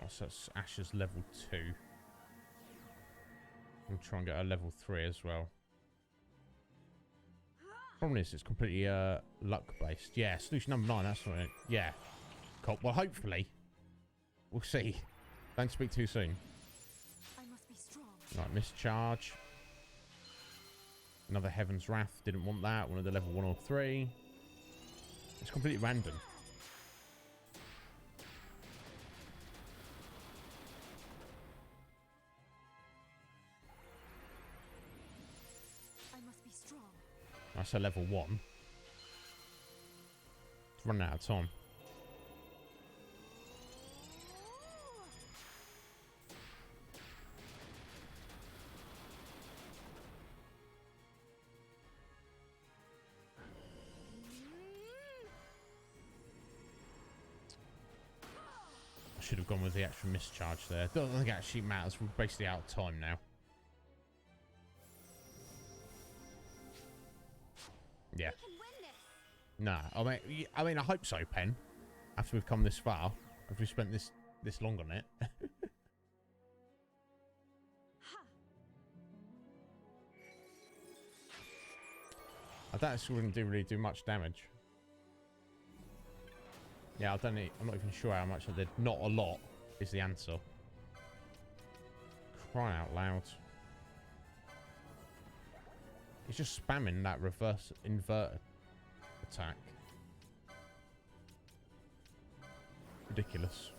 So that's Asher's level 2. We'll try and get a level 3 as well. Problem is, it's completely luck based. Yeah, solution number 9. That's right. Yeah. Cool. Well, hopefully, we'll see. Don't speak too soon. I must be strong. Right, mischarge. Another Heaven's Wrath. Didn't want that. Wanted the level 1 or 3. It's completely random. That's a level 1. It's running out of time. I should have gone with the extra mischarge there. Don't think it actually matters. We're basically out of time now. Yeah. We can win this. Nah, I mean, I hope so, Pen. After we've come this far, after we've spent this long on it. I doubt this wouldn't really do much damage. Yeah, I'm not even sure how much I did. Not a lot is the answer. Cry out loud. He's just spamming that reverse inverted attack. Ridiculous.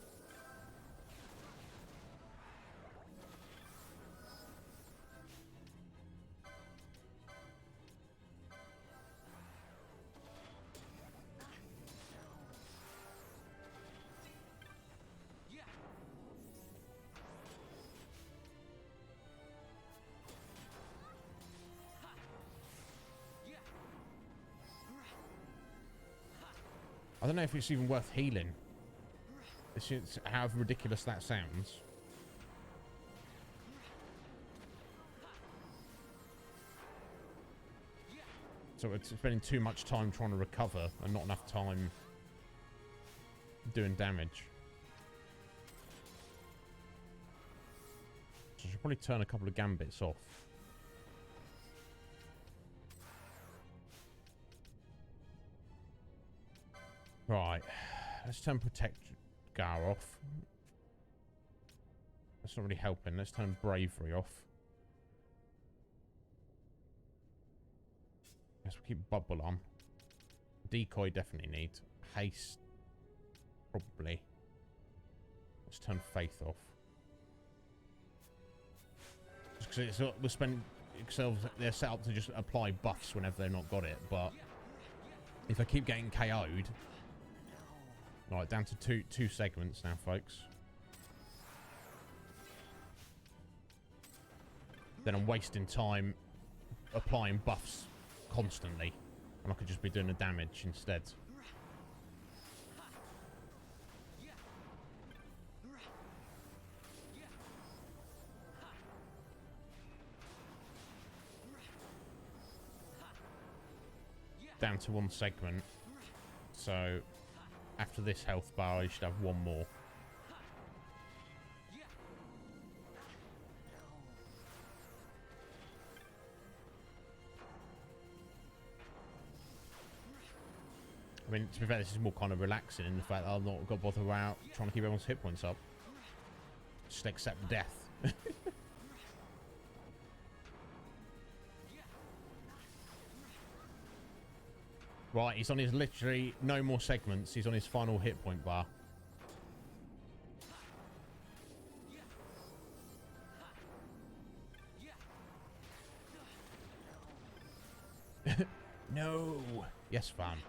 I don't know if it's even worth healing. It's how ridiculous that sounds. So it's spending too much time trying to recover and not enough time doing damage. So I should probably turn a couple of gambits off. Right, let's turn Protect Gar off. That's not really helping. Let's turn Bravery off. Guess we'll keep Bubble on. Decoy definitely need. Haste, probably. Let's turn Faith off. Just because they're set up to just apply buffs whenever they've not got it, but if I keep getting KO'd. Right, down to two segments now, folks. Then I'm wasting time applying buffs constantly, and I could just be doing the damage instead. Down to one segment, so after this health bar I should have one more. I mean, to be fair, this is more kind of relaxing in the fact that I've not got to bother about trying to keep everyone's hit points up. Just accept death. Right, he's on his literally no more segments. He's on his final hit point bar. No. Yes, fam.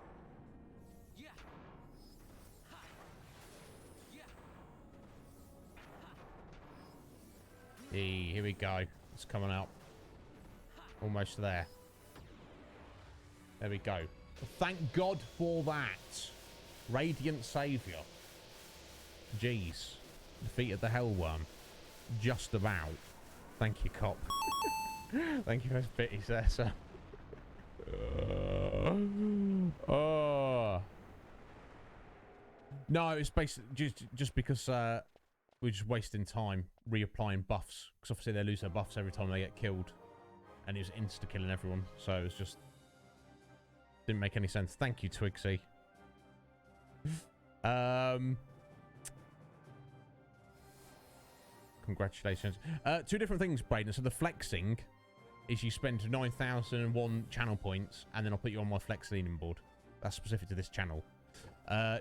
Here we go. It's coming out. Almost there. There we go. Thank God for that. Radiant Saviour. Jeez. Defeated the Hellworm. Just about. Thank you, cop. Thank you for those bitties there, sir. No, it's basically just because we're just wasting time reapplying buffs. Because obviously they lose their buffs every time they get killed. And it was insta-killing everyone. So it was just... didn't make any sense. Thank you, Twigsy. Congratulations. Two different things, Braden. So the flexing is you spend 9,001 channel points, and then I'll put you on my flex leaning board. That's specific to this channel.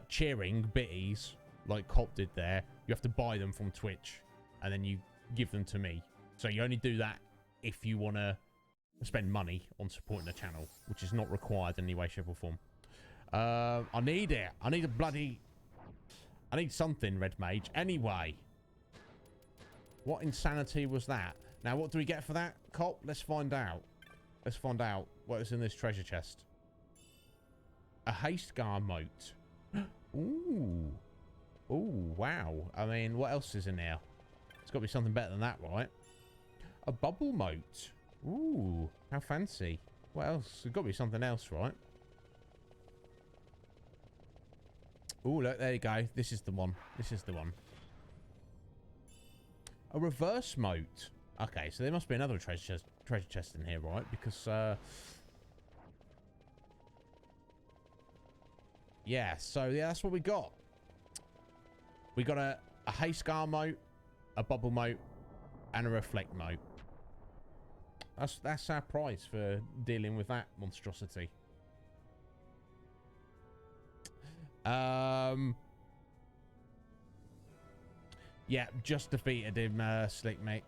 Cheering, bitties, like Cop did there, you have to buy them from Twitch, and then you give them to me. So you only do that if you want to spend money on supporting the channel, which is not required in any way, shape, or form. I need it. I need a bloody... I need something, Red Mage. Anyway. What insanity was that? Now, what do we get for that, Cop? Let's find out. Let's find out what is in this treasure chest. A haste gar moat. Ooh. Ooh, wow. I mean, what else is in there? It's got to be something better than that, right? A bubble moat. Ooh, how fancy. What else? There's got to be something else, right? Oh, look, there you go. This is the one. This is the one. A reverse moat. Okay, so there must be another treasure chest in here, right? Because, yeah, so, yeah, that's what we got. We got a haste scar moat, a bubble moat, and a reflect moat. That's our prize for dealing with that monstrosity. Yeah, just defeated him, Slick Mick.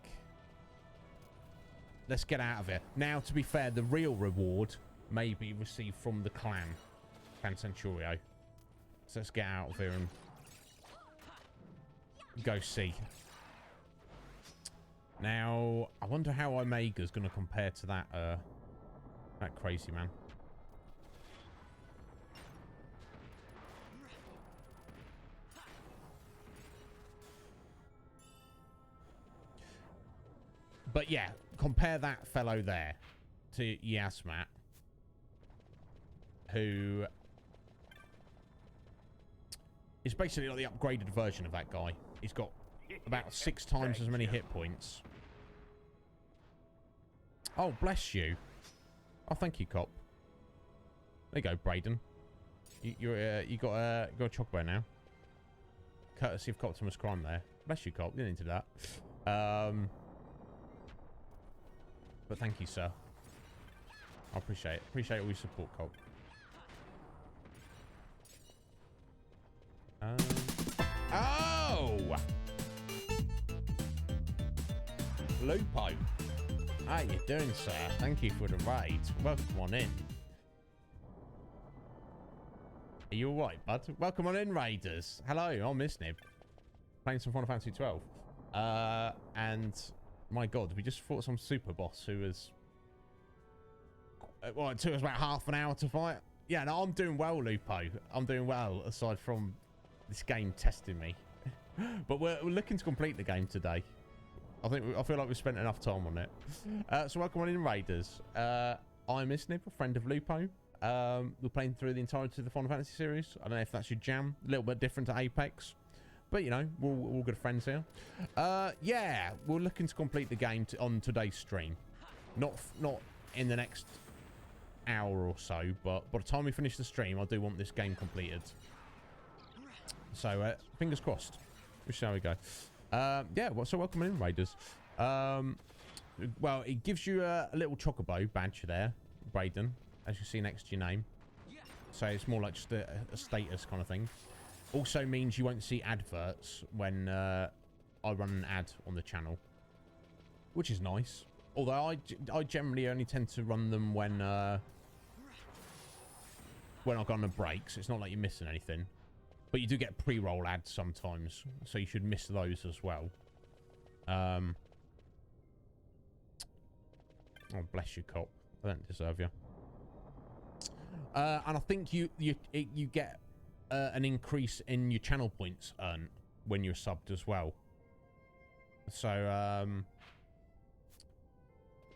Let's get out of here. Now, to be fair, the real reward may be received from the clan Centurio. So let's get out of here and go see. Now, I wonder how Omega's going to compare to that crazy man. But yeah, compare that fellow there to Yasmat, who is basically like the upgraded version of that guy. He's got about 6 times as many hit points. Oh, bless you. Oh, thank you, Cop. There you go, Brayden. You got a chocobo now. Courtesy of Optimus Crime there. Bless you, Cop. You're into that. But thank you, sir. I appreciate it. Appreciate all your support, Cop. Oh! Lupo. How you doing, sir? Thank you for the raid. Welcome on in. Are you alright, bud? Welcome on in, Raiders. Hello, I'm Iznib. Playing some Final Fantasy XII. And my god, we just fought some super boss who was... Well, it took us about half an hour to fight. Yeah, no, I'm doing well, Lupo. I'm doing well, aside from this game testing me. But we're looking to complete the game today. I feel like we've spent enough time on it. So welcome on in, Raiders. I'm Iznib, a friend of Lupo. We're playing through the entirety of the Final Fantasy series. I don't know if that's your jam. A little bit different to Apex. But, you know, we're all good friends here. Yeah, we're looking to complete the game on today's stream. Not in the next hour or so, but by the time we finish the stream, I do want this game completed. So, fingers crossed. We'll see how we go. Yeah, well, so welcome in, Raiders. Well, it gives you a little chocobo badge there, Brayden, as you see next to your name. So it's more like just a status kind of thing. Also means you won't see adverts when I run an ad on the channel, which is nice. Although I generally only tend to run them when I've gone on a break, so it's not like you're missing anything. But you do get pre-roll ads sometimes, so you should miss those as well. Oh, bless you, Cop. I don't deserve you. And I think you get an increase in your channel points earned when you're subbed as well. So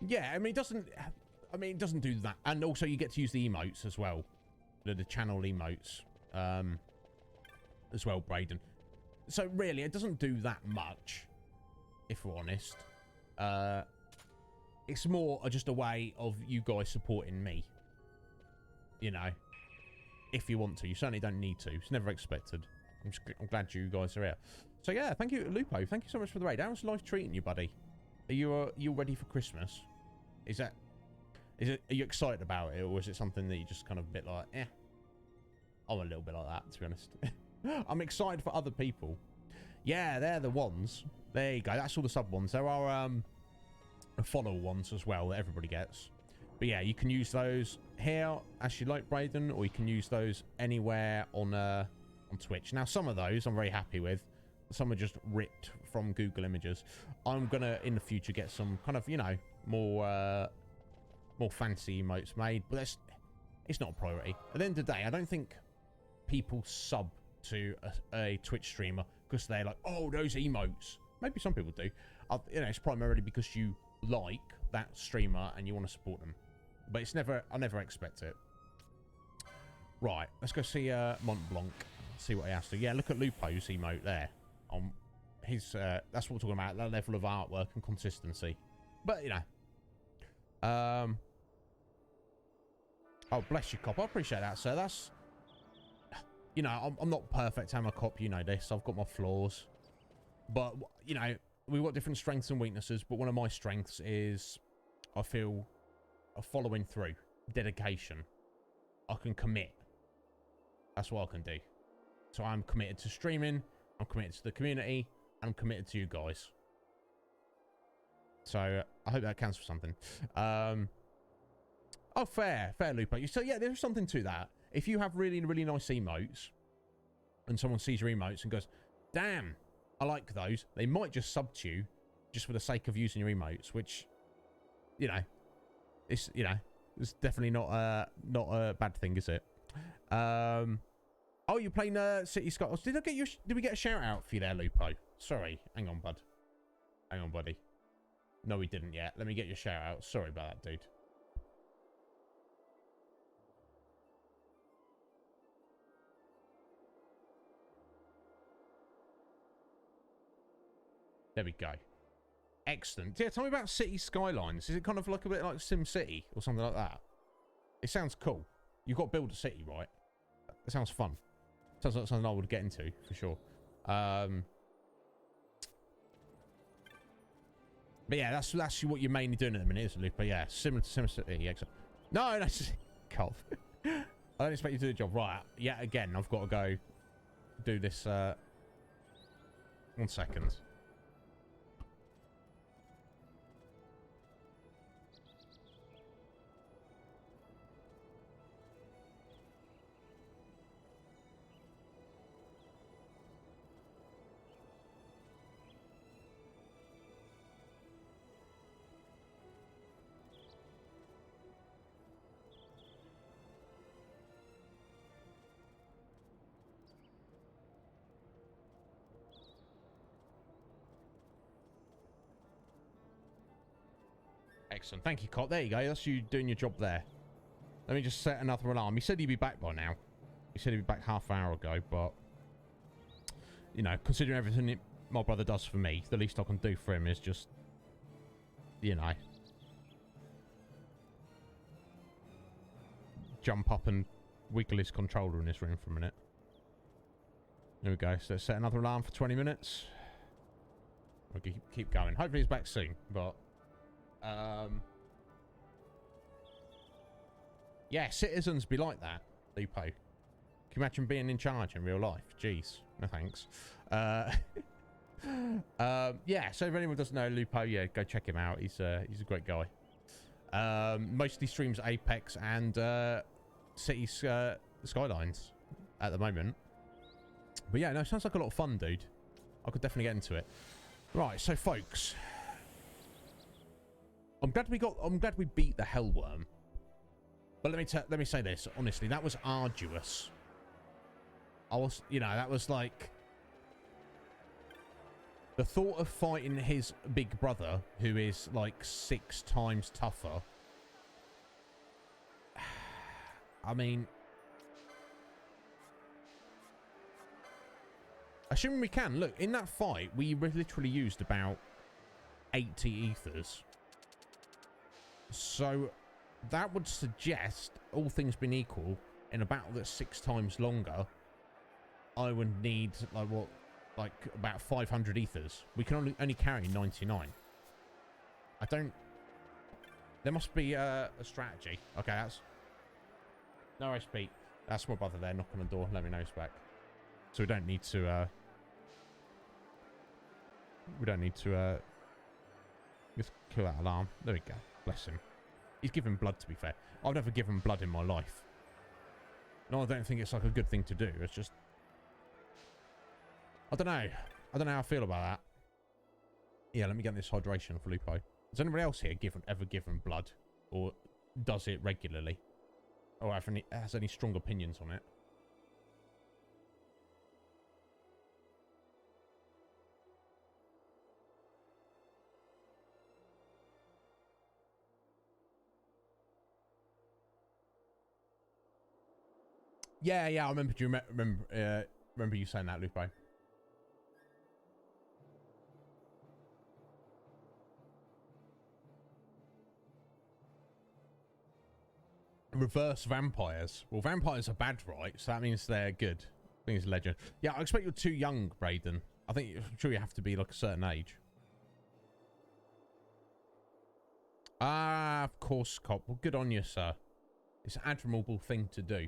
yeah, I mean it doesn't do that, and also you get to use the emotes as well, the channel emotes as well, Brayden. So really, it doesn't do that much, if we're honest. It's more just a way of you guys supporting me. You know, if you want to. You certainly don't need to. It's never expected. I'm glad you guys are here. So yeah, thank you, Lupo. Thank you so much for the raid. How's life treating you, buddy? Are you ready for Christmas? Are you excited about it, or is it something that you just kind of a bit like, eh? I'm a little bit like that, to be honest. I'm excited for other people. Yeah, they're the ones. There you go. That's all the sub ones. There are follow ones as well that everybody gets. But yeah, you can use those here as you like, Brayden, or you can use those anywhere on Twitch. Now, some of those I'm very happy with. Some are just ripped from Google Images. I'm gonna in the future get some kind of, you know, more fancy emotes made, but it's not a priority. At the end of the day, I don't think people sub to a Twitch streamer because they're like, oh, those emotes. Maybe some people do. You know, it's primarily because you like that streamer and you want to support them. But it's never, I never expect it. Right, let's go see Mont Blanc. See what he has to. Yeah, look at Lupo's emote there. On his, that's what we're talking about. That level of artwork and consistency. But you know, oh bless you, cop. I appreciate that, sir. That's, you know, I'm not perfect. I'm a cop. You know this. I've got my flaws, but you know, we've got different strengths and weaknesses. But one of my strengths is, I feel, a following through, dedication. I can commit. That's what I can do. So I'm committed to streaming, I'm committed to the community, and I'm committed to you guys. So I hope that counts for something. Oh, fair, Lupo. So yeah, there's something to that. If you have really, really nice emotes, and someone sees your emotes and goes, damn, I like those, they might just sub to you, just for the sake of using your emotes, which, you know, it's, you know, it's definitely not a bad thing, is it? Oh, you're playing City Skylines. Did we get a shout out for you there, Lupo? Sorry. Hang on, bud. Hang on, buddy. No, we didn't yet. Let me get your shout out. Sorry about that, dude. There we go. Excellent. Yeah, tell me about City Skylines. Is it kind of like a bit like Sim City or something like that? It sounds cool. You've got to build a city, right? It sounds fun. Sounds like something I would get into, for sure. But yeah, that's what you're mainly doing at the minute, isn't it? But yeah, similar to SimCity. Yeah, no, that's just cough. I don't expect you to do the job. Right, yet again, I've got to go do this. 1 second. Excellent. Thank you, Cot. There you go. That's you doing your job there. Let me just set another alarm. He said he'd be back by now. He said he'd be back half an hour ago, but, you know, considering everything my brother does for me, the least I can do for him is just, you know, jump up and wiggle his controller in this room for a minute. There we go. So let's set another alarm for 20 minutes. We'll keep going. Hopefully he's back soon, but... yeah, citizens be like that, Lupo. Can you imagine being in charge in real life? Jeez, no thanks. Yeah, so if anyone doesn't know Lupo, yeah, go check him out. He's a great guy. Mostly streams Apex and City Skylines at the moment. But yeah, no, sounds like a lot of fun, dude. I could definitely get into it. Right, so folks, I'm glad we beat the Hellworm. But let me say this honestly, that was arduous. You know, that was like the thought of fighting his big brother, who is like 6 times tougher. I mean, assuming we can, look, in that fight, we literally used about 80 ethers. So that would suggest, all things being equal, in a battle that's 6 times longer, I would need, like, what, like, about 500 ethers. We can only carry 99. I don't... There must be a strategy. Okay, that's... No worries, Pete. That's my brother there, knocking on the door. Let me know he's back. So we don't need to, just kill that alarm. There we go. Bless him. He's given blood, to be fair. I've never given blood in my life. No, I don't think it's like a good thing to do. It's just... I don't know. I don't know how I feel about that. Yeah, let me get this hydration for Lupo. Has anybody else here ever given blood? Or does it regularly? Or has any strong opinions on it? Yeah, yeah, I remember. Do you remember you saying that, Lupo? Reverse vampires. Well, vampires are bad, right? So that means they're good. I think it's a legend. Yeah, I expect you're too young, Braden. I'm sure you have to be like a certain age. Ah, of course, cop. Well, good on you, sir. It's an admirable thing to do.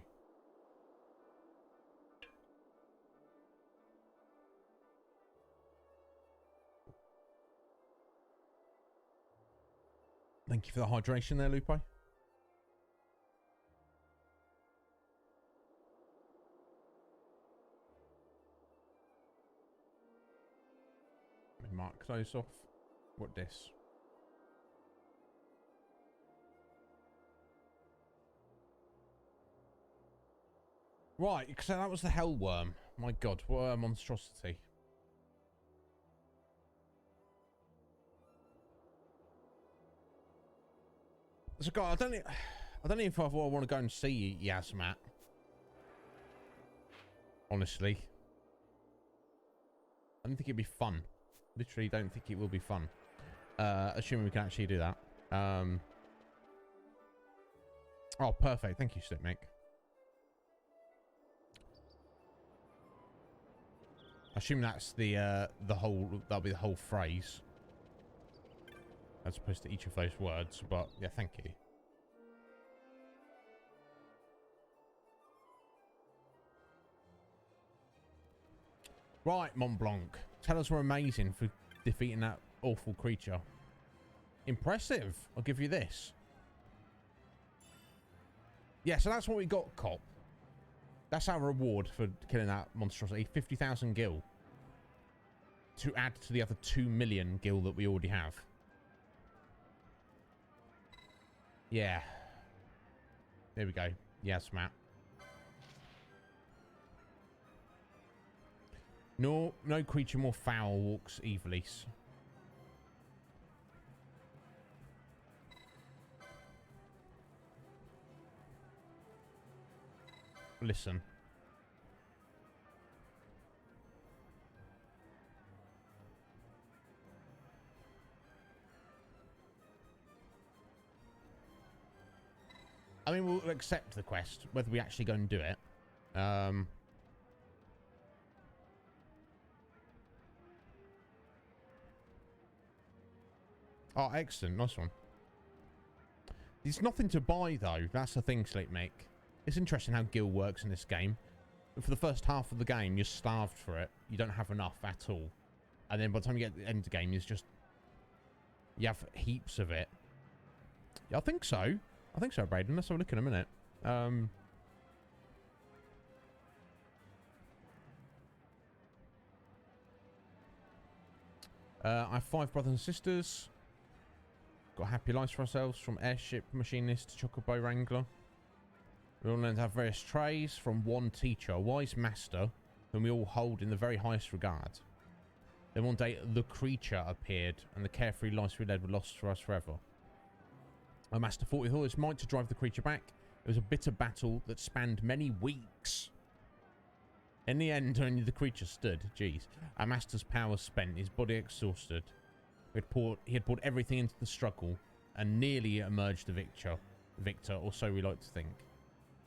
Thank you for the hydration there, Lupo. Let me mark those off. What this? Right, so that was the hell worm. My god, what a monstrosity. So, God, I don't know if I want to go and see Yasmat. Honestly, I don't think it'd be fun. Literally, don't think it will be fun. Assuming we can actually do that. Oh, perfect. Thank you, Slipmick. I assume that's the whole. That'll be the whole phrase, as opposed to each of those words. But yeah, thank you. Right, Mont Blanc. Tell us we're amazing for defeating that awful creature. Impressive. I'll give you this. Yeah, so that's what we got, cop. That's our reward for killing that monstrosity. 50,000 gil. To add to the other 2 million gil that we already have. Yeah. There we go. Yes, Matt. No creature more foul walks evilly. Listen. I mean, we'll accept the quest, whether we actually go and do it. Oh, excellent. Nice one. There's nothing to buy, though. That's the thing, Sleepmake. It's interesting how gil works in this game. For the first half of the game, you're starved for it. You don't have enough at all. And then by the time you get to the end of the game, it's just... You have heaps of it. Yeah, I think so. I think so, Braden. Let's have a look in a minute. I have 5 brothers and sisters. Got happy lives for ourselves, from airship machinist to chocobo wrangler. We all learn to have various traits from one teacher, a wise master, whom we all hold in the very highest regard. Then one day, the creature appeared, and the carefree lives we led were lost for us forever. Our master fought with all his might to drive the creature back. It was a bitter battle that spanned many weeks. In the end, only the creature stood. Jeez. Our master's power spent, his body exhausted. He had poured everything into the struggle and nearly emerged the victor, or so we like to think.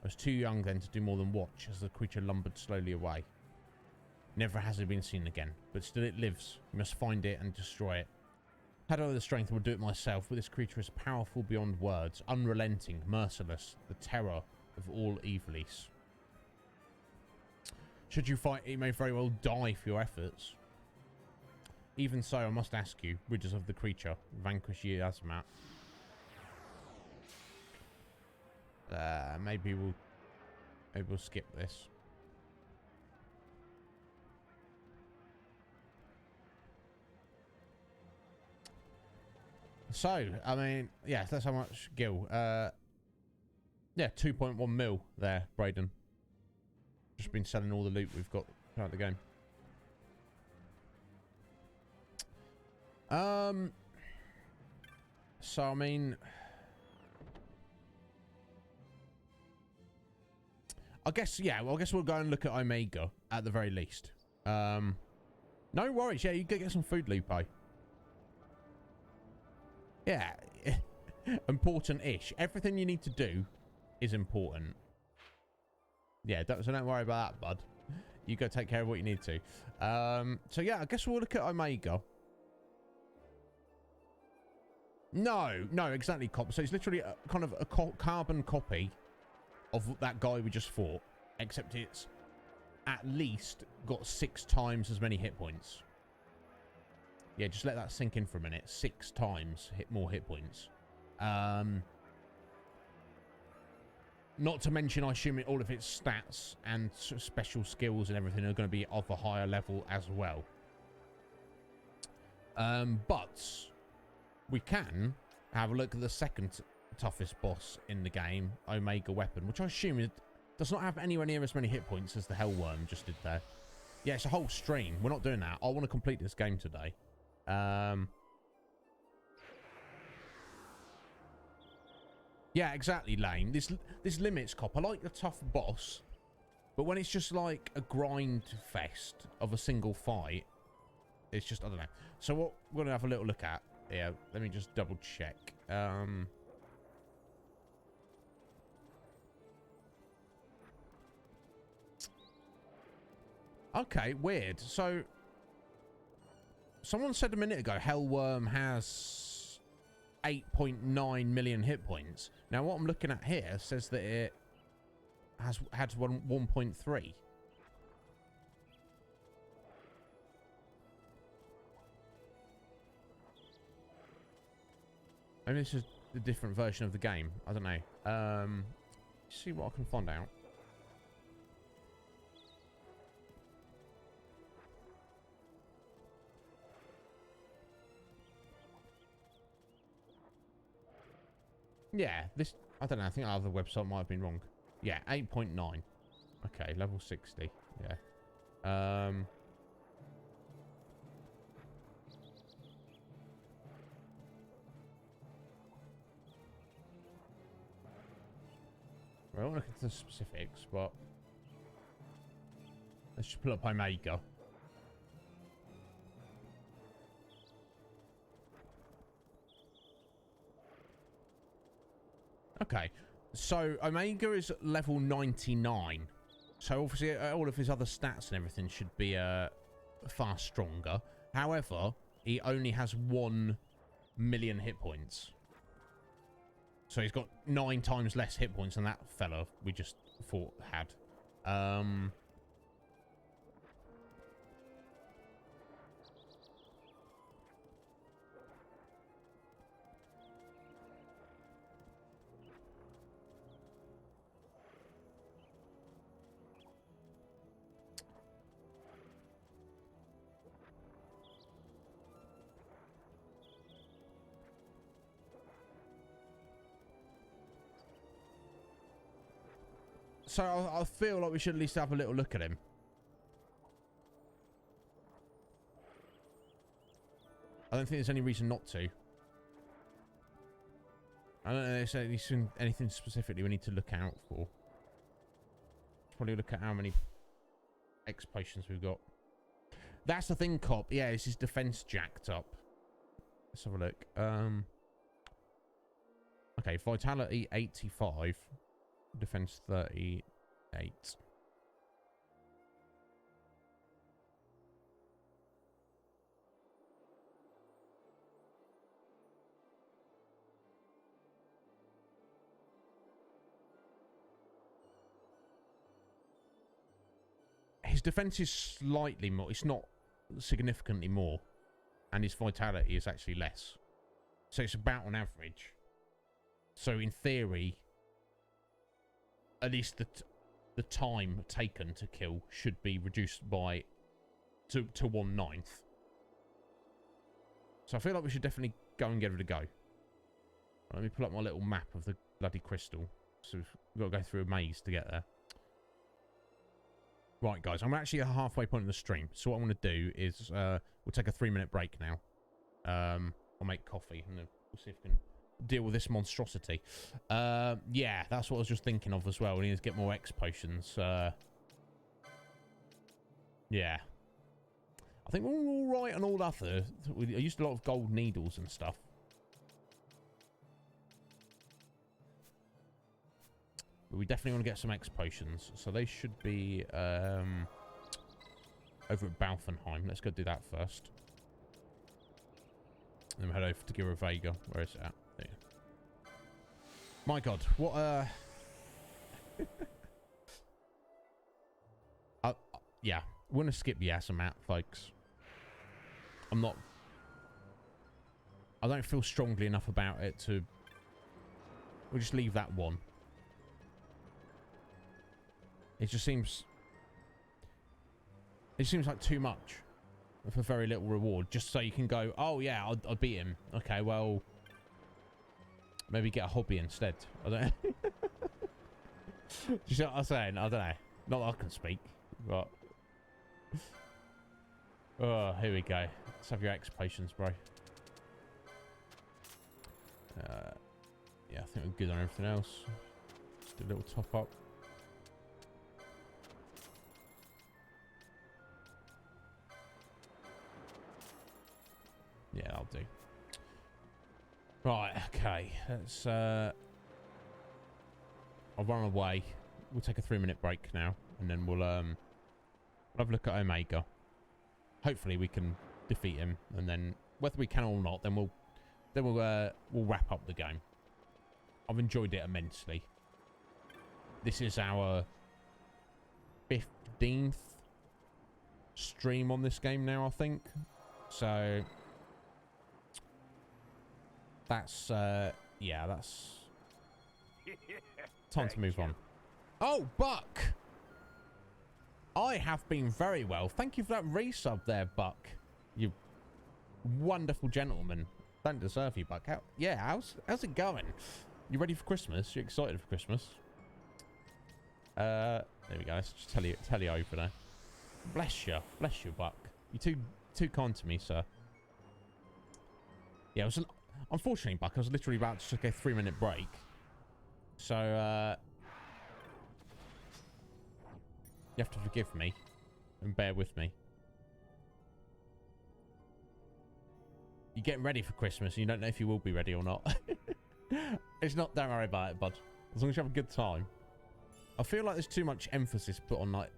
I was too young then to do more than watch as the creature lumbered slowly away. Never has it been seen again, but still it lives. We must find it and destroy it. Had I the strength, I would do it myself, but this creature is powerful beyond words, unrelenting, merciless, the terror of all evilies. Should you fight, it may very well die for your efforts. Even so, I must ask you, riders of the creature, vanquish ye Azmat. Maybe we'll skip this. So, I mean, yeah, that's how much gil. Yeah, 2.1 mil there, Braden. Just been selling all the loot we've got throughout the game. So, I mean... I guess, yeah, well, I guess we'll go and look at Omega at the very least. No worries. Yeah, you get some food, Lupo. Yeah. Important-ish. Everything you need to do is important. Yeah, so don't worry about that, bud. You go take care of what you need to. So, yeah, I guess we'll look at Omega. No, exactly, cop. So it's literally kind of a carbon copy of that guy we just fought, except it's at least got 6 times as many hit points. Yeah, just let that sink in for a minute. 6 times more hit points. Not to mention, I assume all of its stats and special skills and everything are going to be of a higher level as well. But we can have a look at the second toughest boss in the game, Omega Weapon, which I assume does not have anywhere near as many hit points as the Hellworm just did there. Yeah, it's a whole stream. We're not doing that. I want to complete this game today. Yeah, exactly, Lane. This limits, cop. I like the tough boss, but when it's just like a grind fest of a single fight, it's just, I don't know. So what we're going to have a little look at here, let me just double check. Okay, weird. So someone said a minute ago Hellworm has 8.9 million hit points. Now what I'm looking at here says that it had 1.3. Maybe this is a different version of the game. I don't know. See what I can find out. Yeah, this, I don't know, I think our other website might have been wrong. Yeah, 8.9. Okay, level 60. Yeah. I won't look into the specifics, but let's just pull up Omega. Okay, so Omega is level 99. So obviously all of his other stats and everything should be far stronger. However, he only has 1 million hit points. So he's got 9 times less hit points than that fella we just thought had. So I feel like we should at least have a little look at him. I don't think there's any reason not to. I don't know if there's anything specifically we need to look out for. Probably look at how many X potions we've got. That's the thing, cop. Yeah, this is defense jacked up. Let's have a look. Okay, vitality 85. Defense 38. His defense is slightly more. It's not significantly more. And his vitality is actually less. So it's about on average. So in theory, at least the time taken to kill should be reduced by to 1/9. So I feel like we should definitely go and give it a go. Let me pull up my little map of the bloody crystal. So we've got to go through a maze to get there. Right, guys, I'm actually at a halfway point in the stream. So what I'm going to do is we'll take a 3-minute break now. I'll make coffee and then we'll see if we can deal with this monstrosity. Yeah, that's what I was just thinking of as well. We need to get more X potions. Yeah. I think we're all right on all other. I used a lot of gold needles and stuff. But we definitely want to get some X potions. So they should be over at Balfenheim. Let's go do that first. Then we'll head over to Gira Vega. Where is it at? There. My God, what yeah, we're gonna skip the Azamat, folks. I don't feel strongly enough about it to... We'll just leave that one. It just seems... It seems like too much for very little reward. Just so you can go, oh yeah, I'll beat him. Okay, well... Maybe get a hobby instead. I don't know. Do you see what I'm saying? I don't know. Not that I can speak, but... Oh, here we go. Let's have your X potions, bro. Yeah, I think we're good on everything else. Just do a little top up. Yeah, I'll do. Right, okay. Let's I'll run away. We'll take a 3-minute break now, and then we'll have a look at Omega. Hopefully we can defeat him, and then whether we can or not, then we'll wrap up the game. I've enjoyed it immensely. This is our 15th stream on this game now, I think. So that's yeah, that's time to move on. Oh, Buck! I have been very well. Thank you for that resub there, Buck. You wonderful gentleman. Don't deserve you, Buck. How's it going? You ready for Christmas? You excited for Christmas? There we go. Let's just tell you over there. Bless you, Buck. You're too kind to me, sir. Yeah, unfortunately, Buck, I was literally about to take a 3-minute break. So you have to forgive me and bear with me. You're getting ready for Christmas and you don't know if you will be ready or not. It's not, don't worry about it, bud. As long as you have a good time. I feel like there's too much emphasis put on like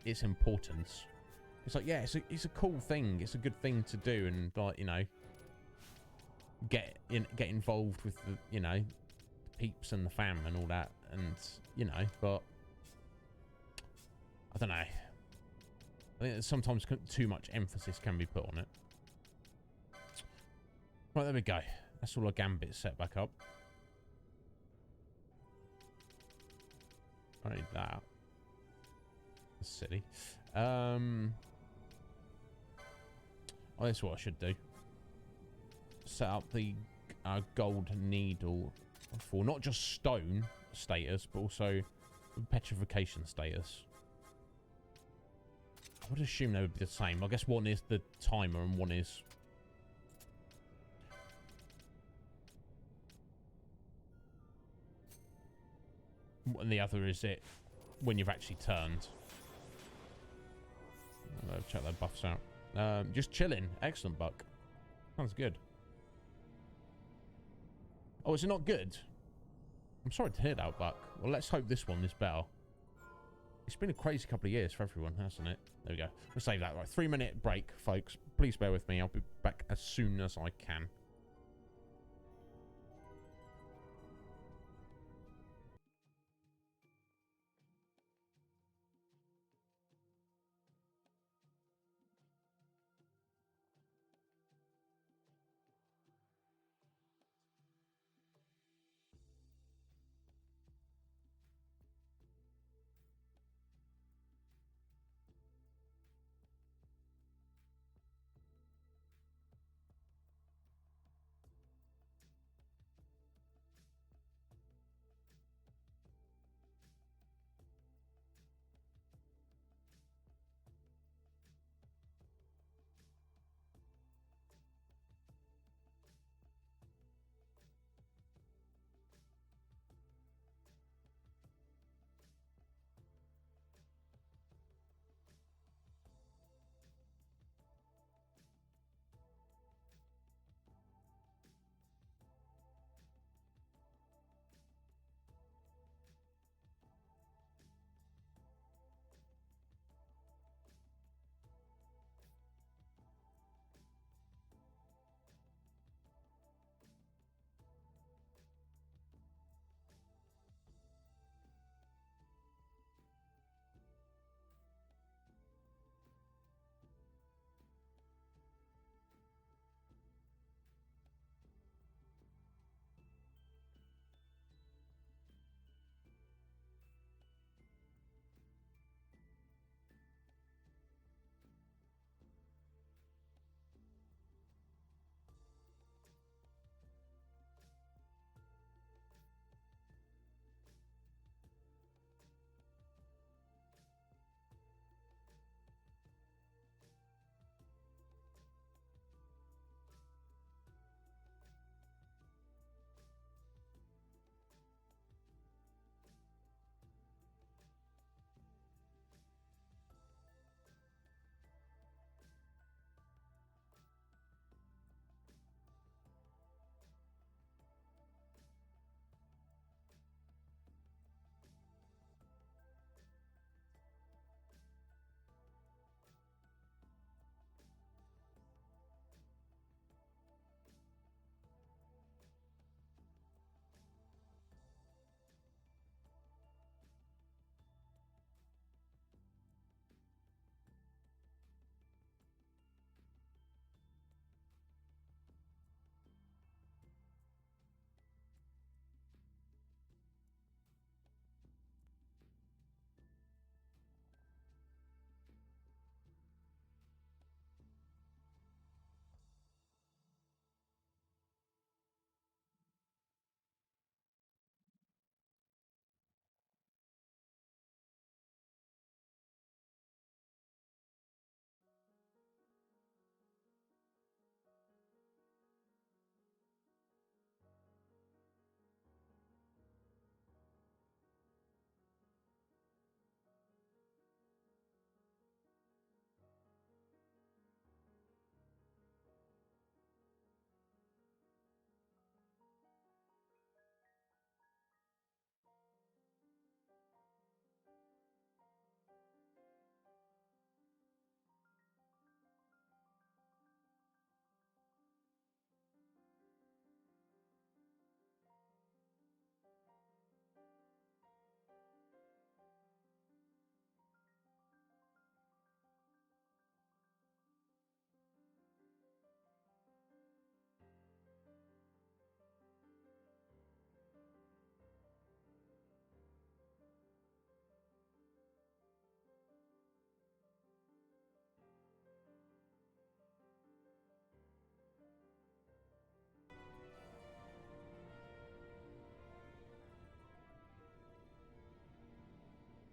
its importance. It's like, yeah, it's a cool thing. It's a good thing to do, and like, you know, get involved with the, you know, peeps and the fam and all that, and you know, but I don't know. I think that sometimes too much emphasis can be put on it. Right, there we go. That's all our gambits set back up. I don't need that. That's silly. Oh, that's what I should do. Set up the gold needle for not just stone status, but also petrification status. I would assume they would be the same. I guess one is the timer and one is... and the other is it when you've actually turned. I'll check their buffs out. Just chilling. Excellent, Buck. Sounds good. Oh, is it not good? I'm sorry to hear that, Buck. Well, let's hope this one is better. It's been a crazy couple of years for everyone, hasn't it? There we go. We'll save that. Right, 3-minute break, folks. Please bear with me. I'll be back as soon as I can.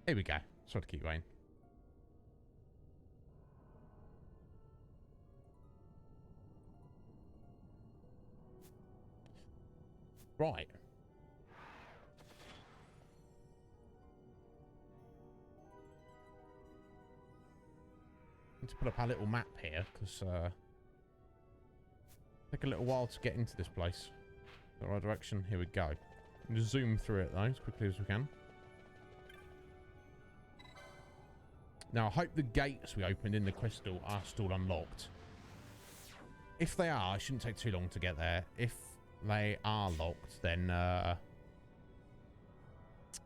Here we go. Sorry to keep going. Right. Need to put up our little map here, because take a little while to get into this place. The right direction. Here we go. Just zoom through it though, as quickly as we can. Now, I hope the gates we opened in the crystal are still unlocked. If they are, it shouldn't take too long to get there. If they are locked, then oh,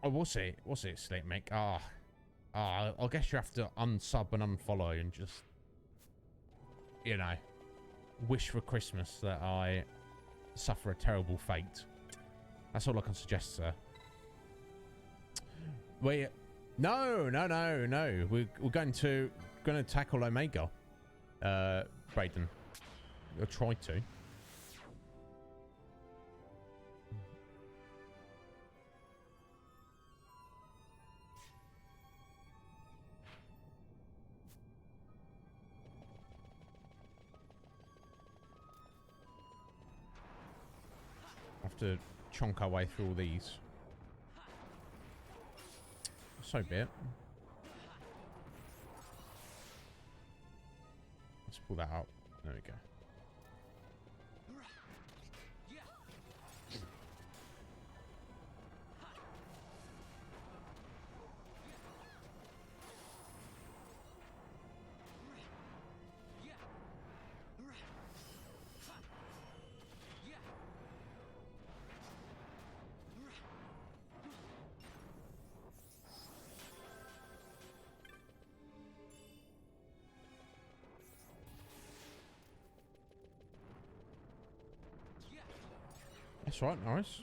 what's it, Slick Mick? I guess you have to unsub and unfollow and just, you know, wish for Christmas that I suffer a terrible fate. That's all I can suggest, sir. No. We're going to tackle Omega, Brayden. We'll try to. Have to chonk our way through all these. So be it. Let's pull that out. There we go. That's right, Norris.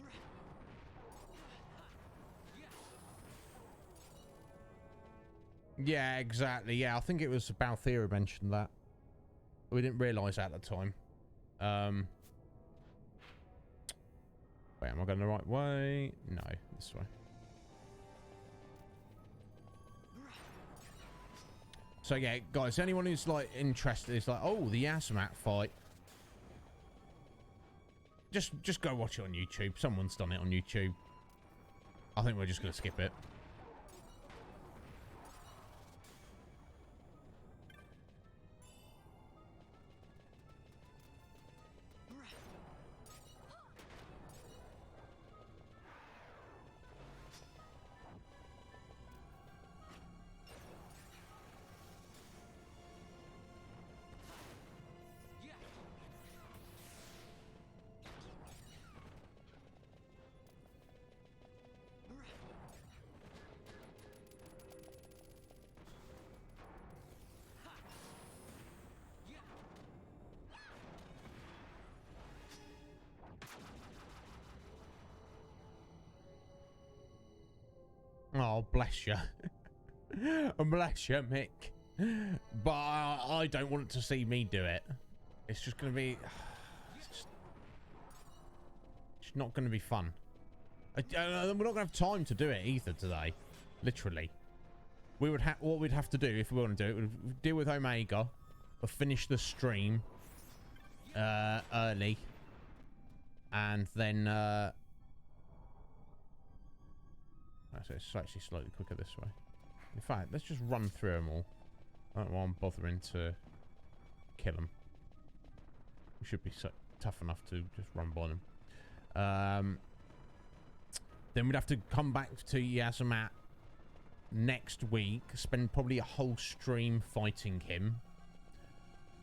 Yeah, exactly. Yeah, I think it was Balthera mentioned that. We didn't realise that at the time. Wait, am I going the right way? No, this way. So yeah, guys, anyone who's like interested is like, oh, the Azamat fight. Just go watch it on YouTube. Someone's done it on YouTube. I think we're just going to skip it. Oh, bless you. Bless you, Mick. But I don't want to see me do it. It's just going to be... It's not going to be fun. We're not going to have time to do it either today. Literally. We would what we'd have to do if we want to do it, we'd deal with Omega, or finish the stream early, and then... So it's actually slightly quicker this way. In fact, let's just run through them all. I don't want bothering to kill them. We should be so tough enough to just run by them. Then we'd have to come back to Azamat next week, spend probably a whole stream fighting him,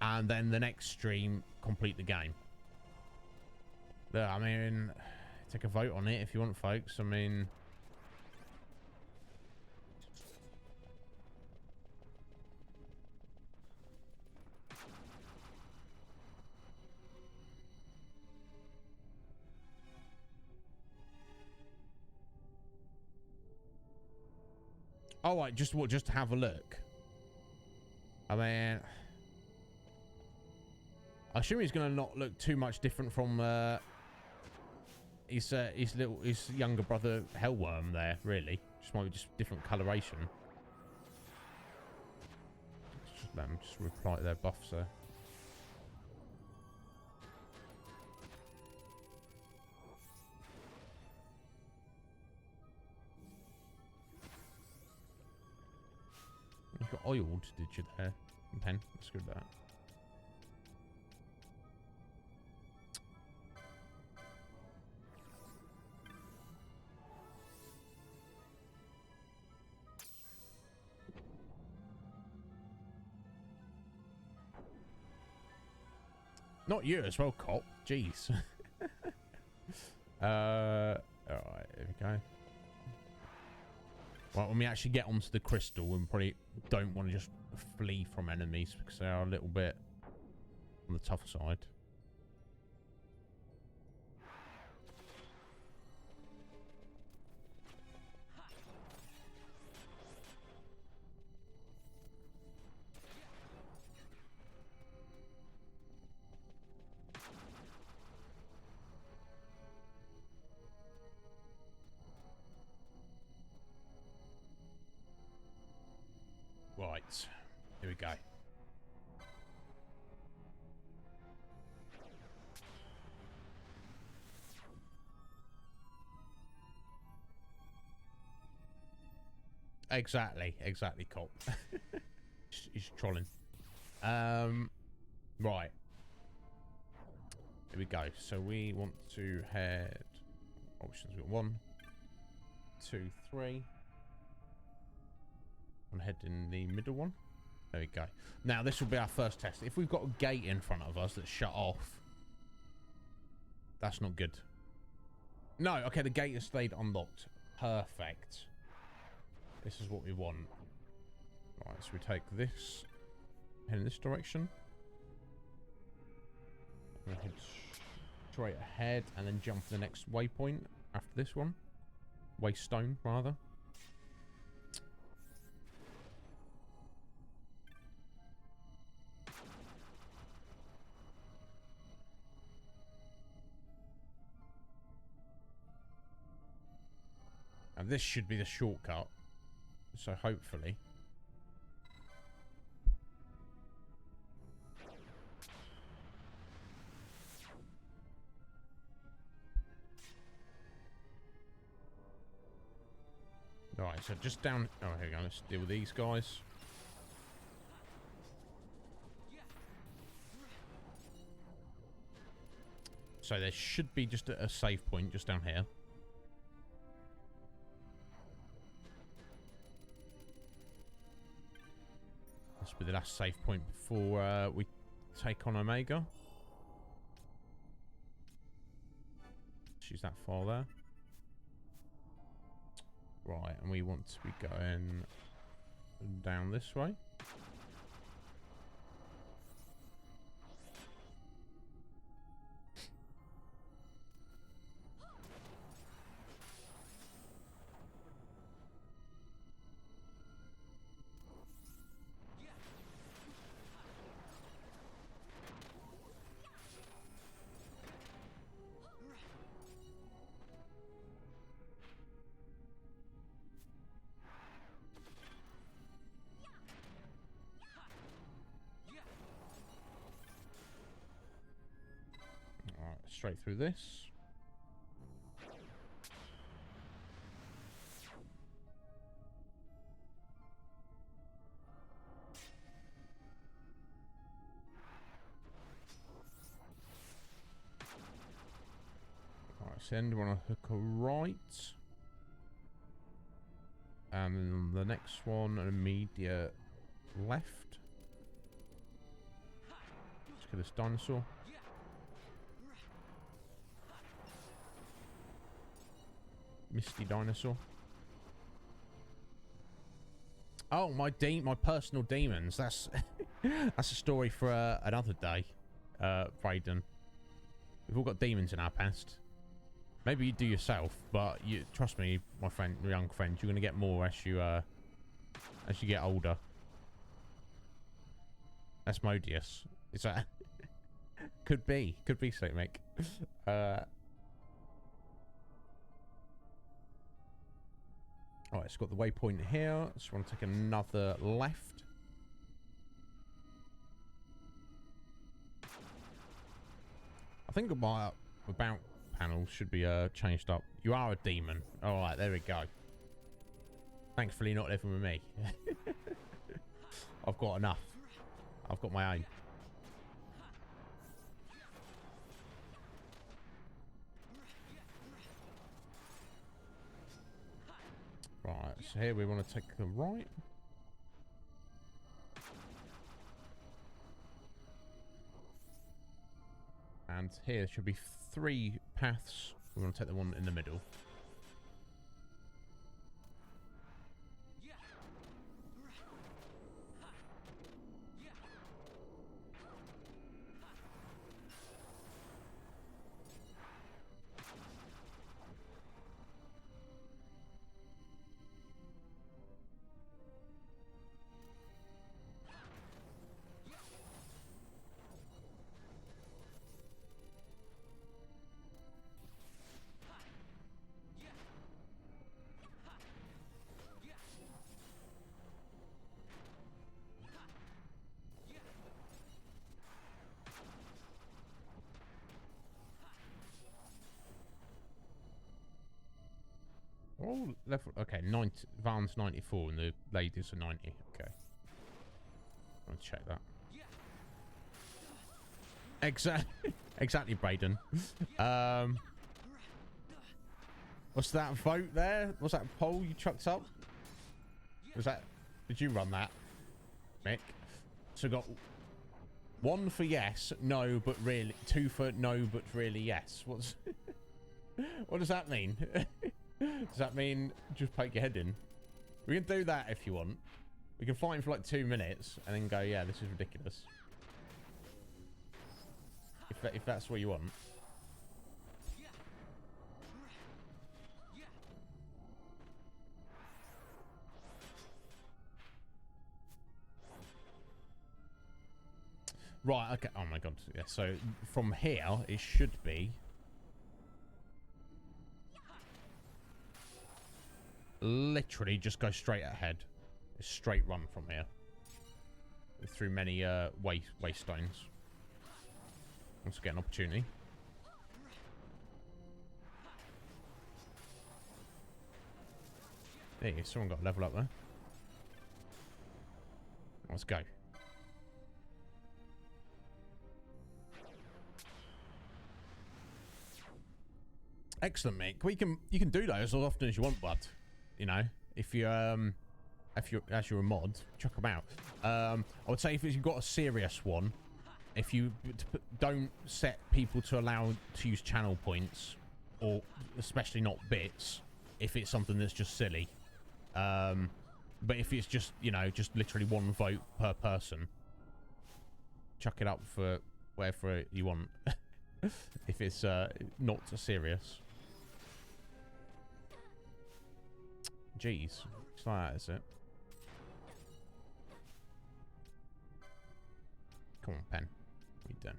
and then the next stream complete the game. I mean, take a vote on it if you want, folks. I mean... Oh, right, just what? Just have a look. I mean, I assume he's going to not look too much different from his younger brother Hellworm there. Really, Just might be just different coloration. Just let them just reply to their buffs there. You got oiled, did you there? Pen. Let's go with that. Not you as well, cop. Jeez. Alright, here we go. Well, when we actually get onto the crystal, we probably don't want to just flee from enemies because they are a little bit on the tougher side. Right, here we go. Exactly, cop. He's trolling. Right. Here we go. So we want to head. Options. We got 1, 2, 3. And head in the middle one. There we go. Now this will be our first test. If we've got a gate in front of us that's shut off, that's not good. No, okay, the gate has stayed unlocked. Perfect. This is what we want. Right, so we take this, head in this direction. We head straight ahead and then jump to the next waypoint after this one. Waystone, rather. And this should be the shortcut. So hopefully. Alright, so just down... Oh, here we go. Let's deal with these guys. So there should be just a save point just down here. This will be the last save point before we take on Omega. She's that far there. Right, and we want to be going down this way. Straight through this. Alright, send one on hook right. And then the next one, an immediate left. Let's get this dinosaur. Misty dinosaur. Oh, my personal demons. That's that's a story for another day, Brayden. We've all got demons in our past. Maybe you do yourself, but you trust me, my friend, young friend, you're gonna get more as you get older. That's Modius. Is that could be Saint Mick. All right, it's got the waypoint here. So I want to take another left. I think my about panel should be changed up. You are a demon. All right, there we go. Thankfully, not living with me. I've got enough. I've got my own. Right, so here we want to take the right. And here should be 3 paths. We want to take the one in the middle. Oh, level. Okay, 90. Van's 94 and the ladies are 90. Okay. I'll check that. Exactly. Exactly, Braden. What's that vote there? What's that poll you chucked up? Was that? Did you run that, Mick? So got 1 for yes, no, but really. 2 for no, but really yes. What's? What does that mean? Does that mean just poke your head in? We can do that if you want. We can fight him for like 2 minutes and then go, yeah, this is ridiculous. If that's what you want. Right, okay. Oh my god. Yeah, so from here, it should be... literally just go straight ahead. A straight run from here. Through many waystones. Once again, an opportunity. There you go. Someone got a level up there. Let's go. Excellent, mate. You can do those as often as you want, bud. You know, if you're as you're a mod, chuck them out. I would say if you've got a serious one, if you don't set people to allow to use channel points, or especially not bits, if it's something that's just silly. But if it's just, you know, just literally 1 vote per person, chuck it up for wherever you want. If it's not serious. Jeez, it's like that, is it? Come on, pen. What are you done?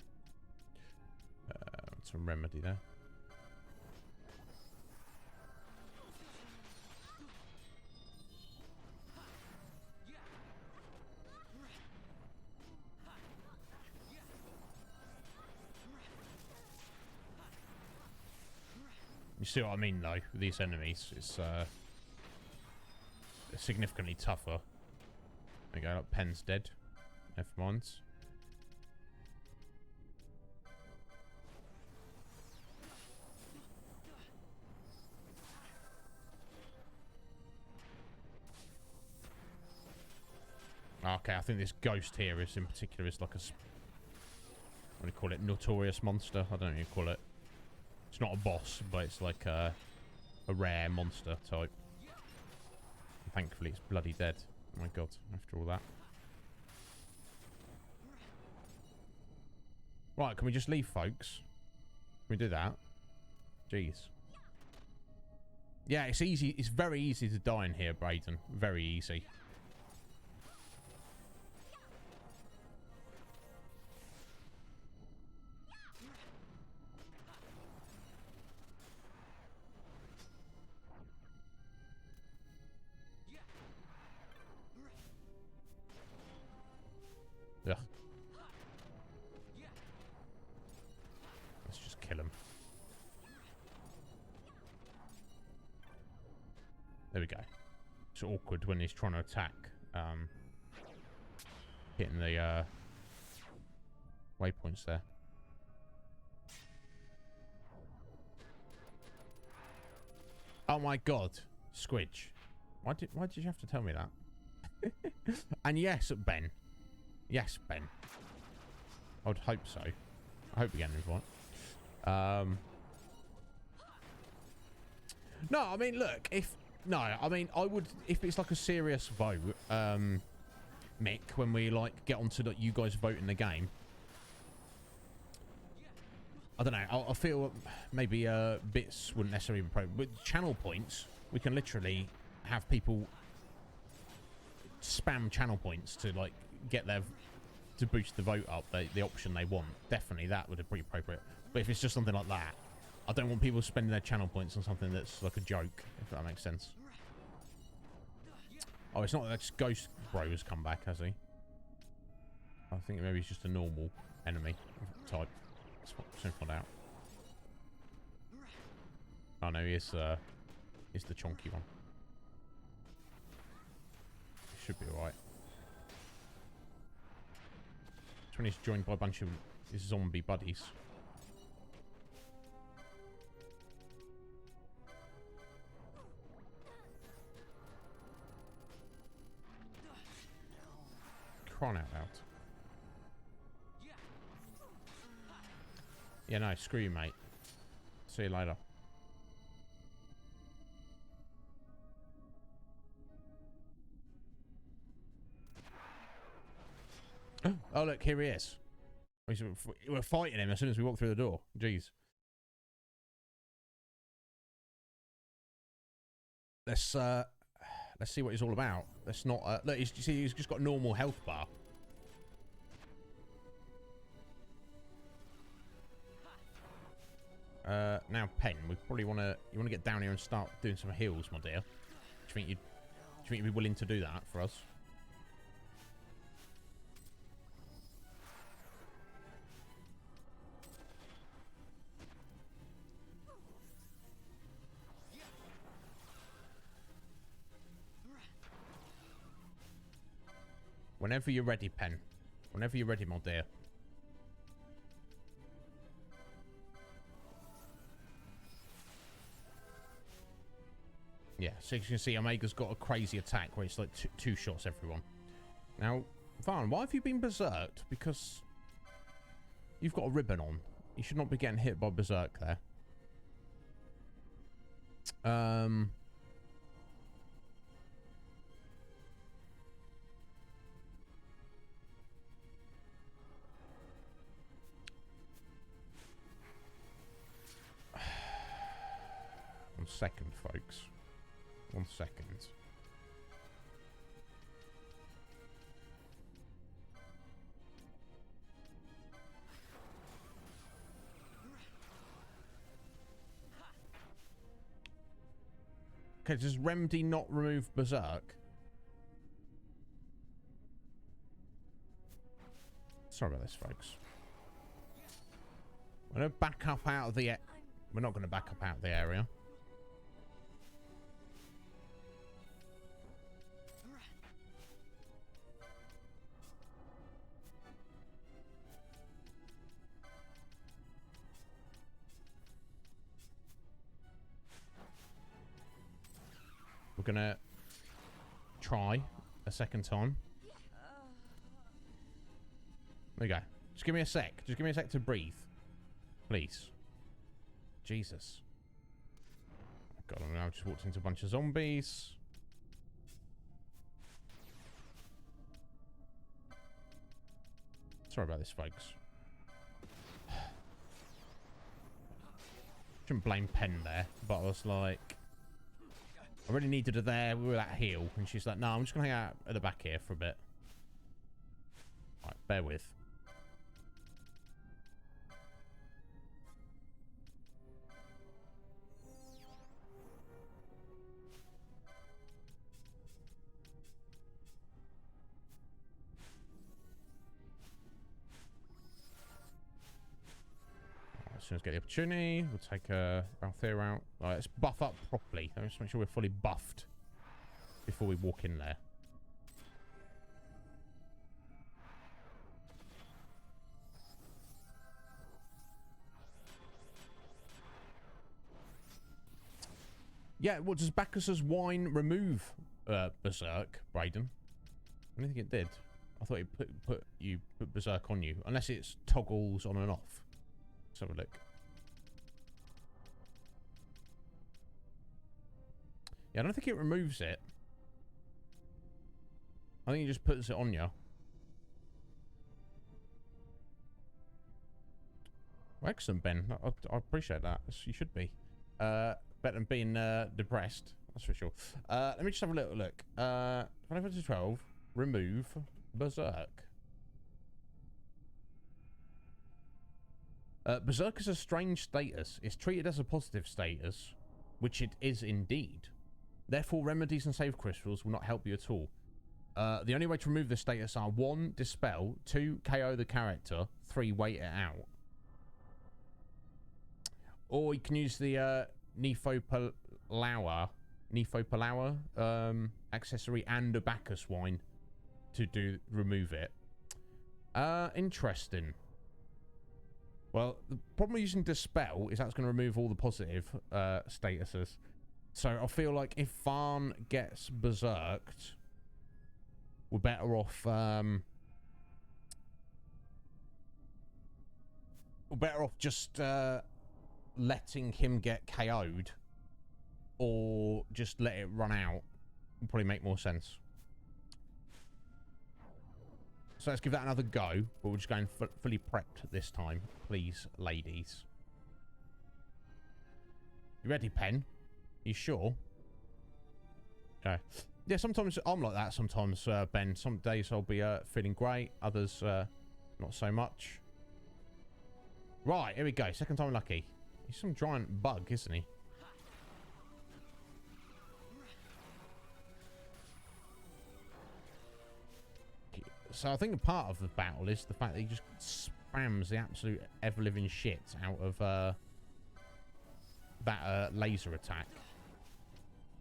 Some remedy there. You see what I mean, though, with these enemies? It's significantly tougher. There you go, like Pen's dead. Never mind. Okay, I think this ghost here is in particular is like a... what do you call it? Notorious monster? I don't know what you call it. It's not a boss, but it's like a rare monster type. Thankfully, it's bloody dead. Oh my god, after all that. Right, can we just leave, folks? Can we do that? Jeez. Yeah, it's easy. It's very easy to die in here, Braden. Very easy. There we go. It's awkward when he's trying to attack. Hitting the waypoints there. Oh my god, Squidge. Why did you have to tell me that? And yes, Ben. Yes, Ben. I would hope so. I hope we get him right. No, I mean, look, I would, if it's like a serious vote, Mick, when we like get onto like you guys vote in the game, I don't know, I feel maybe bits wouldn't necessarily be appropriate. With channel points, we can literally have people spam channel points to like get their, to boost the vote up, the option they want. Definitely that would be appropriate. But if it's just something like that, I don't want people spending their channel points on something that's like a joke, if that makes sense. Oh, it's not, that's Ghost Bro has come back, has he? I think maybe he's just a normal enemy type. Soon find out. Oh no, he's the chonky one. Should be alright. It's when he's joined by a bunch of his zombie buddies. Crying out loud. Yeah, no, screw you, mate. See you later. Oh, look, here he is. We're fighting him as soon as we walk through the door. Jeez. Let's see what he's all about. Let's not, look, you see, he's just got a normal health bar. Now, Pen, we probably want to, you want to get down here and start doing some heals, my dear. Do you think you'd be willing to do that for us? Whenever you're ready, Pen. Whenever you're ready, my dear. Yeah, so you can see Omega's got a crazy attack where it's like two shots everyone. Now, Varn, why have you been berserked? Because you've got a ribbon on. You should not be getting hit by berserk there. 1 second, folks. 1 second. Okay, does Remedy not remove Berserk? Sorry about this, folks. We're going to back up out of the... We're not going to back up out of the area. We're going to try a second time. There we go. Just give me a sec. Just give me a sec to breathe. Please. Jesus. God, I now just walked into a bunch of zombies. Sorry about this, folks. Shouldn't blame Pen there, but I was like... I really needed her there. We were at heal, and she's like, no, I'm just going to hang out at the back here for a bit. Right, bear with. As soon as we get the opportunity, we'll take Althea out. Right, let's buff up properly. Let's make sure we're fully buffed. before we walk in there. Yeah, well, does Bacchus's wine remove Berserk, Brayden? I don't think it did. I thought it put Berserk on you. Unless it's toggles on and off. Let's have a look. Yeah, I don't think it removes it. I think it just puts it on you. Well, excellent, Ben. I appreciate that. You should be. Better than being depressed. That's for sure. Let me just have a little look. Final Fantasy XII. Remove Berserk. Berserk is a strange status. It's treated as a positive status, which it is indeed. Therefore, remedies and save crystals will not help you at all. The only way to remove this status are 1. Dispel, 2. KO the character, 3. Wait it out. Or you can use the Nephopalawa accessory and a Bacchus wine to remove it. Interesting. Well, the problem with using Dispel is that's going to remove all the positive statuses. So I feel like if Farn gets berserked, we're better off just letting him get KO'd, or just let it run out. Would probably make more sense. So let's give that another go, but we're just going fully prepped this time, please, ladies. You ready, Pen? You sure? Okay. Yeah, sometimes I'm like that. Sometimes, Ben. Some days I'll be feeling great. Others, not so much. Right, here we go. Second time lucky. He's some giant bug, isn't he? So I think a part of the battle is the fact that he just spams the absolute ever-living shit out of that laser attack.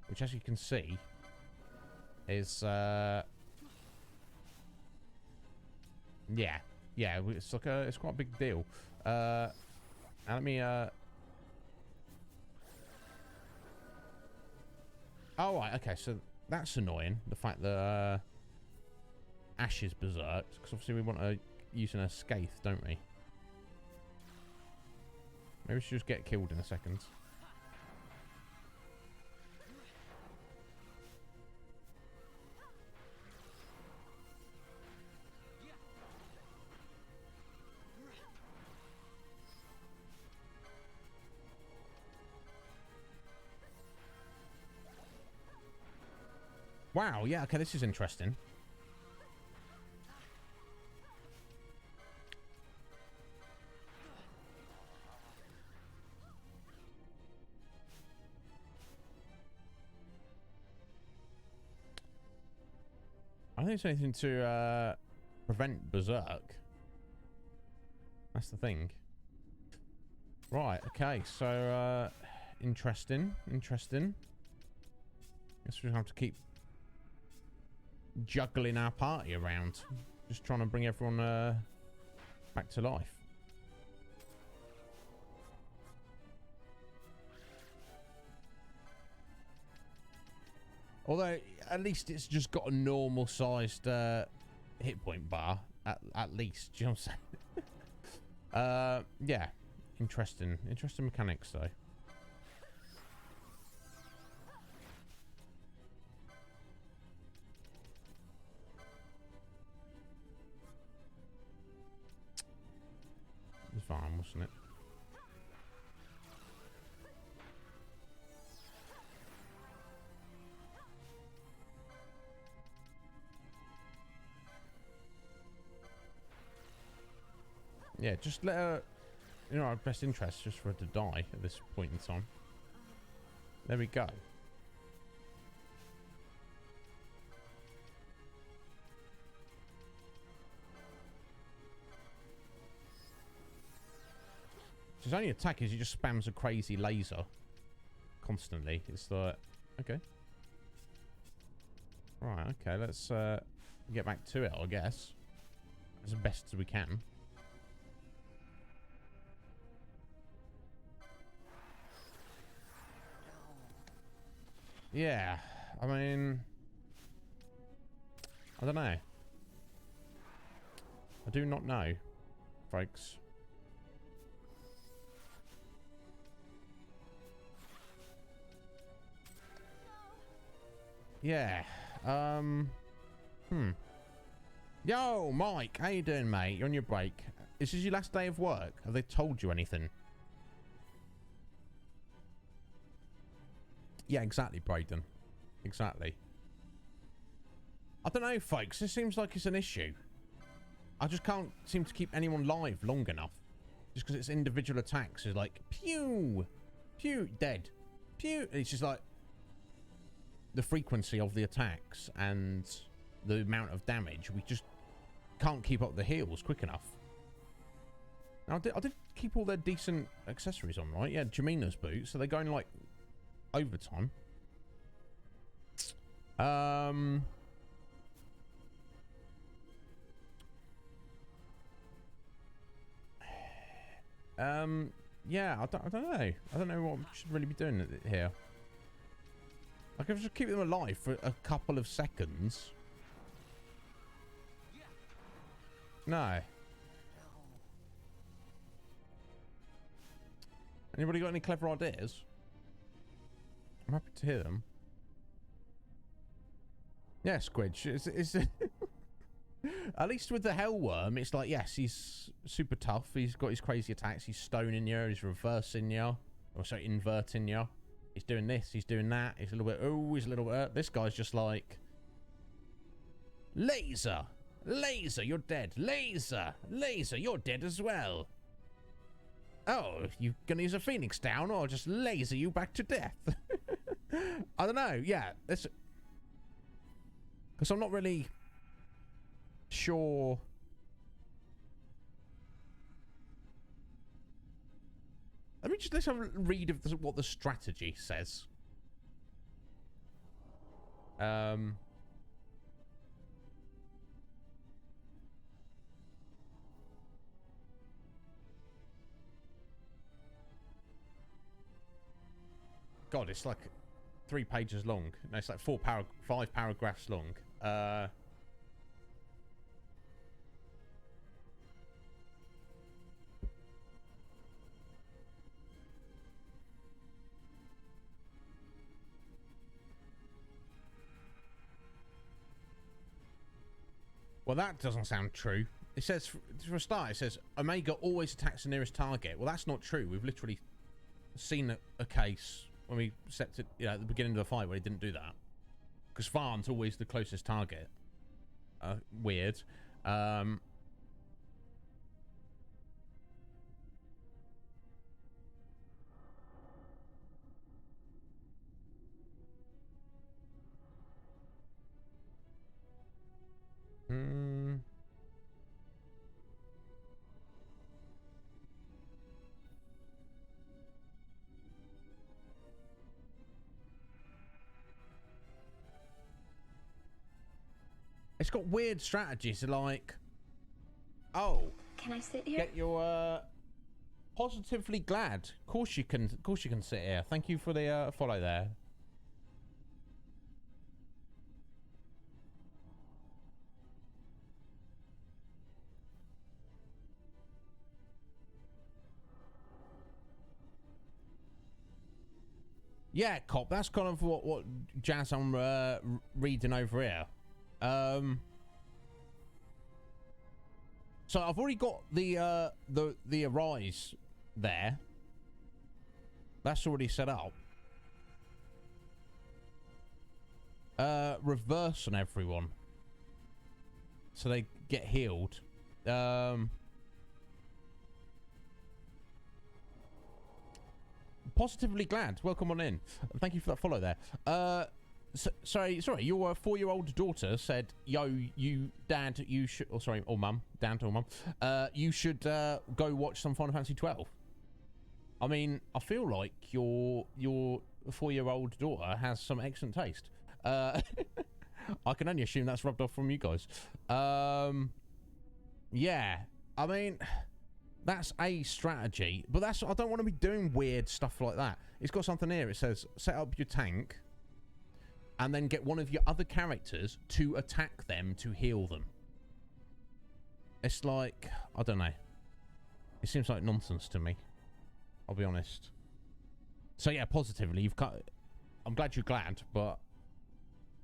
Which, as you can see, is yeah, it's like it's quite a big deal. Now let me oh right, okay, so that's annoying, the fact that Ash is berserked, because obviously we want to use an Escape, don't we? Maybe we should just get killed in a second. Wow, yeah, okay, this is interesting. I don't think there's anything to prevent Berserk. That's the thing. Right, okay, so interesting. Guess we have to keep juggling our party around. Just trying to bring everyone back to life. Although, at least it's just got a normal-sized hit point bar. At least, do you know what I'm saying? Yeah. Interesting mechanics, though. It was fine, wasn't it? Yeah, just let her, you know, our best interest just for her to die at this point in time. There we go. His only attack is he just spams a crazy laser constantly. It's like, okay. Right, okay, let's get back to it, I guess. As best as we can. Yeah, I mean... I don't know. I do not know, folks. Yeah, Yo, Mike, how you doing, mate? You're on your break. This is your last day of work. Have they told you anything? Yeah, exactly, Brayden. Exactly. I don't know, folks. This seems like it's an issue. I just can't seem to keep anyone live long enough. Just because it's individual attacks. It's like, pew! Pew! Dead. Pew! It's just like... the frequency of the attacks and the amount of damage. We just can't keep up the heals quick enough. Now, I did keep all their decent accessories on, right? Yeah, Jamina's boots. So they're going, like, overtime. Yeah, I don't know. I don't know what we should really be doing here. Like, if I just keep them alive for a couple of seconds. No. Anybody got any clever ideas? I'm happy to hear them. Yeah, Squidge. It's at least with the Hellworm, it's like, yes, he's super tough. He's got his crazy attacks. He's stoning you. He's reversing you. Or sorry, inverting you. He's doing this. He's doing that. He's a little bit... oh, he's a little bit... this guy's just like... laser. Laser, you're dead. Laser. Laser, you're dead as well. Oh, you gonna use a Phoenix down or just laser you back to death? I don't know. Yeah, that's... because I'm not really... sure... let's have a read of what the strategy says. God, it's like 3 pages long. No, it's like 5 paragraphs long. Well, that doesn't sound true. It says, for a start, it says, Omega always attacks the nearest target. Well, that's not true. We've literally seen a case when we set it, you know, at the beginning of the fight where he didn't do that. Because Farn's always the closest target. Weird. It's got weird strategies like, oh, Can I sit here? get your positively glad. Of course you can sit here. Thank you for the follow there. Yeah, cop. That's kind of what jazz I'm reading over here. So I've already got the arise there. That's already set up. Reverse on everyone, so they get healed. Positively glad. Welcome on in. Thank you for that follow there. Sorry. Your 4-year-old daughter said, "Yo, you dad, you should." Oh, sorry, or mum, dad or mum. You should go watch some Final Fantasy XII. I mean, I feel like your 4-year-old daughter has some excellent taste. I can only assume that's rubbed off from you guys. Yeah. I mean, that's a strategy, but I don't want to be doing weird stuff like that. It's got something here. It says, set up your tank and then get one of your other characters to attack them to heal them. It's like, I don't know. It seems like nonsense to me. I'll be honest. So yeah, positively, you've cut. I'm glad you're glad, but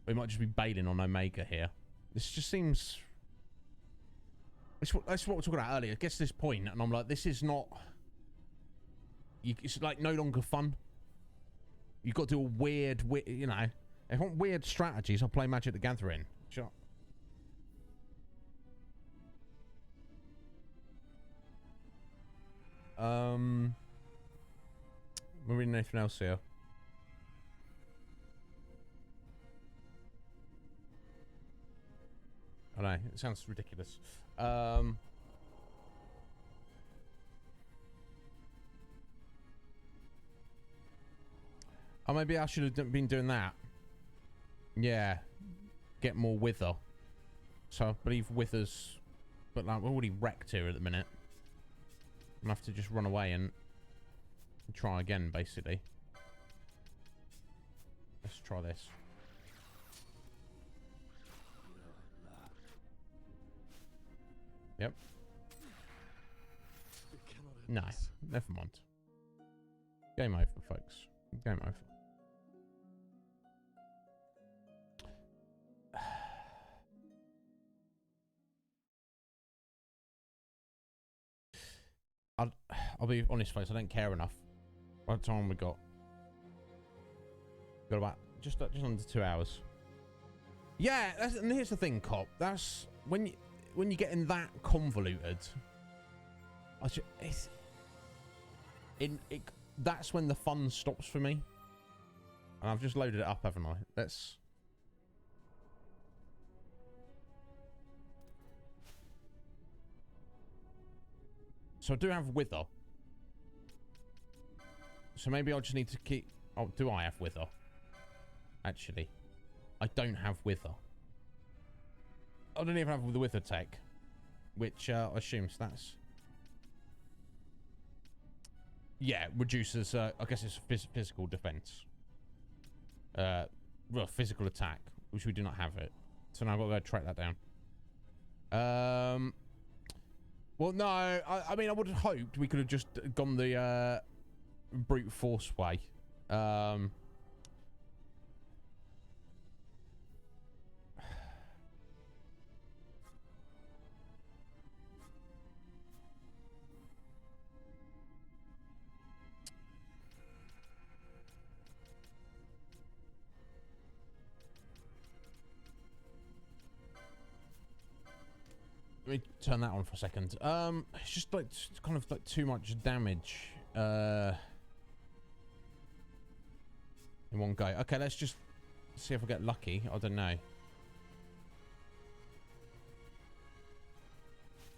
we might just be bailing on Omega here. This just seems. That's what we're talking about earlier. It gets to this point, and I'm like, this is not. It's like no longer fun. You've got to do a weird, you know. If I want weird strategies, I'll play Magic the Gathering. Sure. We're reading anything else here? I know, it sounds ridiculous. Oh, maybe I should have been doing that. Yeah. Get more wither. So I believe withers, but like we're already wrecked here at the minute. I'm gonna have to just run away and try again, basically. Let's try this. Yep. No, never mind. Game over, folks. Game over. I'll be honest, folks. I don't care enough. What time we got? Got about just under 2 hours. Yeah, and here's the thing, Cop. That's when you get in that convoluted. That's when the fun stops for me. And I've just loaded it up, haven't I? Let's. So I do have Wither. So maybe I'll just need to keep... Oh, do I have Wither? Actually, I don't have Wither. I don't even have the Wither tech. Which I assume that's... Yeah, reduces... I guess it's physical defense. Well, physical attack. Which we do not have it. So now I've got to go track that down. Well, no, I mean, I would have hoped we could have just gone the brute force way. Let me turn that on for a second. It's just like kind of like too much damage in one go. Okay, let's just see if I get lucky. I don't know.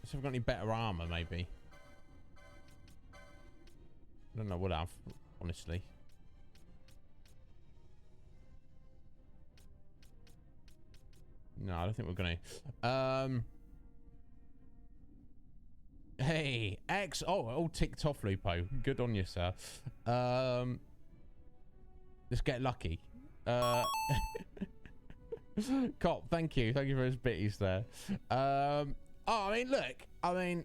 Let's see if I've got any better armor, maybe. I don't know what I've, honestly. No, I don't think we're gonna. Hey, X. Oh, all ticked off, Lupo. Good on you, sir. Let's get lucky. Cop, thank you. Thank you for his bitties there. Oh, I mean, look. I mean,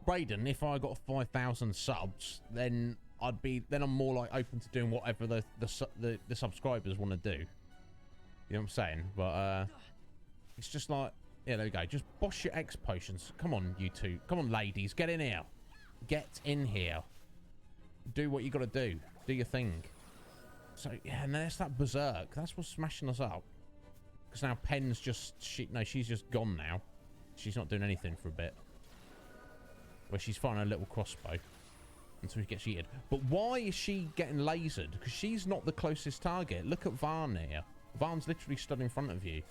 Braden, if I got 5,000 subs, then I'm more like open to doing whatever the subscribers want to do. You know what I'm saying? But it's just like. Yeah, there we go. Just boss your X potions. Come on, you two. Come on, ladies. Get in here. Get in here. Do what you got to do. Do your thing. So, yeah, and there's that berserk. That's what's smashing us up. Because now Pen's just... she's just gone now. She's not doing anything for a bit. Where she's firing a little crossbow. Until she gets yeeted. But why is she getting lasered? Because she's not the closest target. Look at Varn here. Varn's literally stood in front of you.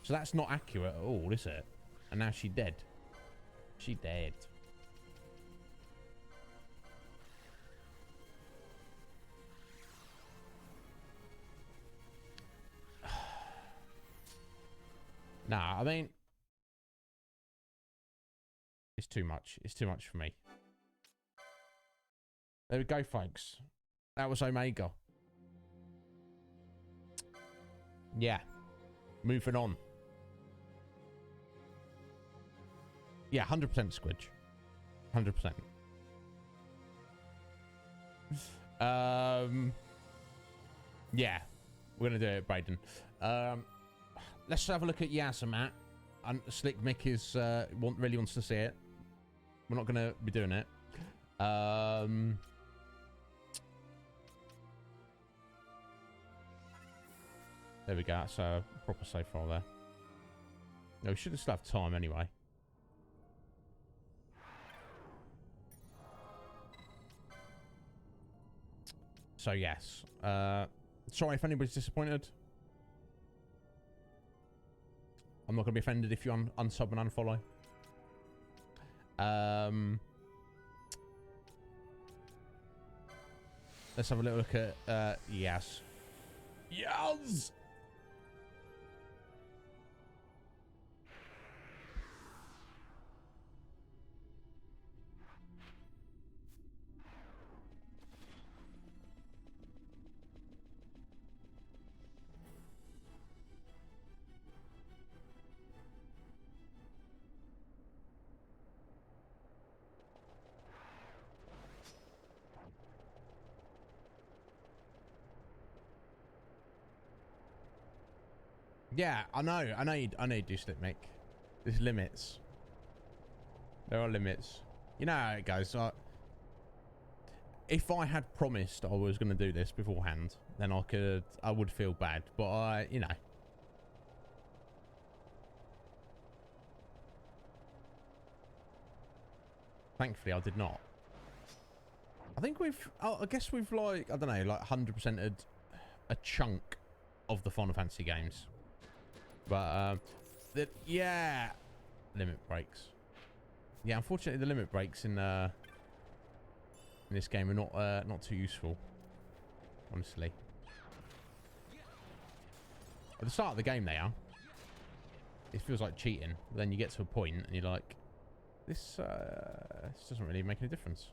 So that's not accurate at all, is it? And now she's dead. She dead. Nah, I mean, it's too much. It's too much for me. There we go, folks. That was Omega. Yeah. Moving on. Yeah, 100% Squidge. 100%. Yeah. We're going to do it, Brayden. Let's have a look at Yasamat. And Slick Mick is really wants to see it. We're not going to be doing it. There we go. That's a proper save file there. No, we should still have time anyway. So yes. Sorry if anybody's disappointed. I'm not going to be offended if you unsub and unfollow. Let's have a little look at yes. Yes! Yeah, I know you do, Slip Mick. There's limits. There are limits. You know how it goes. If I had promised I was going to do this beforehand, then I would feel bad. But you know. Thankfully, I did not. I think I guess we've like, I don't know, like 100%ed a chunk of the Final Fantasy games. But, yeah, limit breaks. Yeah, unfortunately, the limit breaks in this game are not too useful, honestly. At the start of the game, they are. It feels like cheating. But then you get to a point and you're like, this doesn't really make any difference.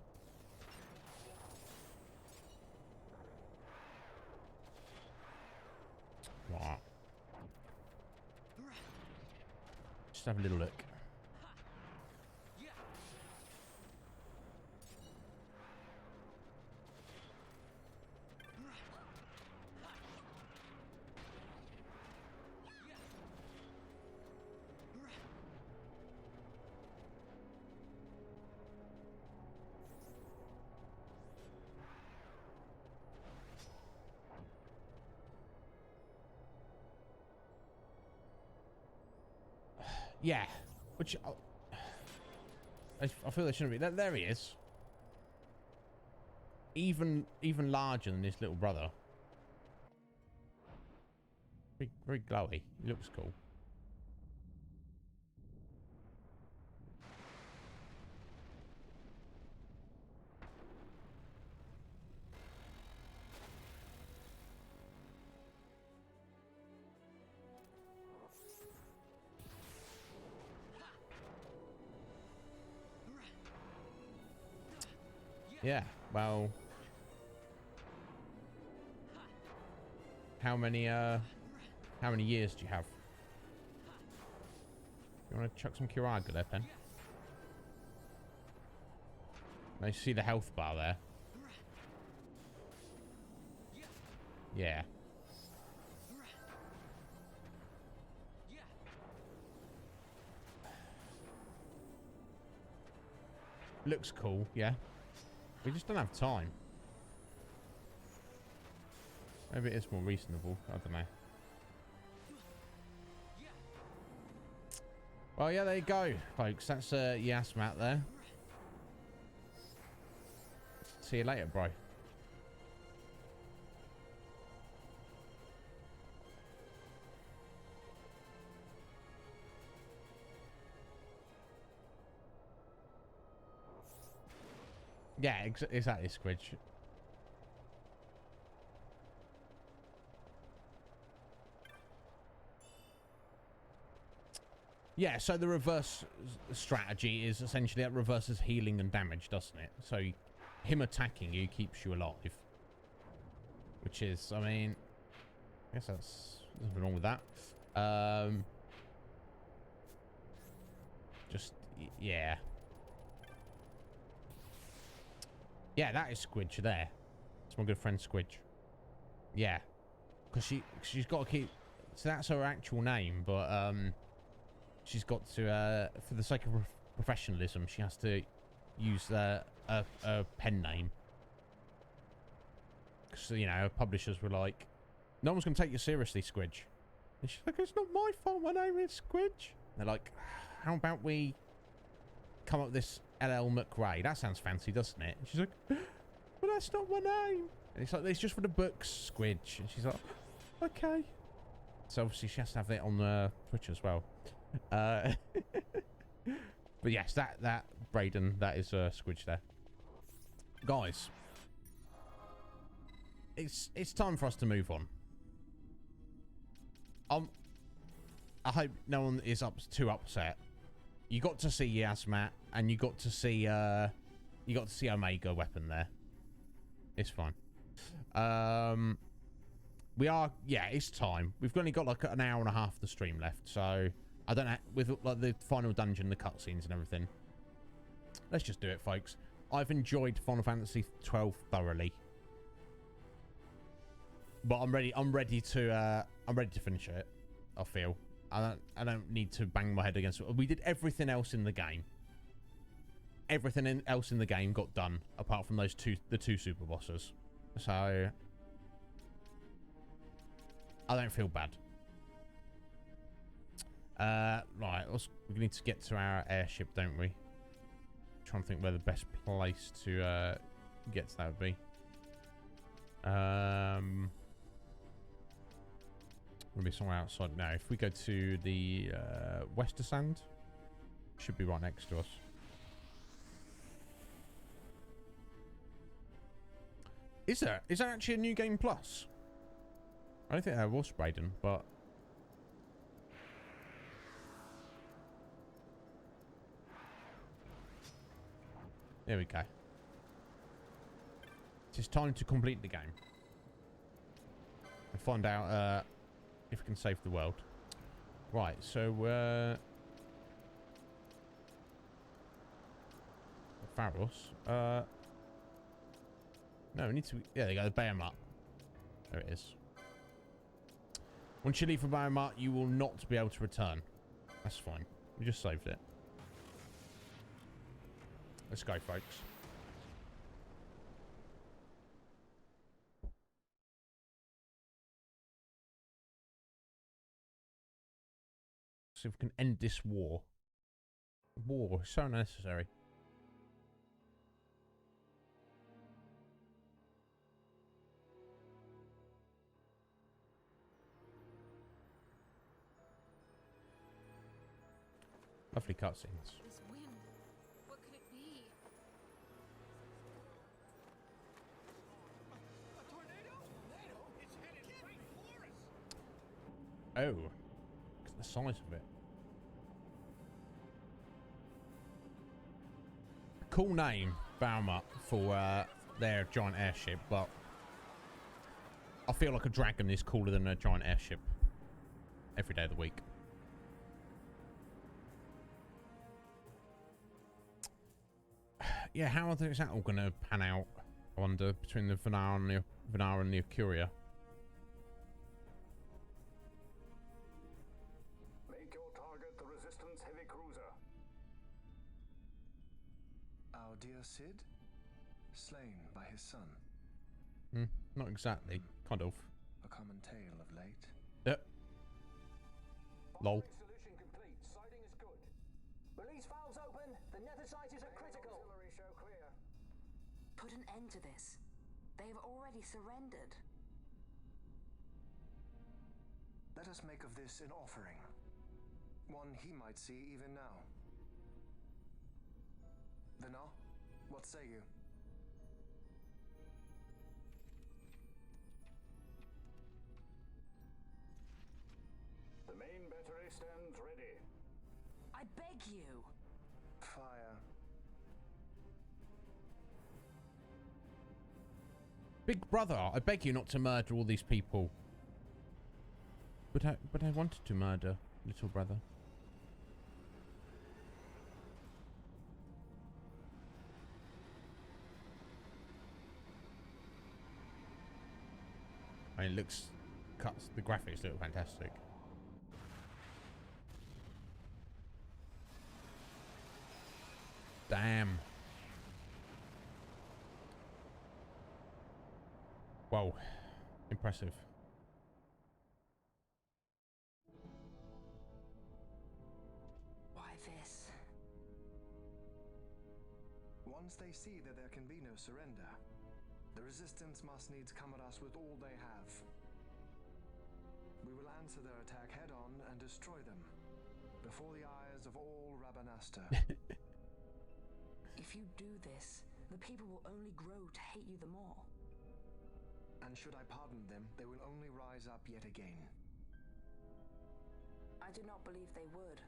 Right. Just have a little look. Yeah, which I feel there shouldn't be. There he is. Even larger than his little brother. Very glowy. He looks cool. Yeah, well, how many years do you have? You want to chuck some Curaga there, Pen? I see the health bar there. Yeah. Looks cool, yeah. We just don't have time. Maybe it is more reasonable. I don't know. Well, yeah, there you go, folks. That's Yasmat there. See you later, bro. Yeah, exactly, Squidge. Yeah, so the reverse strategy is essentially it reverses healing and damage, doesn't it? So him attacking you keeps you alive. Which is, I mean, I guess that's nothing wrong with that. Just, yeah. Yeah, that is Squidge there. It's my good friend Squidge. Yeah. Because she's got to keep... So that's her actual name, but she's got to, for the sake of professionalism, she has to use a pen name. Because, you know, publishers were like, no one's going to take you seriously, Squidge. And she's like, it's not my fault, my name is Squidge. And they're like, how about we come up with this LL McRae? That sounds fancy, doesn't it? And she's like, but that's not my name. And it's like, it's just for the books, Squidge. And she's like, okay. So obviously she has to have it on Twitch as well. But yes, that Braden, that is Squidge there. Guys, it's time for us to move on. I hope no one is too upset. You got to see Yasmat, and you got to see Omega weapon there. It's fine. We are, yeah, it's time. We've only got like an hour and a half of the stream left, so I don't know, with like the final dungeon, the cutscenes and everything. Let's just do it, folks. I've enjoyed Final Fantasy XII thoroughly, but I'm ready to finish it. I feel I don't need to bang my head against it. We did everything else in the game. Everything else in the game got done apart from the two super bosses. So I don't feel bad. Right, we need to get to our airship, don't we? Trying to think where the best place to get to that would be. Maybe somewhere outside. Now, if we go to the Westersand, should be right next to us. Is there actually a new game plus? I don't think there was, Braden, but there we go. It's time to complete the game and find out if we can save the world. Right, so Pharos. No, we need to. Yeah, there you go. Bahamut. There it is. Once you leave for Bahamut, you will not be able to return. That's fine. We just saved it. Let's go, folks. See if we can end this war. War is so unnecessary. Lovely cutscenes. This wind. What could it be? A tornado? Tornado? It's headed straight for us. Oh, look at the size of it. Cool name, Bahamut, for their giant airship, but I feel like a dragon is cooler than a giant airship every day of the week. Yeah, how is that all going to pan out, I wonder, between the Venara and the Curia? Make your target the Resistance heavy cruiser. Our dear Cid, slain by his son. Not exactly. Kind of. A common tale of late. Yep. Lol. Solution complete. Sighting is good. Release valves open. The nether sites are critical. Auxiliary show clear. Put an end to this. They've already surrendered. Let us make of this an offering. One he might see even now. Vena, what say you? The main battery stands ready. beg you. Fire. Big brother, I beg you not to murder all these people. But I wanted to murder little brother. I mean, it looks, the graphics look fantastic. Damn. Whoa. Impressive. Why this? Once they see that there can be no surrender, the Resistance must needs come at us with all they have. We will answer their attack head-on and destroy them, before the eyes of all Rabanastre. If you do this, the people will only grow to hate you the more. And should I pardon them, they will only rise up yet again. I do not believe they would.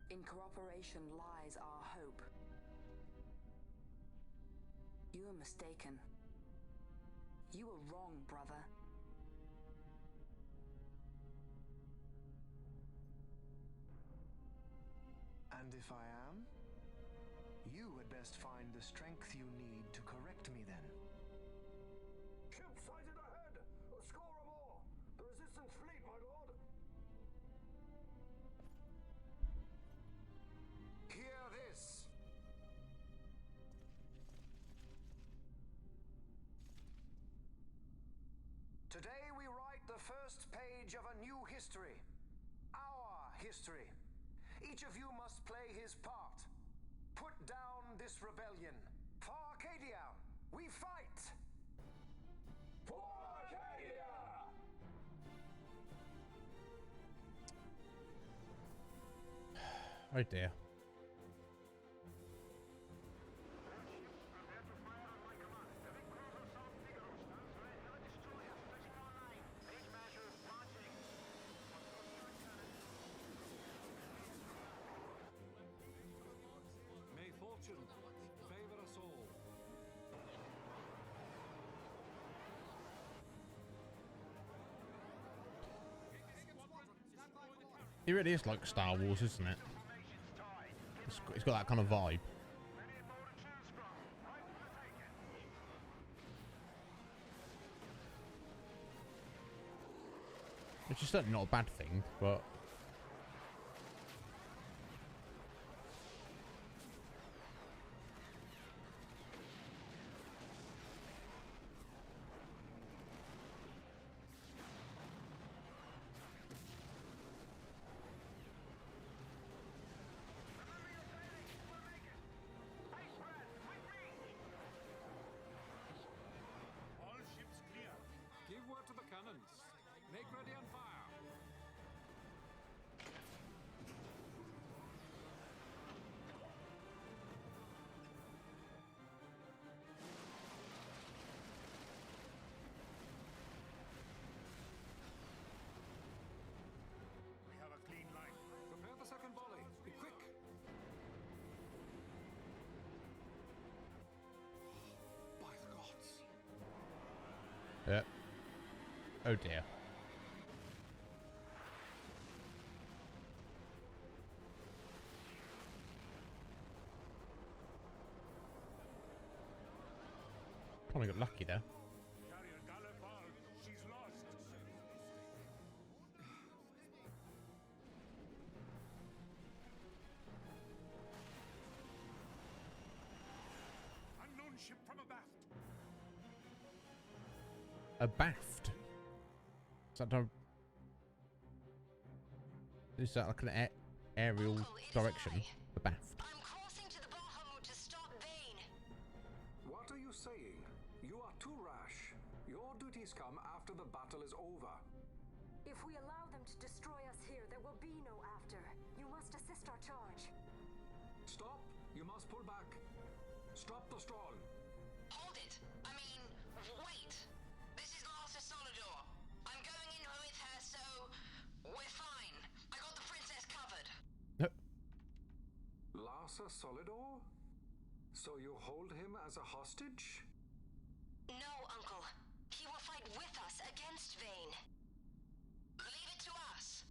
In cooperation lies our hope. You are mistaken. You are wrong, brother. And if I am, you had best find the strength you need to correct me then. Ship sighted ahead! A score or more! The Resistance fleet, my lord! Hear this! Today we write the first page of a new history. Our history. Each of you must play his part. Put down this rebellion. For Arcadia, we fight! For Arcadia! Oh dear. May fortune favor us all. It really is like Star Wars, isn't it? It's got that kind of vibe. Which is certainly not a bad thing, but... All ships clear. Give word to the cannons. Make ready and fire. We have a clean line. Prepare the second volley. Be quick. By the gods. Yeah. Oh dear. Probably got lucky there. Carrier Gallifard, she's lost. Unknown ship from abaft. Abaft. Is that like an aerial direction? Abaft. I'm crossing to the Bahamut to stop Vane. What are you saying? You are too rash. Your duties come after the battle is over. If we allow them to destroy us here, there will be no after. You must assist our charge. Stop! You must pull back. Stop the stroll. Hold it. I mean, wait. This is Master Solidor. I'm going in with her, so we're fine. I got the princess covered. solid ore? So you hold him as a hostage? No, Uncle. He will fight with us against Vayne. Leave it to us.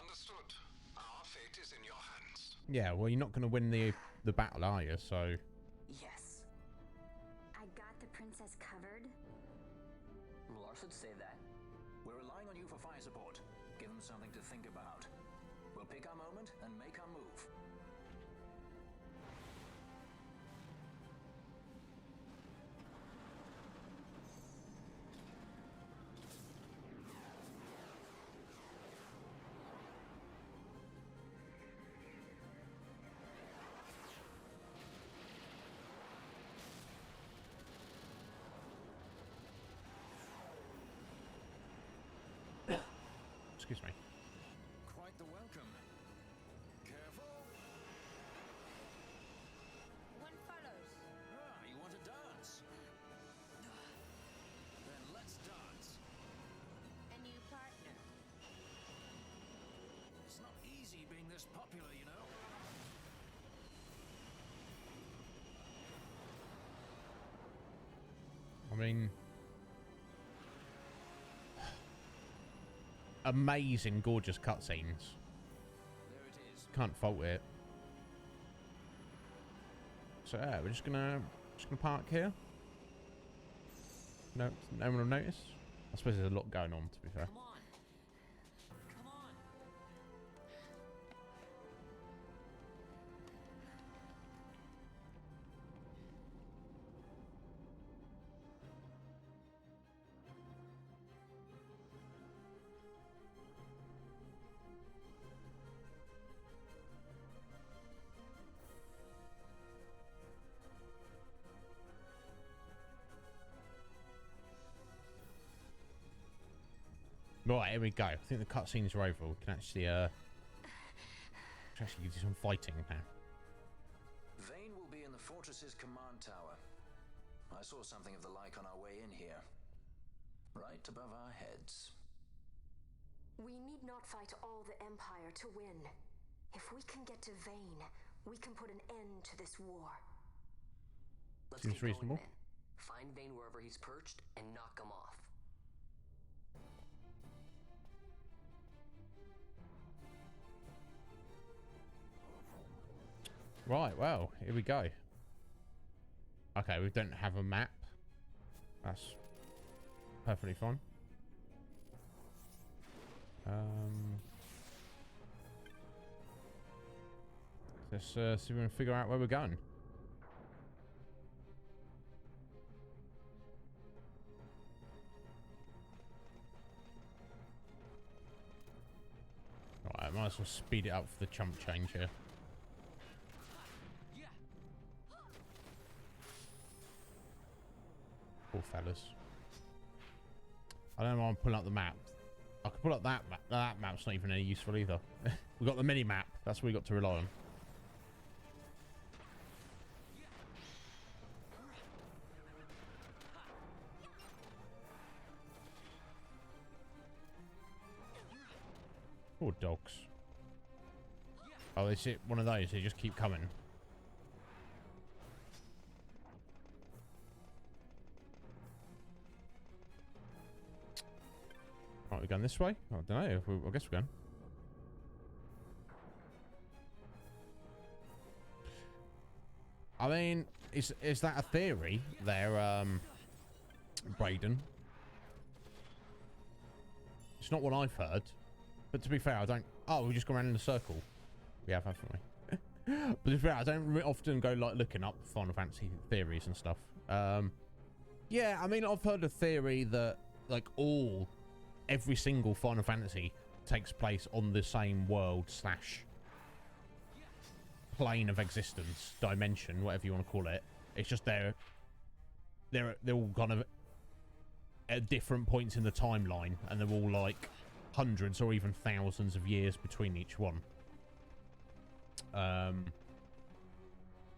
Understood. Our fate is in your hands. Yeah, well, you're not going to win the battle, are you? So... Yes. I got the princess covered. Lars would say that. We're relying on you for fire support. Give them something to think about. We'll pick our moment and make our move. Excuse me. Quite the welcome. Careful. One follows. Ah, you want to dance? Then let's dance. A new partner. It's not easy being this popular, you know. I mean... amazing, gorgeous cutscenes. There it is. Can't fault it. So yeah, we're just gonna park here. No one will notice. I suppose there's a lot going on, to be fair. Come on. Come on. Right, here we go. I think the cutscenes are over. We can actually do some fighting now. Vayne will be in the fortress's command tower. I saw something of the like on our way in here. Right above our heads. We need not fight all the Empire to win. If we can get to Vayne, we can put an end to this war. Let's Seems get going, reasonable. then. Find Vayne wherever he's perched and knock him off. Right, well, here we go. Okay, we don't have a map. That's perfectly fine. Let's see if we can figure out where we're going. Right, I might as well speed it up for the chump change here. Poor fellas. I don't know why I'm pulling up the map. I could pull up that map. That map's not even any useful either. We've got the mini map. That's what we got to rely on. Poor dogs. Oh, is it one of those? They just keep coming. Right, we're going this way? I don't know. I guess we're going. I mean, is that a theory there, Brayden? It's not what I've heard. But to be fair, I don't... Oh, we just go around in a circle. We have, haven't we? But to be fair, I don't often go, like, looking up Final Fantasy theories and stuff. Yeah, I mean, I've heard a theory that, like, every single Final Fantasy takes place on the same world / plane of existence, dimension, whatever you want to call it. It's just they're all kind of at different points in the timeline, and they're all like hundreds or even thousands of years between each one.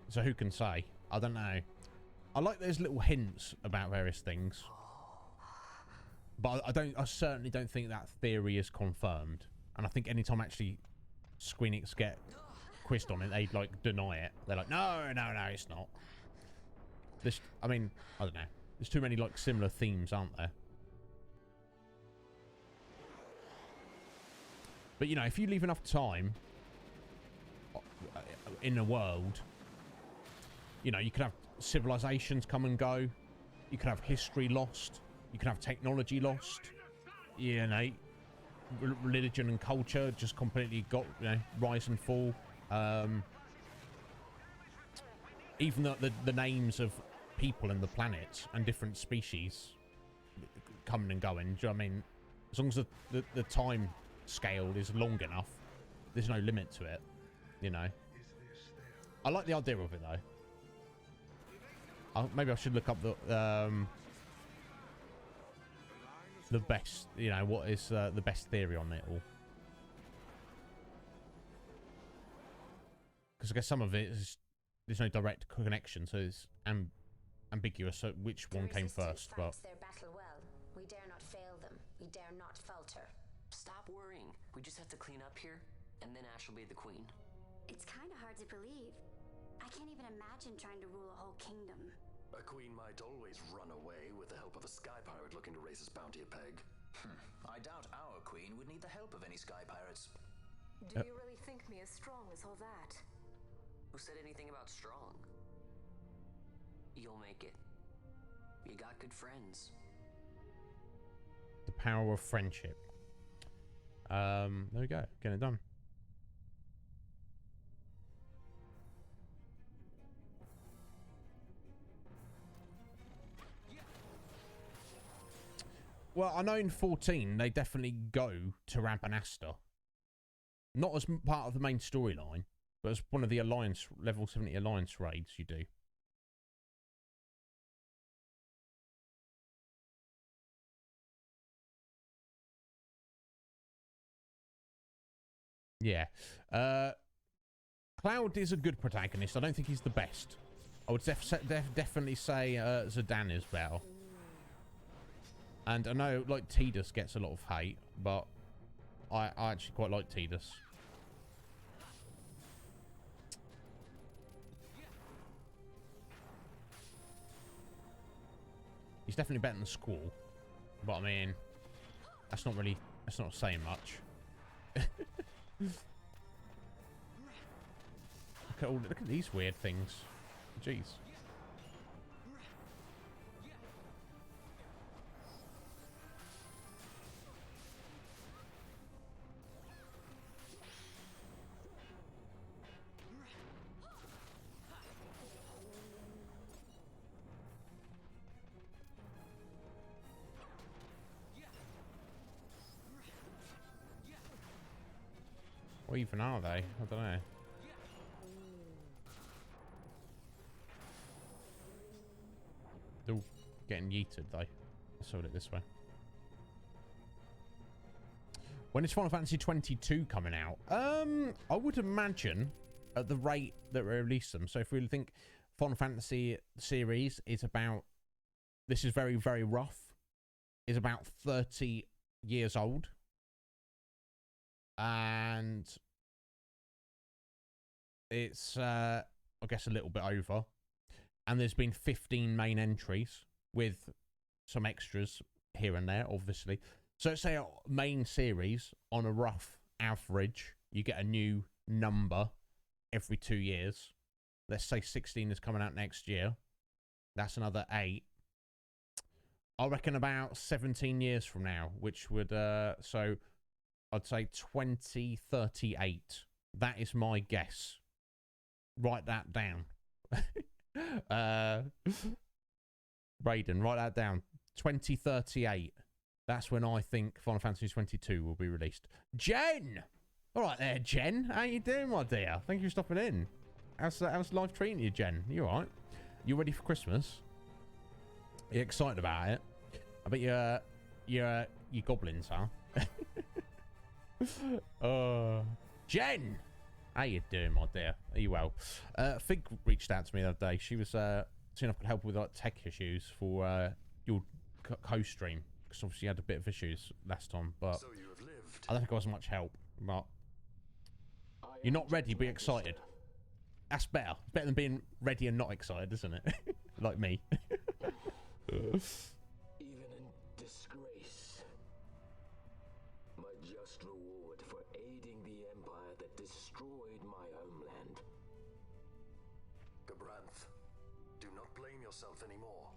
So who can say? I don't know. I like those little hints about various things. But I certainly don't think that theory is confirmed. And I think anytime actually Squeenix get quizzed on it, they'd like deny it. They're like, no, it's not. This, I mean, I don't know. There's too many like similar themes, aren't there? But you know, if you leave enough time in the world, you know, you could have civilizations come and go. You could have history lost. You could have technology lost. You know, religion and culture just completely got, you know, rise and fall. Even the names of people and the planets and different species coming and going. Do you know what I mean? As long as the time scale is long enough, there's no limit to it. You know. I like the idea of it though. Maybe I should look up the best, you know, what is the best theory on it all. Because I guess some of it is, there's no direct connection, so it's ambiguous, so which one came first. But their battle well. We dare not fail them. We dare not falter. Stop worrying. We just have to clean up here, and then Ash will be the queen. It's kind of hard to believe. I can't even imagine trying to rule a whole kingdom. A queen might always run away with the help of a sky pirate looking to raise his bounty a peg. I doubt our queen would need the help of any sky pirates. Do you really think me as strong as all that? Who said anything about strong? You'll make it. You got good friends. The power of friendship. There we go. Getting it done. Well, I know in 14 they definitely go to Rampanasta. Not as part of the main storyline, but as one of the Alliance, level 70 Alliance raids you do. Yeah. Cloud is a good protagonist. I don't think he's the best. I would definitely say Zidane is better. And I know, like, Tidus gets a lot of hate, but I actually quite like Tidus. He's definitely better than Squall. But, I mean, that's not saying much. Look at these weird things. Jeez. What even are they? I don't know. They're all getting yeeted though. Let's hold it this way. When is Final Fantasy 22 coming out? I would imagine at the rate that we release them. So if we think Final Fantasy series is about, this is very, very rough, is about 30 years old. And it's, I guess, a little bit over. And there's been 15 main entries with some extras here and there, obviously. So let's say a main series, on a rough average, you get a new number every 2 years. Let's say 16 is coming out next year. That's another 8. I reckon about 17 years from now, which would, so I'd say 2038. That is my guess. Write that down. Raiden, write that down. 2038. That's when I think Final Fantasy 22 will be released. Jen! All right there, Jen. How you doing, my dear? Thank you for stopping in. How's life treating you, Jen? You all right? You ready for Christmas? You excited about it? I bet you're goblins, huh? Jen! How you doing, my dear? Are you well? Fig reached out to me the other day. She was seeing if I could help with like tech issues for your co-stream. because obviously you had a bit of issues last time, but So you have lived. I don't think I was much help. But you're not ready, but you're excited. That's better. Better than being ready and not excited, isn't it? Like me. Even in disgrace, my just reward for aiding the empire that destroyed my homeland. Gabranth, do not blame yourself anymore.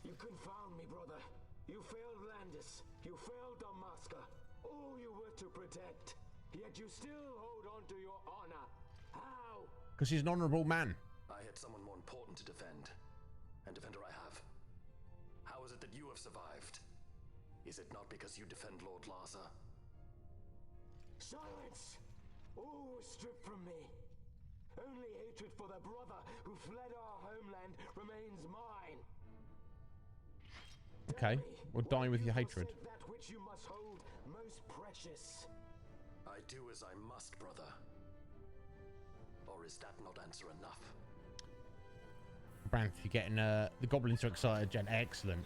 You confound me, brother. You failed Landis. You failed Damaska. All you were to protect. Yet you still hold on to your honor. How? Because he's an honourable man. I had someone more important to defend. And defender I have. How is it that you have survived? Is it not because you defend Lord Larsa? Silence! All was stripped from me. Only hatred for the brother who fled our homeland remains mine. Okay, we'll die with your hatred. That which you must hold most precious. I do as I must, brother. Or is that not answer enough? Gabranth, you're getting the goblins are excited, Jen. Excellent.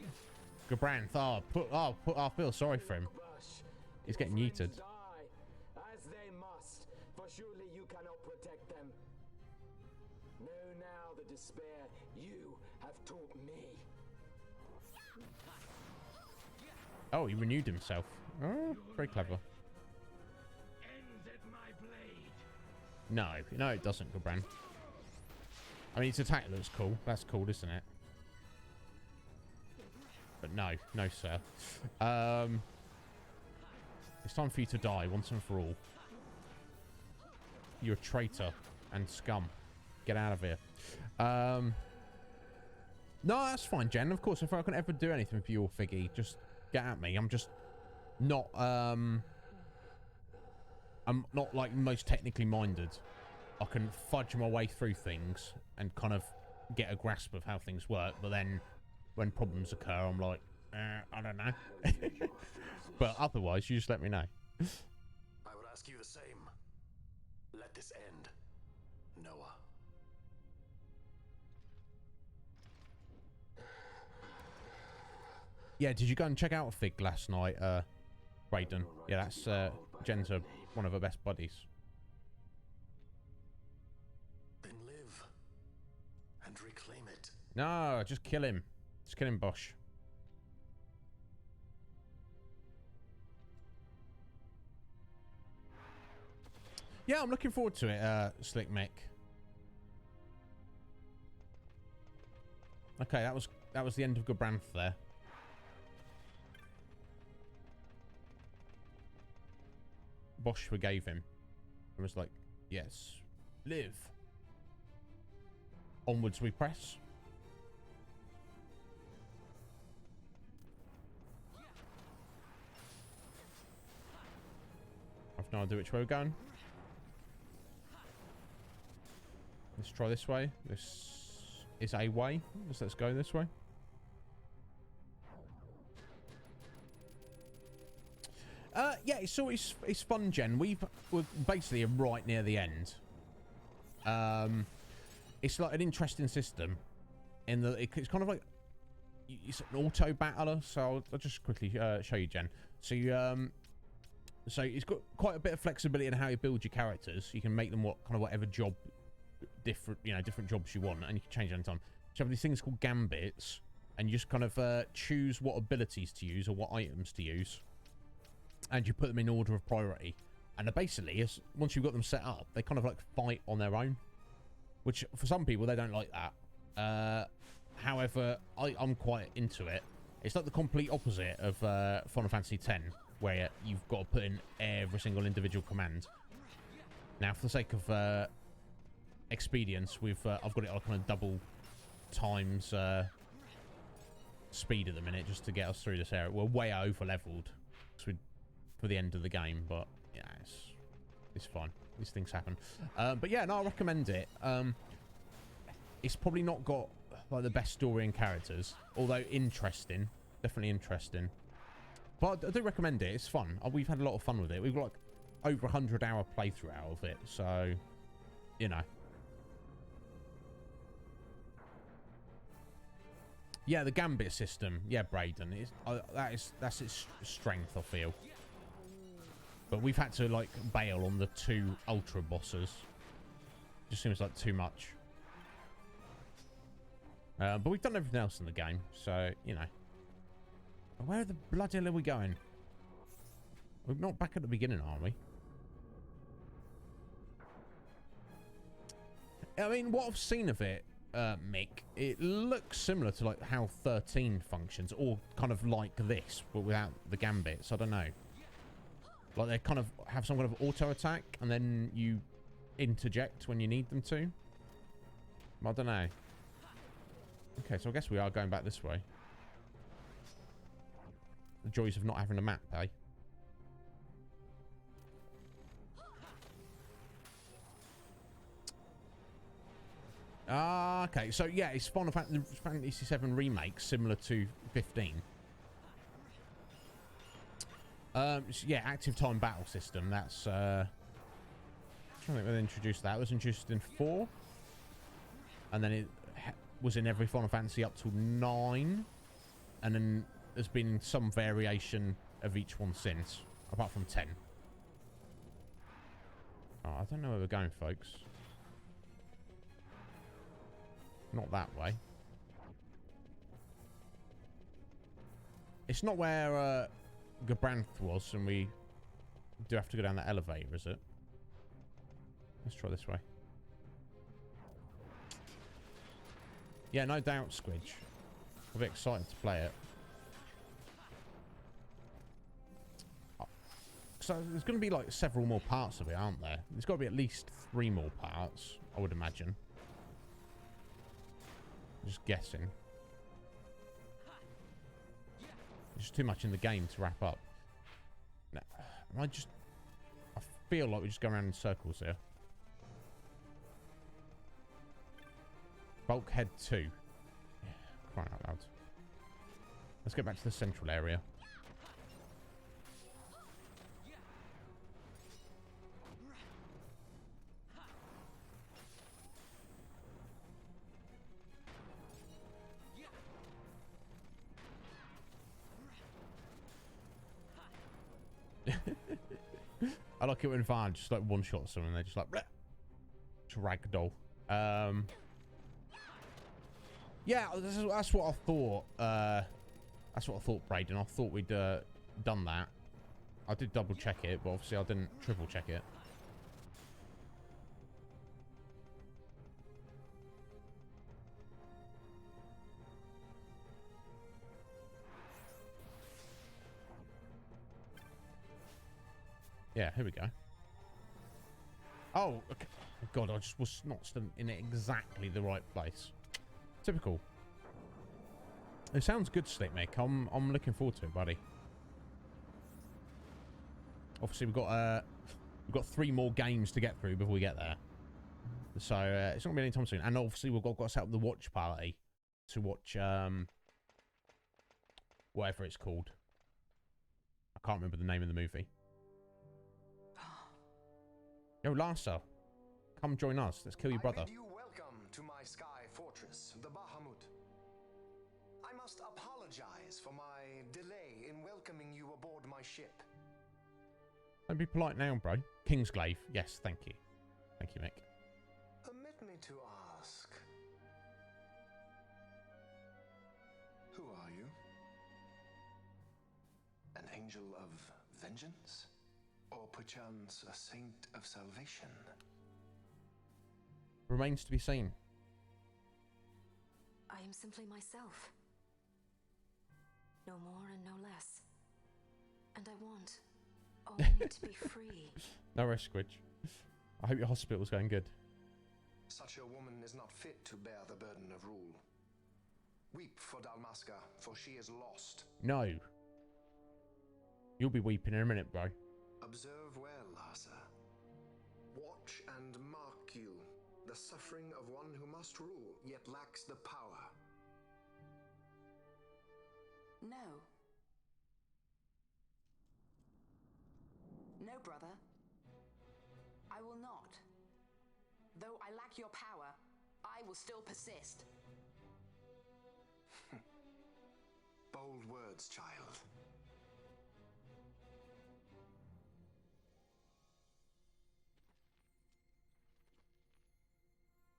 Gabranth, I feel sorry for him. He's getting yeeted. As they must, for surely you cannot protect them. Know now the despair you have taught me. Oh, he renewed himself. Oh, very clever. No, it doesn't, Gabranth. I mean, his attack looks cool. That's cool, isn't it? But no, sir. It's time for you to die once and for all. You're a traitor and scum. Get out of here. No, that's fine, Jen. Of course, if I can ever do anything for your figgy, just get at me. I'm just not, I'm not like most technically minded. I can fudge my way through things and kind of get a grasp of how things work, but then when problems occur, I'm like, I don't know. But otherwise, you just let me know. I would ask you the same. Let this end, Noah. Yeah, did you go and check out Fig last night, Raiden? Yeah, that's Jen's one of her best buddies. Then live and reclaim it. No, just kill him. Just kill him, Bosch. Yeah, I'm looking forward to it, Slick Mick. Okay, that was the end of Gabranth there. Bosch forgave him. It was like, yes, live. Onwards we press. I've no idea which way we're going. Let's try this way. This is a way. Let's go this way. Yeah, so it's fun, Jen. We're basically right near the end. It's like an interesting system in that it's kind of like it's an auto battler. So I'll just quickly show you, Jen. So so it's got quite a bit of flexibility in how you build your characters. You can make them whatever job, different jobs you want, and you can change it anytime. So you have these things called gambits, and you just kind of choose what abilities to use or what items to use. And you put them in order of priority. And basically, once you've got them set up, they kind of like fight on their own. Which, for some people, they don't like that. However, I'm quite into it. It's like the complete opposite of Final Fantasy X, where you've got to put in every single individual command. Now, for the sake of expedience, I've got it like on a double times speed at the minute, just to get us through this area. We're way over-leveled. For the end of the game, but yeah, it's fine. These things happen. But yeah, no, I recommend it. It's probably not got like the best story and characters, although interesting, definitely interesting. But I do recommend it. It's fun. We've had a lot of fun with it. We've got like over 100-hour playthrough out of it, so you know. Yeah, the gambit system. Yeah, Braden. That's its strength, I feel. But we've had to, like, bail on the 2 ultra bosses. Just seems like too much. But we've done everything else in the game, so, you know. Where the bloody hell are we going? We're not back at the beginning, are we? I mean, what I've seen of it, Mick, it looks similar to like how 13 functions, or kind of like this, but without the gambits. I don't know. Like they kind of have some kind of auto attack, and then you interject when you need them to. I don't know. Okay, so I guess we are going back this way. The joys of not having a map, eh? Ah, okay. So, yeah, it's Final Fantasy VII Remake, similar to 15. So, yeah, active time battle system. That's, I'm trying to think when they introduced that. It was introduced in 4. And then it was in every Final Fantasy up to 9. And then there's been some variation of each one since, apart from 10. Oh, I don't know where we're going, folks. Not that way. It's not where Gabranth was, and we do have to go down that elevator, is it? Let's try this way. Yeah, no doubt, Squidge. I'll be excited to play it. So there's going to be like several more parts of it, aren't there? There's got to be at least 3 more parts, I would imagine. Just guessing. There's too much in the game to wrap up. No, I feel like we just go around in circles here. Bulkhead 2. Yeah, crying out loud. Let's get back to the central area. I like it when Van just like one shot someone and they're just like bleh, ragdoll. Yeah, that's what I thought. That's what I thought, Braden. I thought we'd done that. I did double check it, but obviously I didn't triple check it. Yeah, here we go. Oh, okay. God, I just was not in exactly the right place. Typical. It sounds good, Slick. I'm looking forward to it, buddy. Obviously, we've got 3 more games to get through before we get there. So it's not gonna be any time soon. And obviously, we've got to set up the watch party to watch whatever it's called. I can't remember the name of the movie. Yo, Larsa, come join us. Let's kill your brother. I bid you welcome to my sky fortress, the Bahamut. I must apologize for my delay in welcoming you aboard my ship. Don't be polite now, bro. Kingsglaive. Yes, thank you. Thank you, Mick. Permit me to ask, who are you? An angel of vengeance? Or perchance a saint of salvation? Remains to be seen. I am simply myself. No more and no less. And I want only to be free. No rest, Squidge. I hope your hospital's going good. Such a woman is not fit to bear the burden of rule. Weep for Dalmasca, for she is lost. No. You'll be weeping in a minute, bro. Observe well, Larsa. Watch and mark you, the suffering of one who must rule, yet lacks the power. No. No, brother. I will not. Though I lack your power, I will still persist. Bold words, child.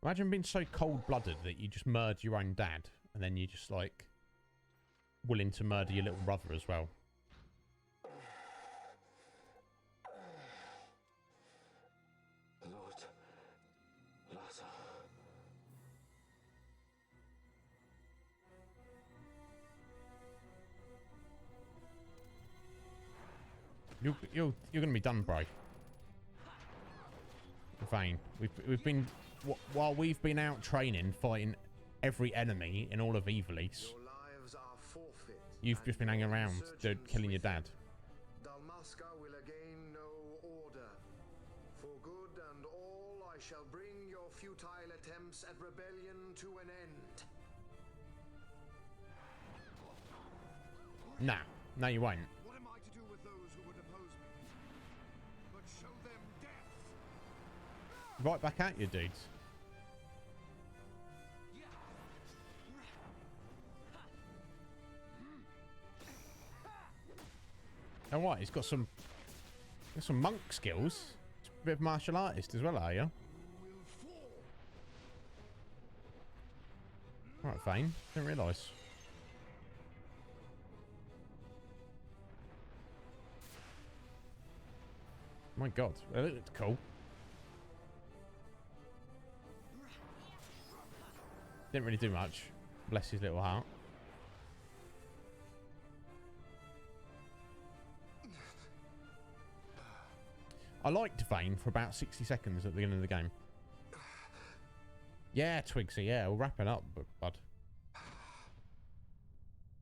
Imagine being so cold-blooded that you just murder your own dad, and then you're just, like, willing to murder your little brother as well. Lord Lazar. You're gonna be done, bro. Fine. We've been while we've been out training, fighting every enemy in all of Evil East. You've just been hanging around, killing your dad. Dalmasca will again know order. For good and all, I shall bring your futile attempts at rebellion to an end. Nah, no, you won't. What am I to do with those who would oppose me? But show them death! Right back at you, dudes. Oh, what? He's got some monk skills. He's a bit of martial artist as well, are you? Right, Vane. Didn't realise. My God, that looked cool. Didn't really do much. Bless his little heart. I liked Vane for about 60 seconds at the beginning of the game. Yeah, Twigsy, yeah, we'll wrap it up, bud.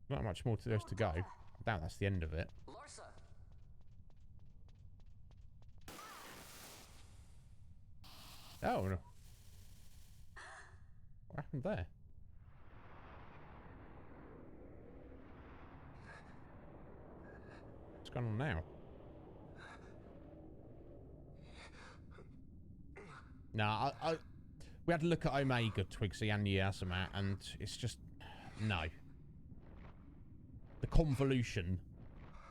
Not much more to there to go. I doubt that's the end of it. Larsa. Oh, no. What happened there? What's going on now? Nah, we had to look at Omega, Twigsy, and Yasuma, and it's just no. The convolution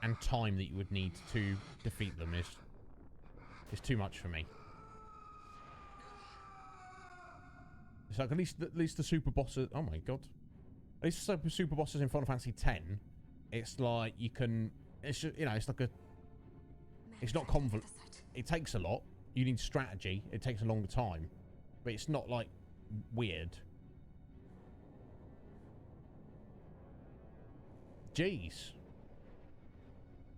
and time that you would need to defeat them is too much for me. It's like at least the super bosses. Oh my God! At least the super bosses in Final Fantasy X. It's like you can. It's just, you know, it's like a. It's not convoluted. It takes a lot. You need strategy. It takes a longer time, but it's not like weird. Jeez.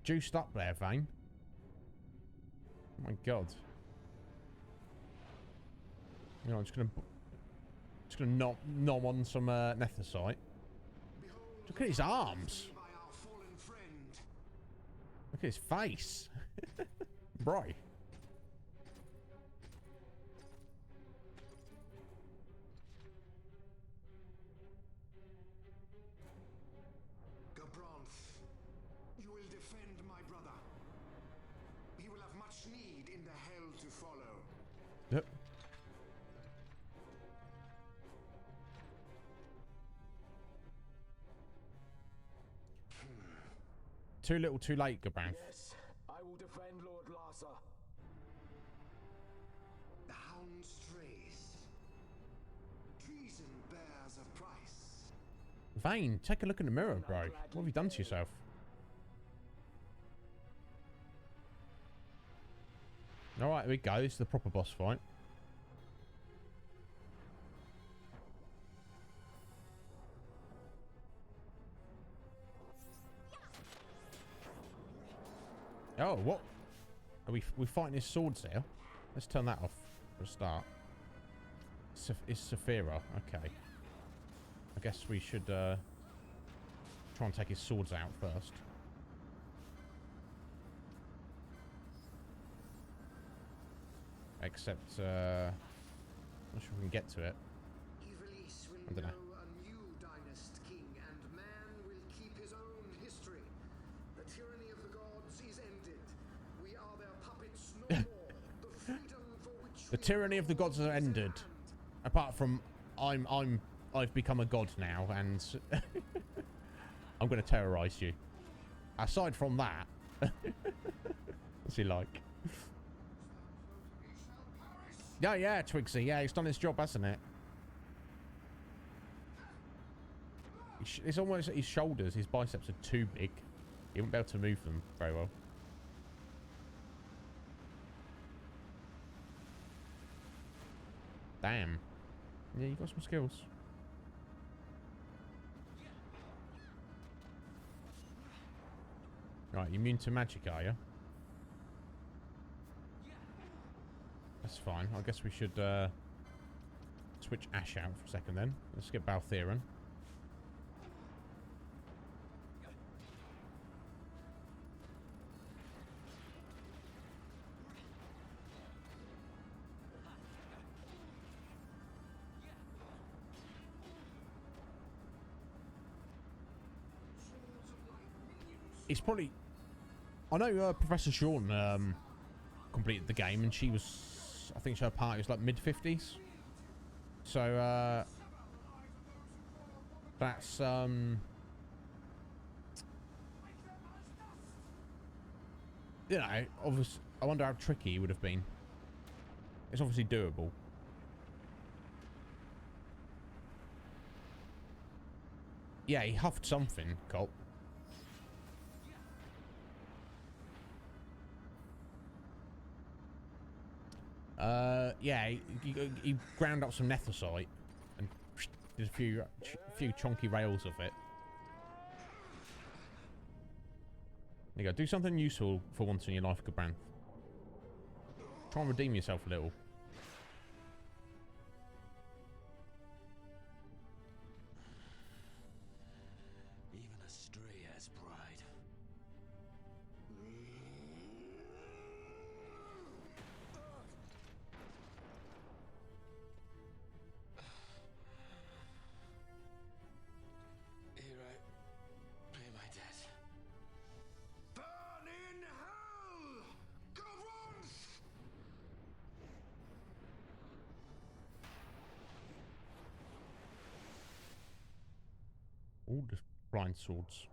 Juiced up there, Vane. Oh my God. You know, I'm just gonna nom on some Nethicite. Look at his arms. Look at his face. Bro. You will defend my brother. He will have much need in the hell to follow. Yep. Too little, too late, Gabranth. Yes, I will defend Lord Larsa. The hound strays. Treason bears a price. Vane, take a look in the mirror, bro. What have you done to yourself? Alright, here we go. This is the proper boss fight. Oh, what? Are we fighting his swords here? Let's turn that off for a start. It's Saphira. Okay. I guess we should try and take his swords out first. Except, not sure if we can get to it. I don't know. A new dynast king, and man will keep his own history. The tyranny of the gods is ended. We are their puppets no more. The freedom for which The tyranny of the gods has ended. Apart from I've become a god now, and I'm going to terrorize you. Aside from that, what's he like? Yeah, Twigsy. Yeah, he's done his job, hasn't it? It's almost his shoulders, his biceps are too big. He won't be able to move them very well. Damn. Yeah, you got some skills. Right, you immune to magic, are you? That's fine. I guess we should switch Ash out for a second then. Let's get Baltheron. It's probably... I know Professor Sean completed the game, and she was... I think her party was like mid-50s. So, that's... you know, obviously... I wonder how tricky it would have been. It's obviously doable. Yeah, he huffed something, Colt. Yeah, he ground up some Nethicite and did a few chunky rails of it. There you go. Do something useful for once in your life, Gabranth. Try and redeem yourself a little. Even a stray has pride. Here I pay my debt. Burn in hell! Go once! All the blind swords.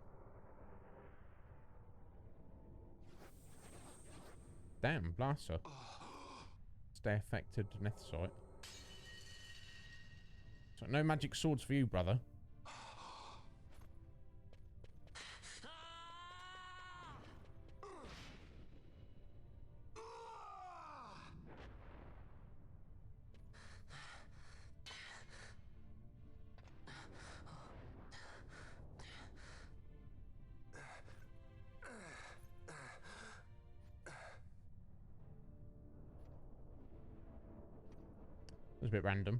Damn, blaster. Stay affected Nethicite. So no magic swords for you, brother. It was a bit random.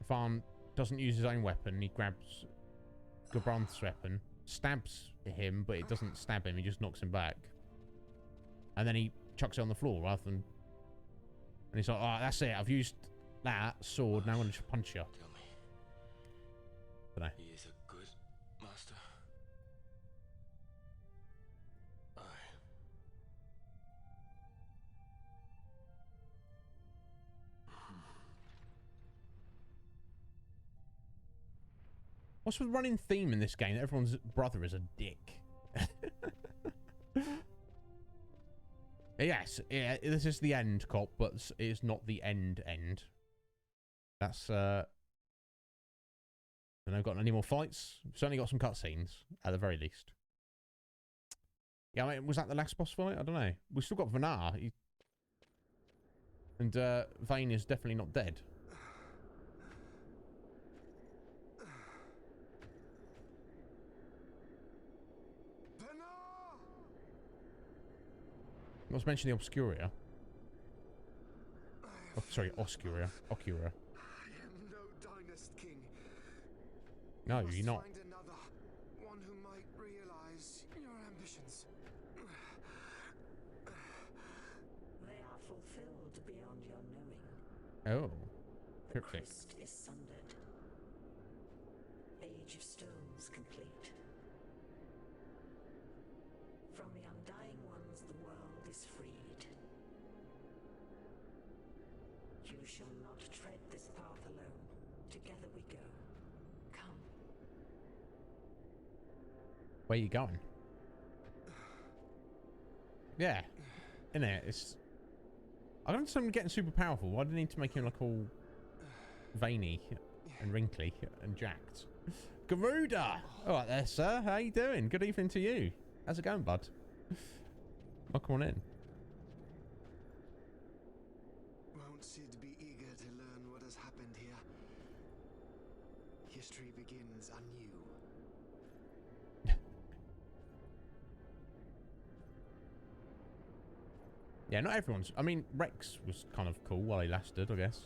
If Arm doesn't use his own weapon, he grabs Gabranth's weapon, stabs him, but it doesn't stab him, he just knocks him back. And then he chucks it on the floor rather than... And he's like, alright, that's it, I've used that sword, now I'm going to punch you. Tell me, Dunno. he is a good master. Aye. What's the running theme in this game? Everyone's brother is a dick. Yes, yeah, this is the end, Cop, but it's not the end. That's, and I've got any more fights. Certainly got some cutscenes, at the very least. Yeah, I mean, was that the last boss fight? I don't know. We've still got Vanar. And Vayne is definitely not dead. I was mentioning the Obscuria. Oh, sorry, Oscuria. Ocura. I am no Dynast King. No, You you're must not. Find another, one who might realize your ambitions. They are fulfilled beyond your knowing. Oh. The Cryptic. crest is sundered. Age of Stones complete. From the Undying Ones, the world is freed. You shall not tread this path alone. Together we go. Come. Where you going? Yeah. Innit? It's... I don't understand him getting super powerful. Why do they need to make him like all veiny and wrinkly and jacked? Garuda! Alright there, sir. How you doing? Good evening to you. How's it going, bud? Welcome on in. Won't Sid be eager to learn what has happened here? History begins anew. Yeah, not everyone's... I mean, Rex was kind of cool while he lasted, I guess.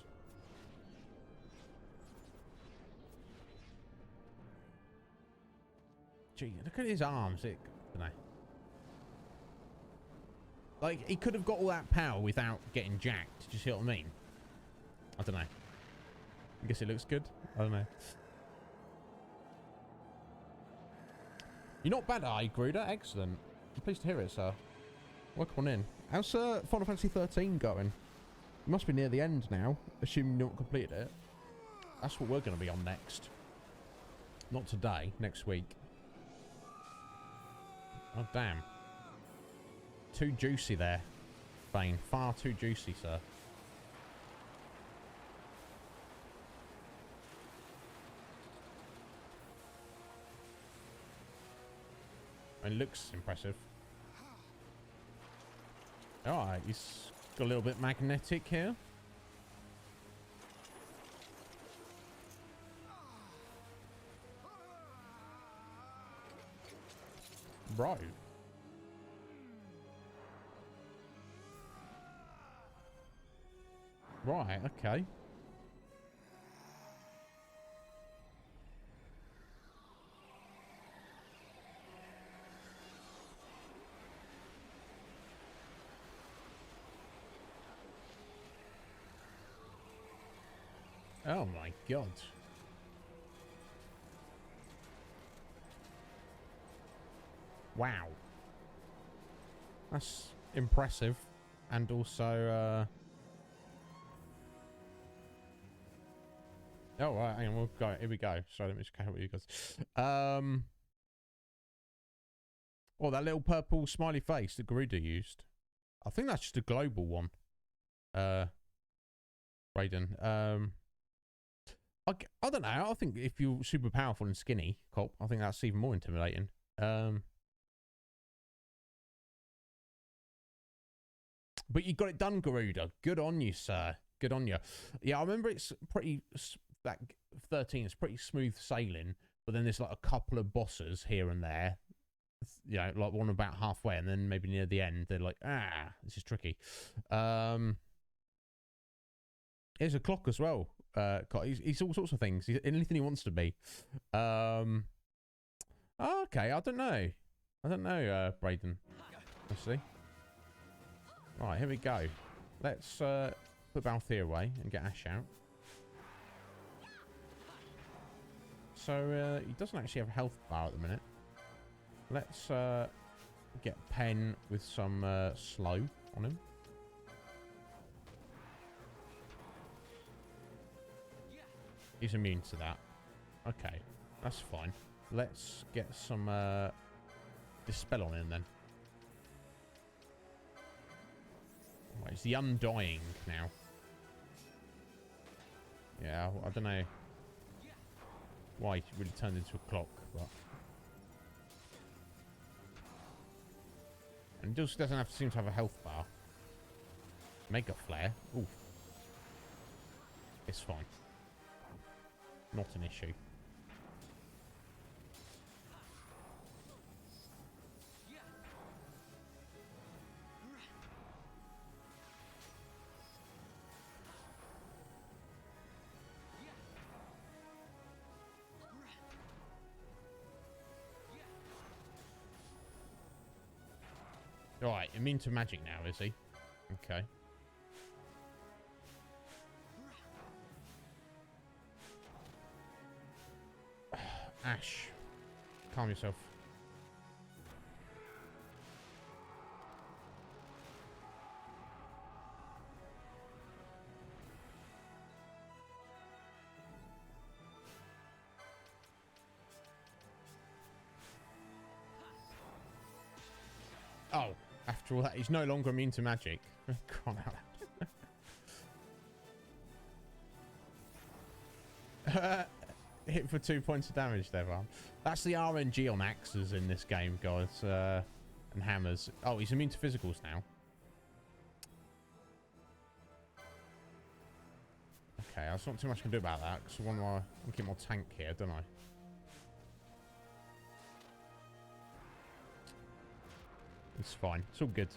Gee, look at his arms. I don't know. Like, he could have got all that power without getting jacked. Do you see what I mean? I don't know. I guess it looks good. I don't know. You're not bad, are you, Gruder? Excellent. I'm pleased to hear it, sir. Welcome on in. How's Final Fantasy XIII going? You must be near the end now, assuming you've not completed it. That's what we're going to be on next. Not today, next week. Oh, damn. Too juicy there, Bane. Far too juicy, sir. It looks impressive. Alright, he's got a little bit magnetic here. Right. Right, okay. Oh my god. Wow. That's impressive. And also, oh, right, hang on, we'll go. Here we go. Sorry, let me just catch up with you guys. Oh, that little purple smiley face that Garuda used. I think that's just a global one. Raiden. I don't know. I think if you're super powerful and skinny, cop, I think that's even more intimidating. But you got it done, Garuda. Good on you, sir. Good on you. Yeah, I remember it's pretty... That 13 is pretty smooth sailing, but then there's like a couple of bosses here and there. You know, like one about halfway, and then maybe near the end, they're like, this is tricky. Here's a clock as well. He's all sorts of things. He's anything he wants to be. Okay, I don't know. Braden. Let's see. Right, here we go. Let's put Balthier away and get Ash out. So he doesn't actually have a health bar at the minute. Let's get Pen with some slow on him. He's immune to that. Okay, that's fine. Let's get some Dispel on him then. Right, it's the Undying now. Yeah, I don't know why it really turned into a clock, but... And it just doesn't seem to have a health bar. Mega Flare. Ooh. It's fine. Not an issue. Alright, immune to magic now, is he? Okay. Ash, calm yourself. After all that, he's no longer immune to magic. Come out. Hit for 2 points of damage there, Val. That's the RNG on axes in this game, guys. And hammers. Oh, he's immune to physicals now. Okay, there's not too much I can do about that, because I want to get more tank here, don't I? It's fine. It's all good.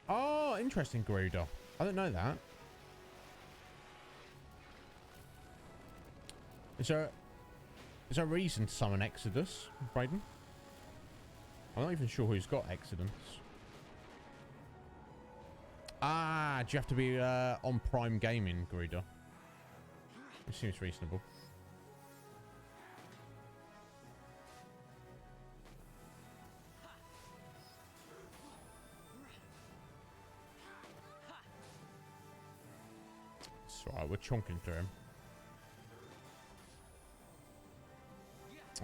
Oh, interesting, Gerudo. I didn't know that. Is there a reason to summon Exodus, Brayden? I'm not even sure who's got Exodus. Ah, do you have to be on Prime Gaming, Gerudo? It seems reasonable. It's alright, we're chonking through him.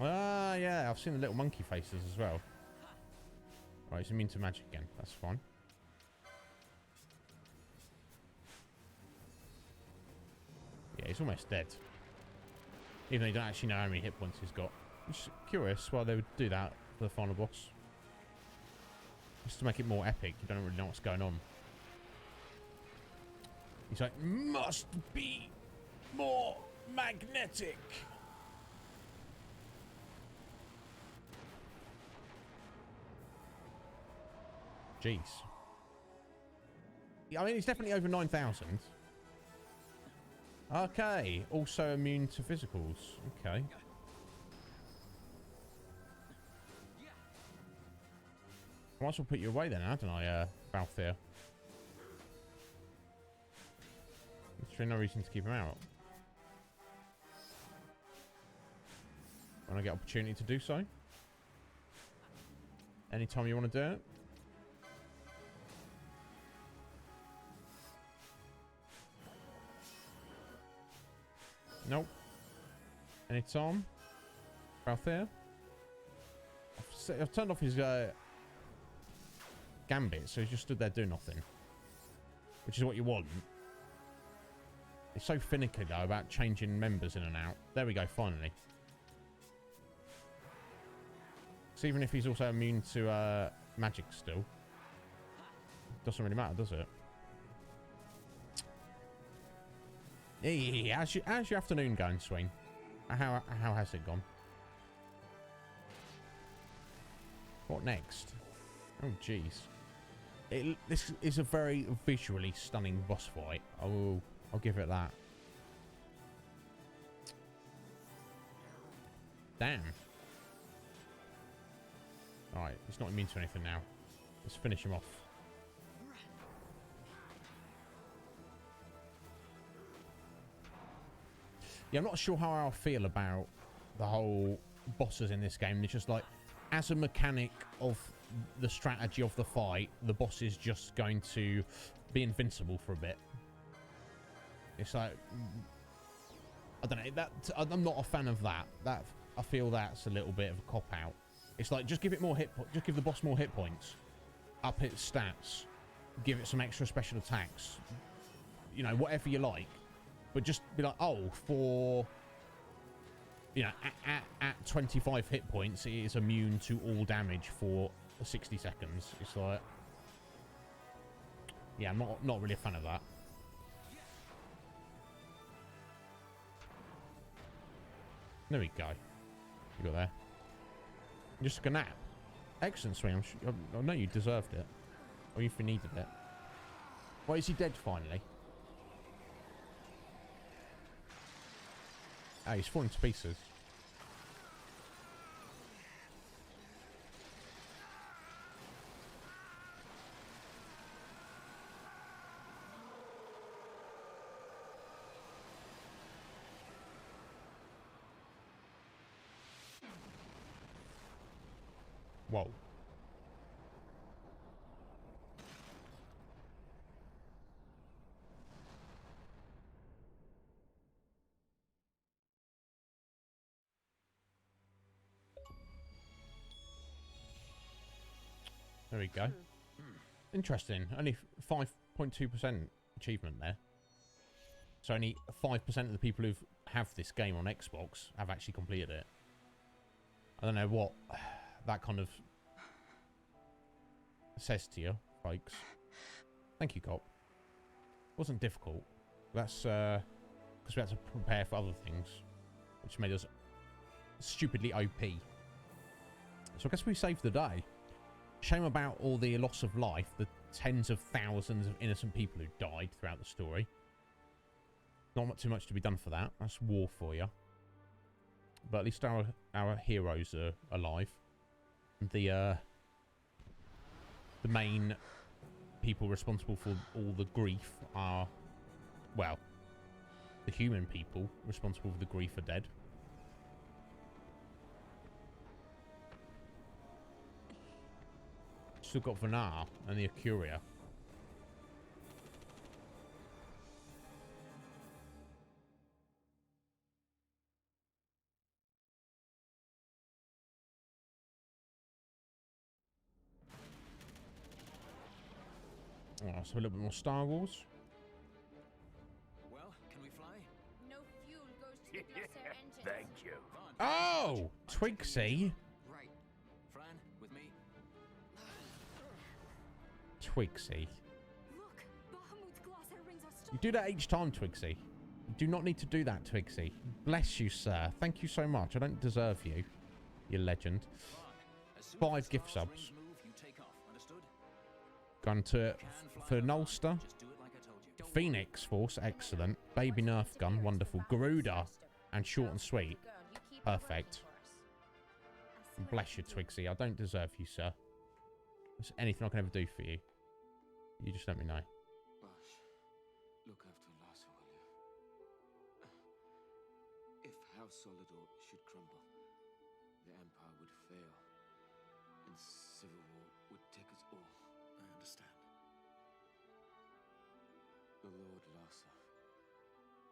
Ah, yeah, I've seen the little monkey faces as well. Right, he's immune to magic again. That's fine. Yeah, he's almost dead. Even though you don't actually know how many hit points he's got. I'm just curious why they would do that for the final boss. Just to make it more epic. You don't really know what's going on. He's like, must be more magnetic. Jeez. I mean, he's definitely over 9,000. Okay. Also immune to physicals. Okay. I might as well put you away then, hadn't I, Balthier? There's no reason to keep him out. When I get opportunity to do so. Anytime you want to do it. Nope. Anytime. Balthier. I've turned off his gambit, so he's just stood there doing nothing. Which is what you want. It's so finicky, though, about changing members in and out. There we go, finally. So even if he's also immune to magic still, doesn't really matter, does it? Hey, how's your afternoon going, Swain? How has it gone? What next? Oh, jeez. This is a very visually stunning boss fight. I'll give it that. Damn. Alright, he's not immune to anything now. Let's finish him off. Yeah, I'm not sure how I feel about the whole bosses in this game. It's just like, as a mechanic of the strategy of the fight, the boss is just going to be invincible for a bit. It's like, I don't know, I'm not a fan of that. I feel that's a little bit of a cop-out. It's like, just give it more just give the boss more hit points. Up its stats. Give it some extra special attacks. You know, whatever you like. But just be like, oh, for, you know, at 25 hit points, it is immune to all damage for 60 seconds. It's like, yeah, I'm not really a fan of that. There we go. You got there. You just took a nap. Excellent, Swing. I know you deserved it. Or if you needed it. Why is he dead finally? Ah, he's falling to pieces. Whoa. There we go. Interesting. Only 5.2% achievement there. So only 5% of the people who have this game on Xbox have actually completed it. I don't know what that kind of says to you, folks. Thank you, Cop. Wasn't difficult. That's because we had to prepare for other things, which made us stupidly OP. So I guess we saved the day. Shame about all the loss of life, the tens of thousands of innocent people who died throughout the story. Not too much to be done for that. That's war for you. But at least our heroes are alive. The main people responsible for all the grief are, well, the human people responsible for the grief are dead. Still got Vanar and the Acuria. Oh, so a little bit more Star Wars. Well, can we fly? No fuel goes to the Glacier engines. Thank you. Oh, Twigsy. Right. Fran, with me. Twigsy. Look, Bahamut's Glacier rings are You do that each time, Twigsy. You do not need to do that, Twigsy. Bless you, sir. Thank you so much. I don't deserve you. You legend. 5 gift subs. Gone to for Nolster. Phoenix Force, excellent. Baby Nerf Gun, wonderful. Garuda, and short and sweet. Perfect. Bless you, Twigsy. I don't deserve you, sir. There's anything I can ever do for you. You just let me know. Look after Larsa, will you? If House Solidor should crumble, the Empire would fail, and civil war would take us all. I understand. The Lord Larsa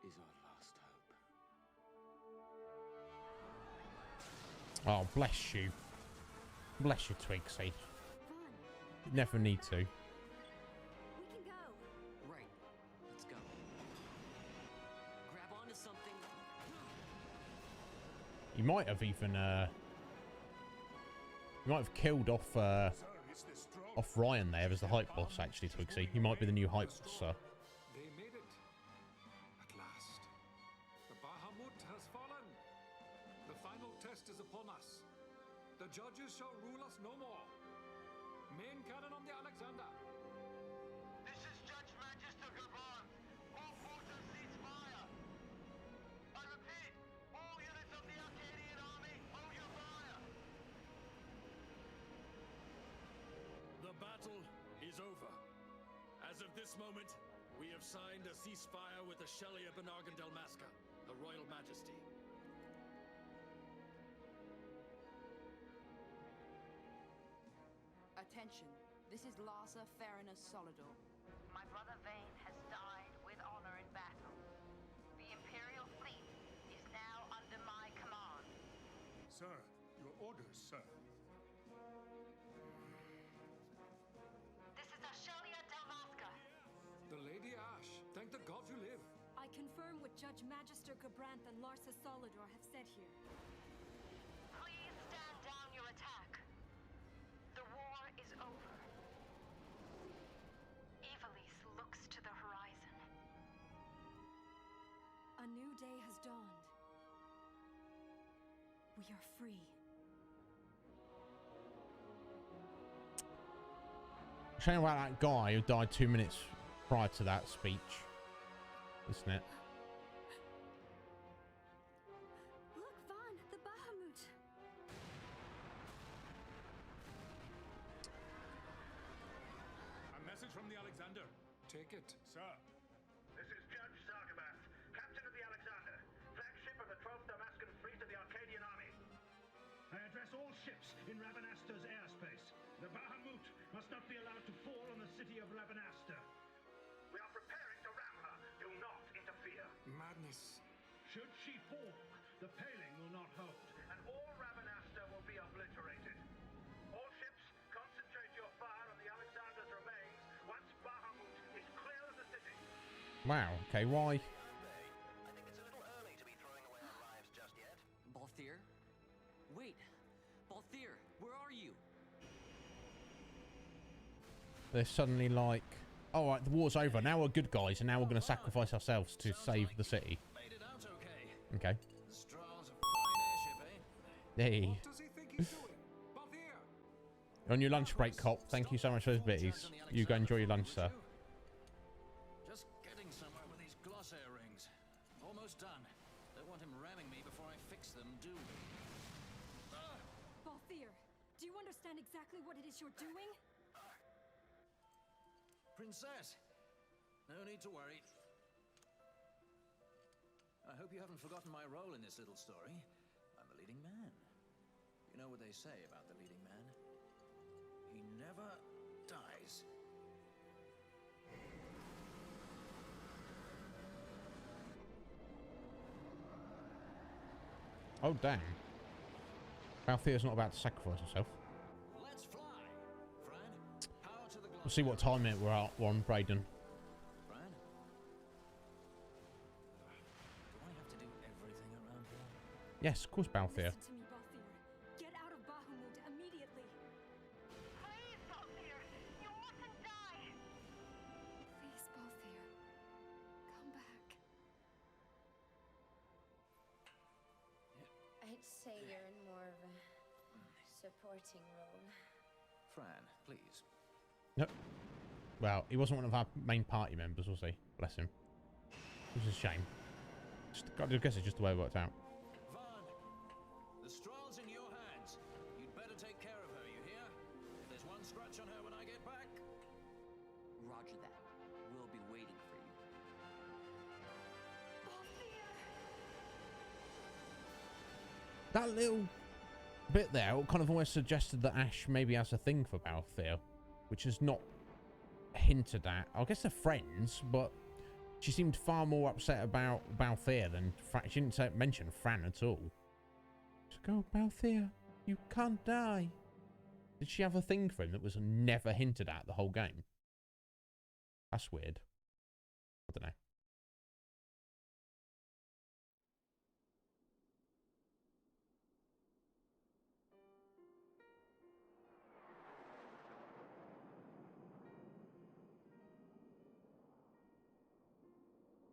is our last hope. Oh, bless you. Bless you, Twigsy. Never need to. We can go. Right. Let's go. Grab onto something. You might have even you might have killed off Ryan there as the hype boss, actually, Twigsy. He might be the new hype boss, sir. They made it. At last. The Bahamut has fallen. The final test is upon us. The judges shall rule us no more. Main cannon on the Alexander. This is Judge Magister Gavan. All forces cease fire. I repeat, all units of the Arcadian army, hold your fire. The battle is over. As of this moment, we have signed a ceasefire with the Shelia Benargan Delmasca, the Royal Majesty. Attention, this is Larsa Farinus Solidor. My brother Vane has died with honor in battle. The Imperial fleet is now under my command. Sir, your orders, sir. This is Ashelia Delmasca. The Lady Ash. Thank the gods you live. I confirm what Judge Magister Gabranth and Larsa Solidor have said here. Please stand down your attack. The war is over. Evilise looks to the horizon. A new day has dawned. We are free. Shame about that guy who died 2 minutes prior to that speech, isn't it? Look, Vaughn, the Bahamut. A message from the Alexander. Take it. Sir. This is Judge Sargabath, Captain of the Alexander, flagship of the 12th Damascan Fleet of the Arcadian Army. I address all ships in Ravanasta's airspace. The Bahamut must not be allowed to fall on the city of Ravanaster. We are preparing to ram her. Do not interfere. Madness. Should she fall, the paling will not hold. And all Ravanaster will be obliterated. All ships, concentrate your fire Wow, okay, why? Balthier? Wait, Balthier, where are you? They're suddenly like, all right, the war's over. Now we're good guys, and now we're going to sacrifice ourselves to save the city. Okay. Hey. On your lunch break, cop. Thank you so much for those bitties. You go enjoy your lunch, sir. Just getting somewhere with these glossair rings. Almost done. Don't want him ramming me before I fix them, do we? Balthier, do you understand exactly what it is you're doing? Princess, no need to worry. I hope you haven't forgotten my role in this little story. I'm the leading man. You know what they say about the leading man? He never dies. Oh, damn. Balthier's not about to sacrifice himself. Let's fly. Fran, power to the We'll see what time we're on, Brayden. Fran? Do I have to do everything around here? Yes, of course, Balthier. Listen to me, Balthier. Get out of Bahamut immediately. Please, Balthier, you mustn't die. Please, Balthier. Come back. I'd say you're in more of a supporting role. Fran, please. Nope. Well, he wasn't one of our main party members, was he? Bless him. Which is a shame. I guess it's just the way it worked out. Vaughn, the Strahl's in your hands. You'd better take care of her, you hear? If there's one scratch on her when I get back... Roger that. We'll be waiting for you. That little bit there kind of almost suggested that Ash maybe has a thing for Balthier, which is not hinted at. I guess they're friends, but she seemed far more upset about Balthier than she didn't mention Fran at all. She's like, oh, Balthier, you can't die. Did she have a thing for him that was never hinted at the whole game? That's weird. I don't know.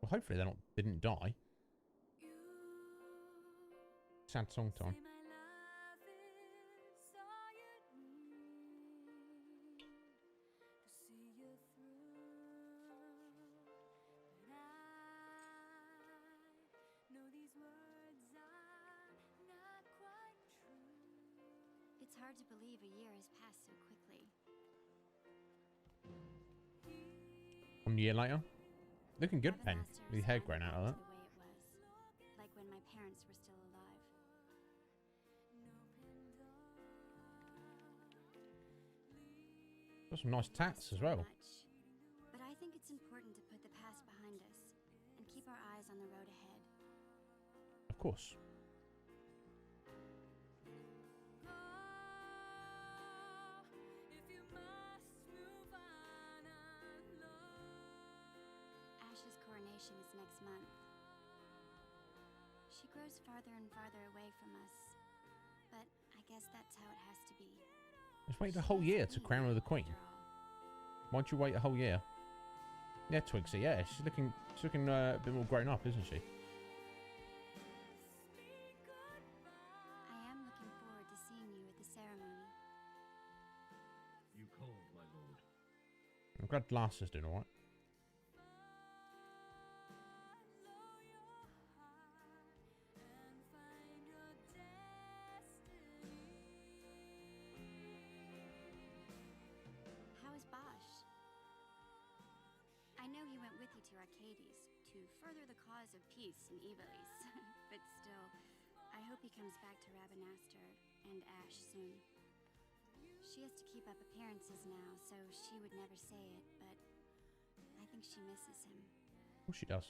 Well, hopefully they didn't die. Sad song time. It's hard to believe a year has passed so quickly. 1 year later. Looking good, Pen. With your hair growing out of that. The way it was, like when my parents were still alive. Got some nice tats as well. But I think it's important to put the past behind us and keep our eyes on the road ahead. Of course. Ash's coronation is next month. She grows farther and farther away from us, but I guess that's how it has to be. Just wait a whole year to crown her the queen. Why'd you wait a whole year? Yeah, Twigsy, yeah, she's looking a bit more grown up, isn't she? I am looking forward to seeing you at the ceremony. You called, my lord. I'm glad Larsa's doing alright. How is Bosch? I know he went with you to Arcades to further the cause of peace in Ivalice, but still, I hope he comes back to Rabanastre and Ash soon. She has to keep up appearances now, so she would never say it, but I think she misses him. Of course she does.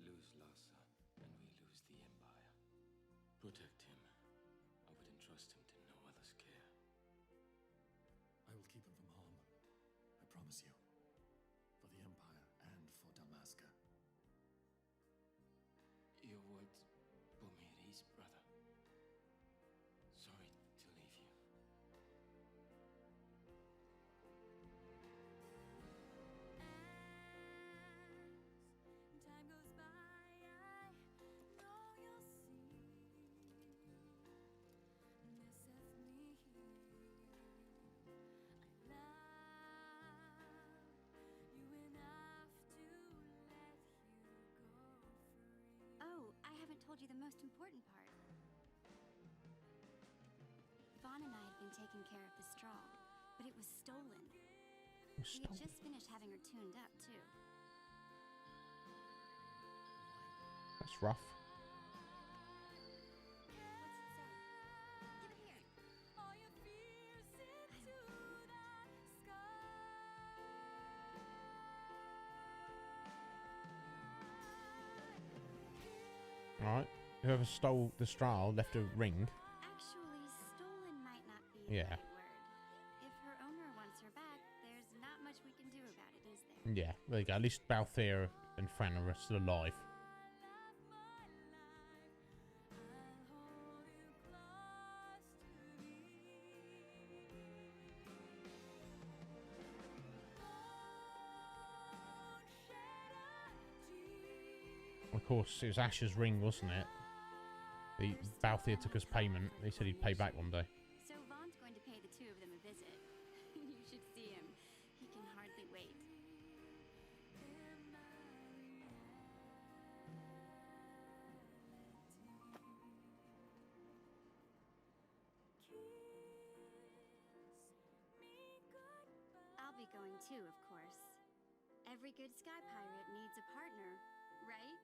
Lose Larsa, and we lose the Empire. Protect him. I would entrust him to no other's care. I will keep him from harm. I promise you. Masker. Your words put me at ease, brother. Sorry to leave you. Time goes by, I know you'll see. This sets me here. I love you enough to let you go free. Oh, I haven't told you the most important part. Vaughn and I had been taking care of the straw, but it was stolen. We had just finished having her tuned up, too. That's rough. Alright. Whoever stole the straw left a ring. Actually, stolen might not be Yeah. the right word. If her owner wants her back, there's not much we can do about it, is there? Yeah, there you go. At least Balthier and Fran are still alive. Of course, it was Ash's ring, wasn't it? The Balthier took his payment. He said he'd pay back one day. So Vaughn's going to pay the two of them a visit. You should see him. He can hardly wait. I'll be going too, of course. Every good sky pirate needs a partner, right?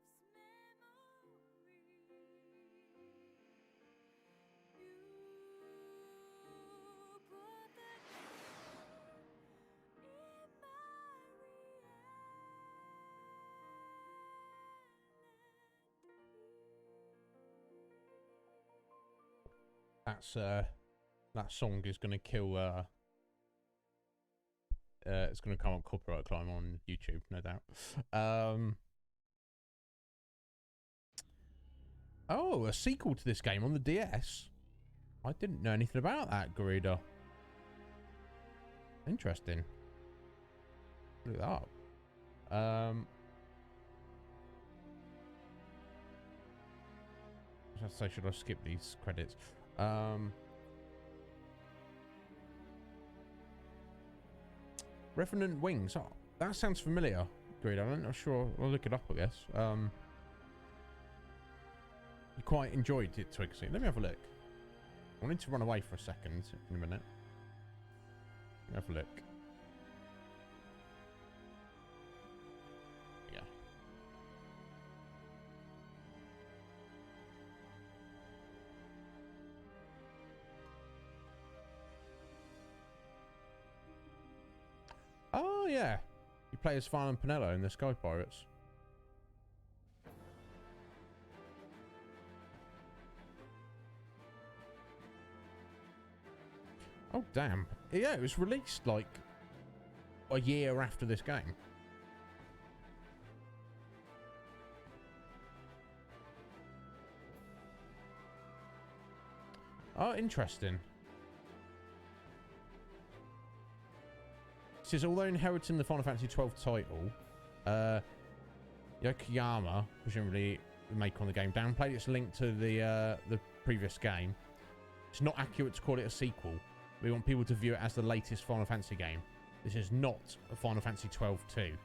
That song is gonna kill. It's gonna come on copyright claim on YouTube, no doubt. Oh, a sequel to this game on the DS. I didn't know anything about that, Garuda. Interesting. Look that up. So should I skip these credits? Revenant Wings. Oh, that sounds familiar. Great. I'm not sure. I'll look it up, I guess. You quite enjoyed it, Twigsy. Let me have a look. I wanted to run away for a second in a minute. Let me have a look. Yeah. Oh, yeah. You play as Final and Pinello in the Sky Pirates. Oh, damn. Yeah, it was released, like, a year after this game. Oh, interesting. It says, although inheriting the Final Fantasy XII title, Yokoyama, presumably the maker on the game, downplayed its link to the previous game. It's not accurate to call it a sequel. We want people to view it as the latest Final Fantasy game. This is not a Final Fantasy XII 2.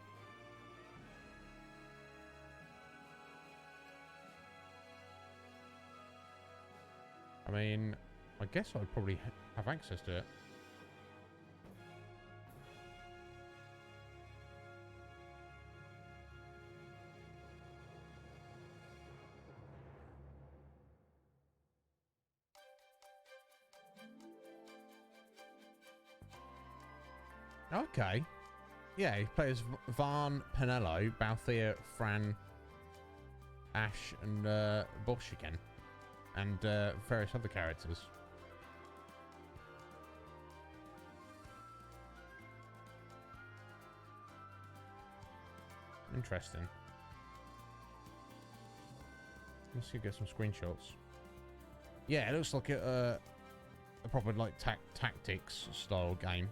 I mean, I guess I'd probably have access to it. Okay. Yeah, he plays Vaughn, Pinello, Balthier, Fran, Ash, and Bosch again. And various other characters. Interesting. Let's see, get some screenshots. Yeah, it looks like a proper like tactics style game.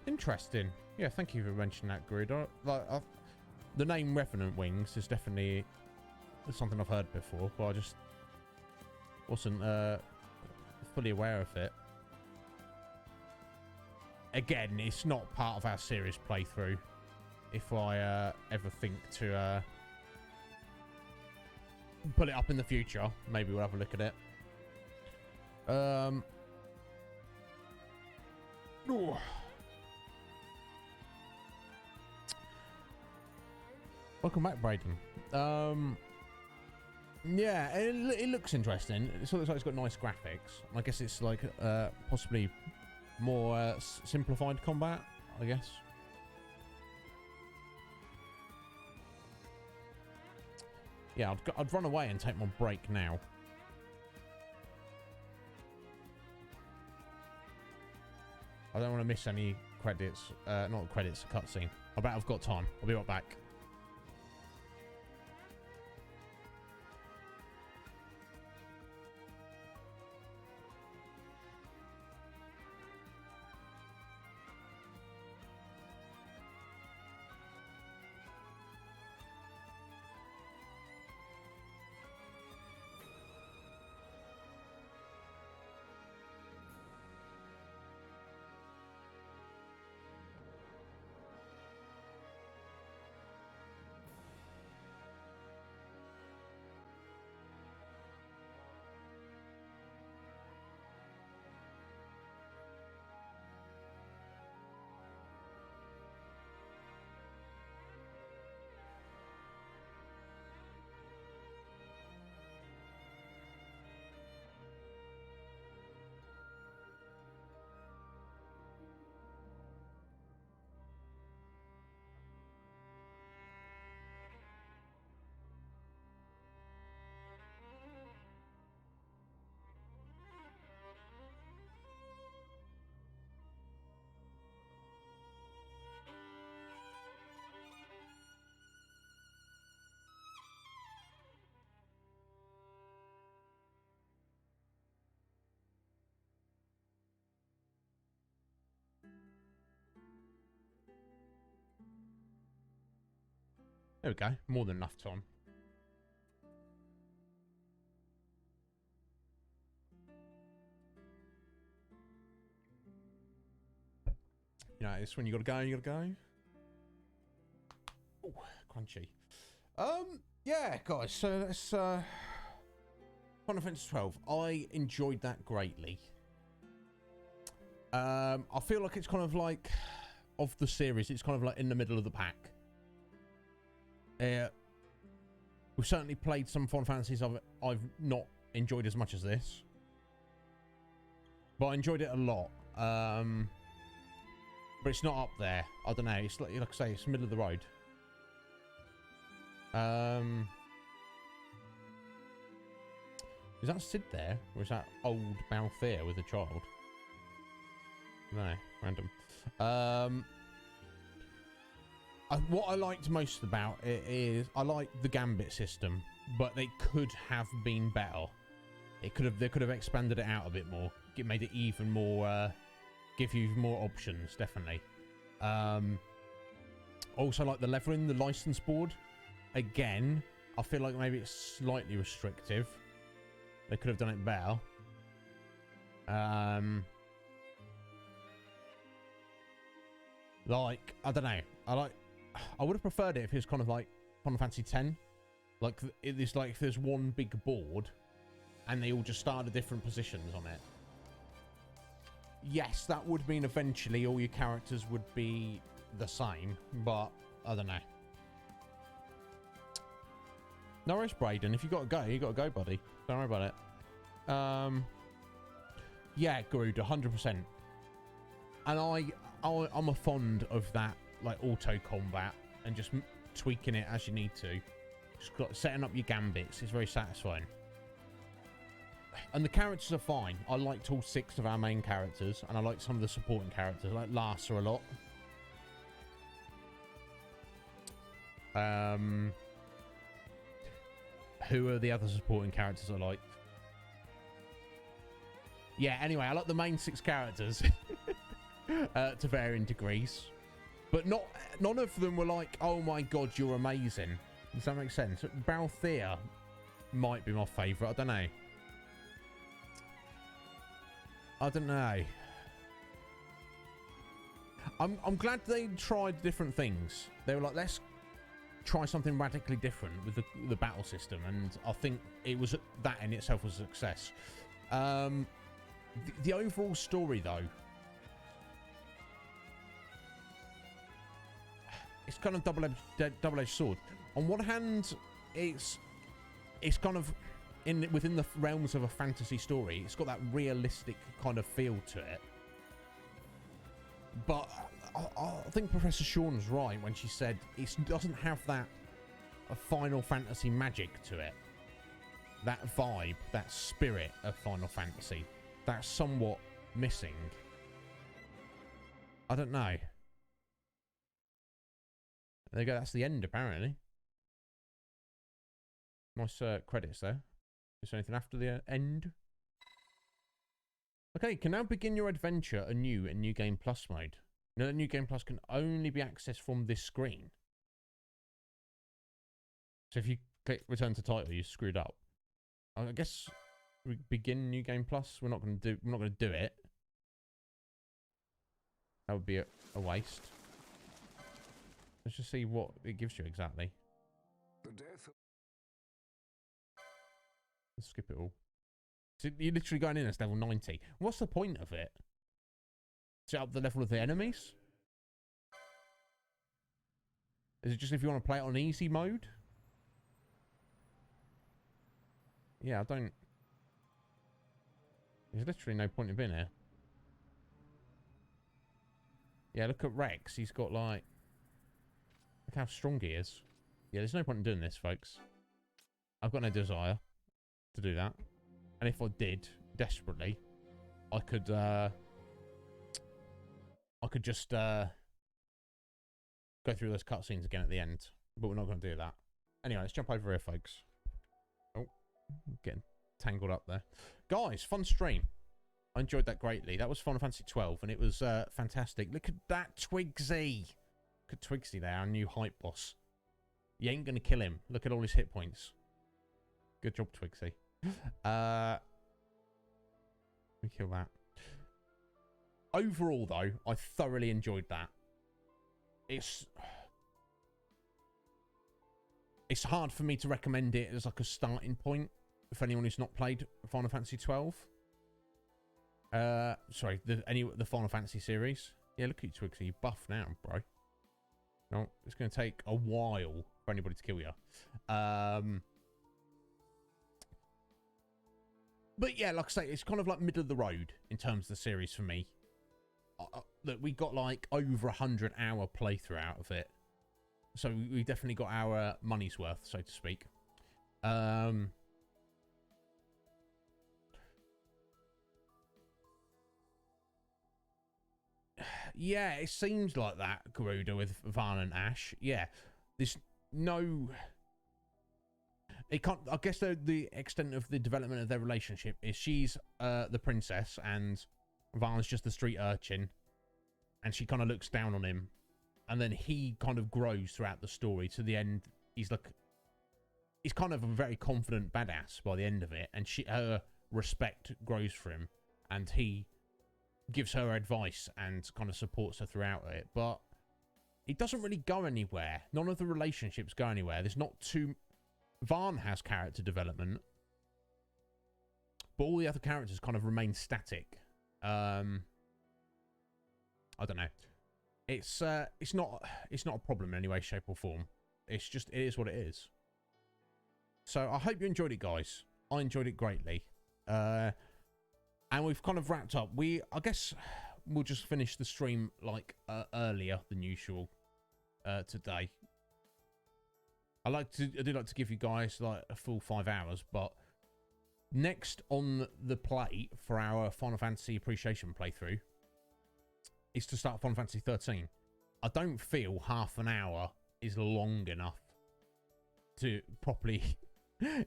Interesting. Yeah, thank you for mentioning that, Grid. The name Revenant Wings is definitely something I've heard before, but I just wasn't fully aware of it. Again, it's not part of our series playthrough. If I ever think to put it up in the future, maybe we'll have a look at it. Ooh. Welcome back, Braden. Yeah, it looks interesting. It looks like it's got nice graphics. I guess it's like possibly more simplified combat, I guess. Yeah, I'd run away and take my break now. I don't want to miss any credits. Not credits, a cutscene. I bet I've got time. I'll be right back. There we go. More than enough time. You know, it's when you gotta go, you gotta go. Ooh, crunchy. Yeah, guys, so that's Final Fantasy XII. I enjoyed that greatly. I feel like it's kind of like, of the series, it's kind of like in the middle of the pack. We've certainly played some Final Fantasies I've not enjoyed as much as this, but I enjoyed it a lot. But it's not up there. I don't know. It's like I say, it's middle of the road. Is that Sid there, or is that old Balthier with a child? No, random. What I liked most about it is I like the gambit system, but they could have been better. They could have expanded it out a bit more, made it even more, give you more options, definitely. Also like the leveling, the license board. Again, I feel like maybe it's slightly restrictive. They could have done it better. Like, I don't know. I would have preferred it if it was kind of like Final Fantasy X. Like, it's like if there's one big board and they all just start at different positions on it. Yes, that would mean eventually all your characters would be the same, but I don't know. No worries, Braden. If you got to go, buddy. Don't worry about it. Yeah, Grood, 100%. And I'm a fond of that, like auto combat and just tweaking it as you need to. Just setting up your gambits is very satisfying. And the characters are fine. I liked all 6 of our main characters, and I liked some of the supporting characters. I like Larsa a lot. Who are the other supporting characters I liked? Yeah, anyway, I like the main 6 characters to varying degrees. But none of them were like, oh my god, you're amazing. Does that make sense? Balthier might be my favourite. I don't know. I'm glad they tried different things. They were like, let's try something radically different with the battle system, and I think it was that in itself was a success. The overall story, though, it's kind of double-edged sword. On one hand, it's kind of within the realms of a fantasy story. It's got that realistic kind of feel to it. But I think Professor Sean was right when she said it doesn't have that Final Fantasy magic to it. That vibe, that spirit of Final Fantasy. That's somewhat missing. I don't know. There you go, that's the end apparently. Nice credits there. Is there anything after the end? Okay, can now begin your adventure anew in New Game Plus mode. Now that New Game Plus can only be accessed from this screen. So if you click return to title, you screwed up. I guess we begin New Game Plus. We're not going to do it. That would be a waste. Let's just see what it gives you exactly. The death of Let's skip it all. So you're literally going in as level 90. What's the point of it? To up the level of the enemies? Is it just if you want to play it on easy mode? Yeah, I don't... There's literally no point in being here. Yeah, look at Rex. He's got like... Look how strong he is. Yeah, there's no point in doing this, folks. I've got no desire to do that. And if I did, desperately, I could just go through those cutscenes again at the end. But we're not going to do that. Anyway, let's jump over here, folks. Oh, getting tangled up there. Guys, fun stream. I enjoyed that greatly. That was Final Fantasy XII, and it was fantastic. Look at that Twigsy. Look at Twigsy there, our new hype boss. You ain't going to kill him. Look at all his hit points. Good job, Twigsy. Let me kill that. Overall, though, I thoroughly enjoyed that. It's hard for me to recommend it as like a starting point for anyone who's not played Final Fantasy XII. Sorry, the Final Fantasy series. Yeah, look at you, Twigsy. You're buff now, bro. No, it's going to take a while for anybody to kill you. But yeah, like I say, it's kind of like middle of the road in terms of the series for me. Look, we got like over 100-hour playthrough out of it. So we definitely got our money's worth, so to speak. Yeah, it seems like that, Garuda, with Van and Ash. Yeah, there's no... It can't. I guess the extent of the development of their relationship is she's the princess and Van's just the street urchin, and she kind of looks down on him, and then he kind of grows throughout the story. To the end, he's kind of a very confident badass by the end of it, and her respect grows for him, and he gives her advice and kind of supports her throughout it. But it doesn't really go anywhere. None of the relationships go anywhere. There's not too... Van has character development, but all the other characters kind of remain static. I don't know. It's not a problem in any way, shape, or form. It is what it is. So I hope you enjoyed it, guys. I enjoyed it greatly. And we've kind of wrapped up. I guess we'll just finish the stream like earlier than usual today. I do like to give you guys like a full 5 hours, but next on the plate for our Final Fantasy appreciation playthrough is to start Final Fantasy XIII. I don't feel half an hour is long enough to properly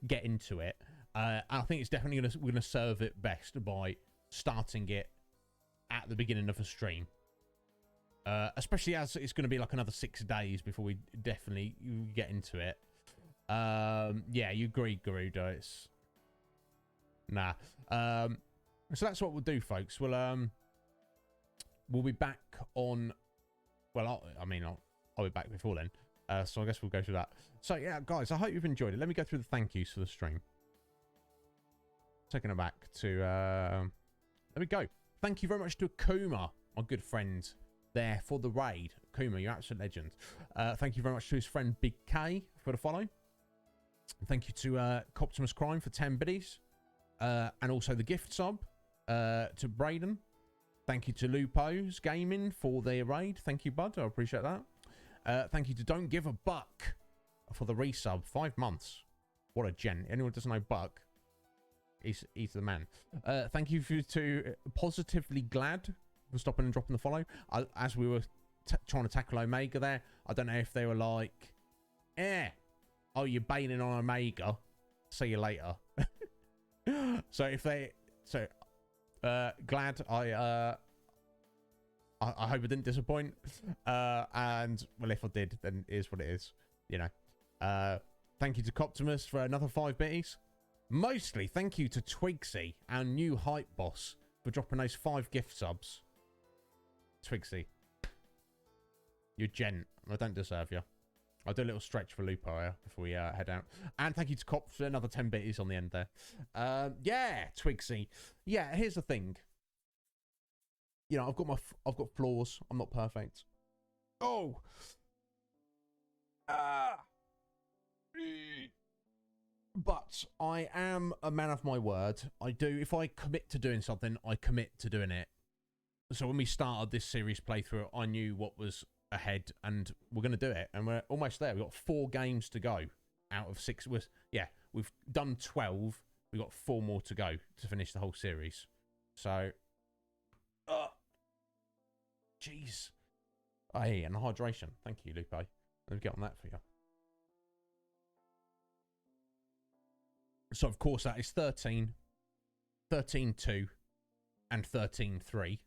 get into it. I think it's definitely we're gonna serve it best by starting it at the beginning of a stream, especially as it's going to be like another 6 days before we definitely get into it. Yeah, you agree, Garuda? It's nah. So that's what we'll do, folks. We'll be back on. Well, I'll be back before then. So I guess we'll go through that. So yeah, guys, I hope you've enjoyed it. Let me go through the thank yous for the stream. Taking it back to there we go. Thank you very much to Akuma, my good friend there, for the raid. Akuma, you're absolute legend. Thank you very much to his friend Big K for the follow. Thank you to Coptimus Crime for 10 biddies. And also the gift sub to Braden. Thank you to Lupo's Gaming for their raid. Thank you, bud. I appreciate that. Thank you to Don't Give a Buck for the resub. 5 months. What a gent. Anyone who doesn't know Buck, he's the man. Thank you to Positively Glad for stopping and dropping the follow. As we were trying to tackle Omega there, I don't know if they were like, oh, you're bailing on Omega. See you later. So if they... So, glad I hope I didn't disappoint. And, well, if I did, then it is what it is. You know. Thank you to Coptimus for another 5 bitties. Mostly thank you to Twigsy, our new hype boss, for dropping those 5 gift subs. Twigsy, you're gent. I don't deserve you. I'll do a little stretch for Lupo here before we head out. And thank you to Cop for another 10 bitties on the end there. Yeah, Twigsy. Yeah, here's the thing. You know, I've got flaws. I'm not perfect. Oh. But I am a man of my word. I do. If I commit to doing something, I commit to doing it. So when we started this series playthrough, I knew what was ahead, and we're going to do it. And we're almost there. We've got 4 games to go out of 6. We've done 12. We've got 4 more to go to finish the whole series. So, jeez. Hey, and hydration. Thank you, Lupo. Let me get on that for you. So, of course, that is 13, 13-2, and 13-3.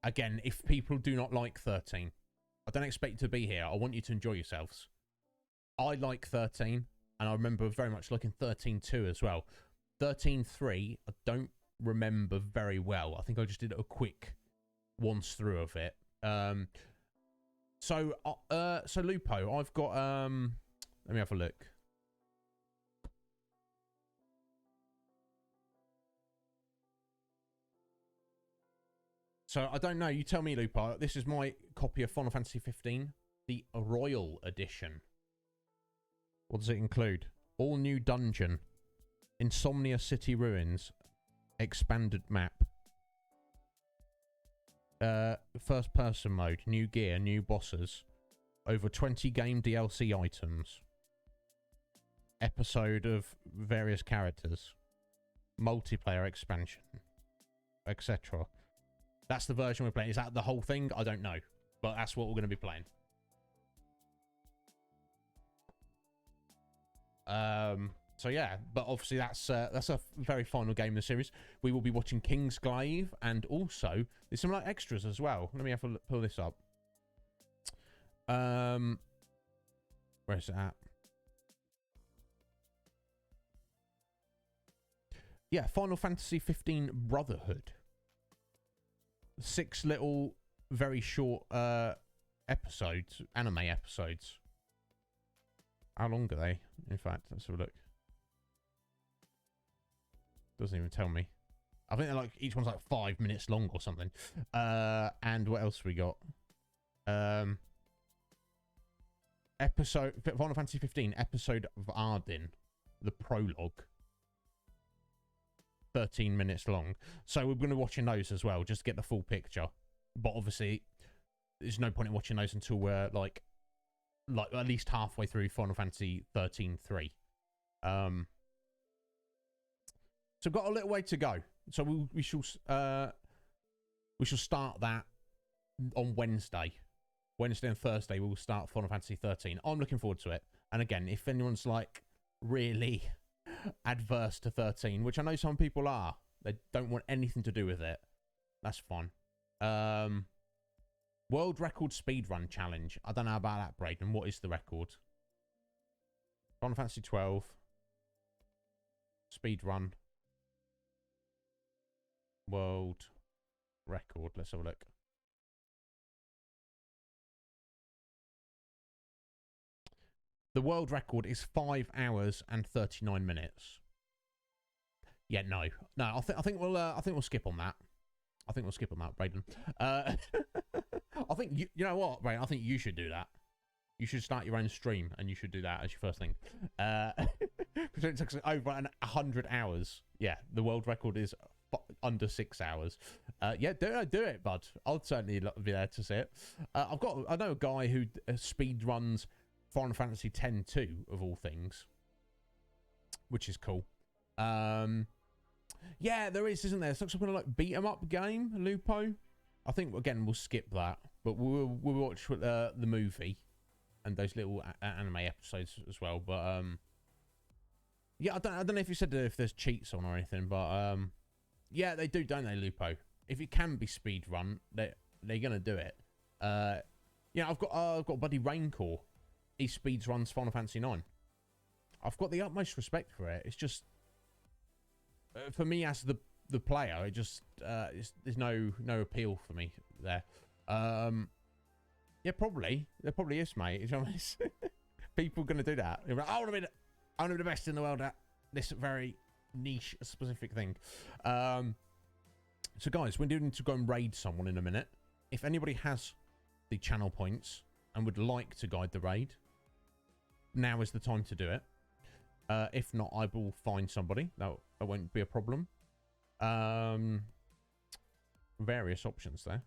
Again, if people do not like 13, I don't expect you to be here. I want you to enjoy yourselves. I like 13, and I remember very much liking 13-2 as well. 13-3, I don't remember very well. I think I just did a quick once through of it. So Lupo, I've got let me have a look. So, I don't know. You tell me, Lupo. This is my copy of Final Fantasy XV, the Royal Edition. What does it include? All new dungeon. Insomnia City Ruins. Expanded map. First person mode. New gear. New bosses. Over 20 game DLC items. Episode of various characters. Multiplayer expansion. Etc. That's the version we're playing. Is that the whole thing? I don't know. But that's what we're going to be playing. So yeah, but obviously that's a very final game in the series. We will be watching Kingsglaive, and also there's some like extras as well. Let me have a look, pull this up. Where's it at? Yeah, Final Fantasy XV Brotherhood. 6 little, very short episodes, anime episodes. How long are they? In fact, let's have a look. Doesn't even tell me. I think they're like, each one's like 5 minutes long or something. And what else we got? Final Fantasy 15, episode of Arden, the prologue. 13 minutes long. So we're going to be watching those as well, just to get the full picture. But obviously, there's no point in watching those until we're like at least halfway through Final Fantasy 13-3. So we've got a little way to go. So we shall start that on Wednesday. Wednesday and Thursday we'll start Final Fantasy XIII. I'm looking forward to it. And again, if anyone's like really adverse to 13, which I know some people are, they don't want anything to do with it, that's fine. World record speedrun challenge. I don't know about that, Braden. What is the record? Final Fantasy 12 speedrun world record. Let's have a look. The world record is 5 hours and 39 minutes. Yeah, no. I think we'll skip on that. I think we'll skip on that, Braden. I think you know what, Braden? I think you should do that. You should start your own stream, and you should do that as your first thing. Because it takes over 100 hours. Yeah, the world record is under 6 hours. Yeah, do it, bud. I'll certainly be there to see it. I know a guy who speed runs Final Fantasy X-2 of all things, which is cool. Yeah, there is, isn't there? It's like some kind of like beat 'em up game, Lupo. I think again we'll skip that, but we'll watch the movie and those little anime episodes as well. But yeah, I don't know if you said if there's cheats on or anything, but yeah, they do, don't they, Lupo? If it can be speed run, they're gonna do it. Yeah, I've got a buddy Raincore. He speeds runs Final Fantasy IX. I've got the utmost respect for it. It's just for me as the player, it just there's no appeal for me there. Yeah, probably there probably is, mate. It's honest. People gonna do that. They're like, I want to be the best in the world at this very niche specific thing. So guys, we're going to go and raid someone in a minute. If anybody has the channel points and would like to guide the raid, now is the time to do it. If not, I will find somebody. That won't be a problem. Various options there.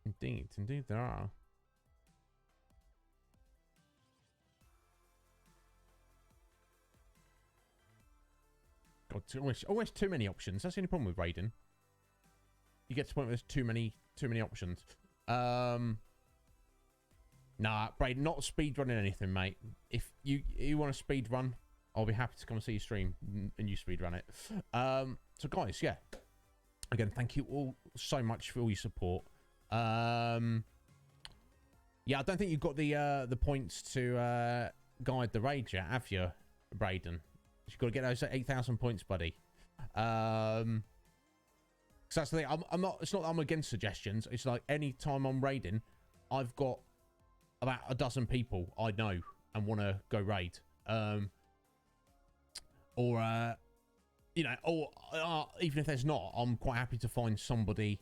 Indeed there are. God, almost too many options. That's the only problem with raiding. You get to the point where there's too many options. Nah, Braden, not speedrunning anything, mate. If you want to speedrun, I'll be happy to come and see you stream and you speedrun it. So guys, yeah. Again, thank you all so much for all your support. Yeah, I don't think you've got the points to guide the raid yet, have you, Braden? You've got to get those 8,000 points, buddy. So that's the thing. I'm not. It's not that I'm against suggestions. It's like any time I'm raiding, I've got about a dozen people I know and want to go raid. Or you know, or even if there's not, I'm quite happy to find somebody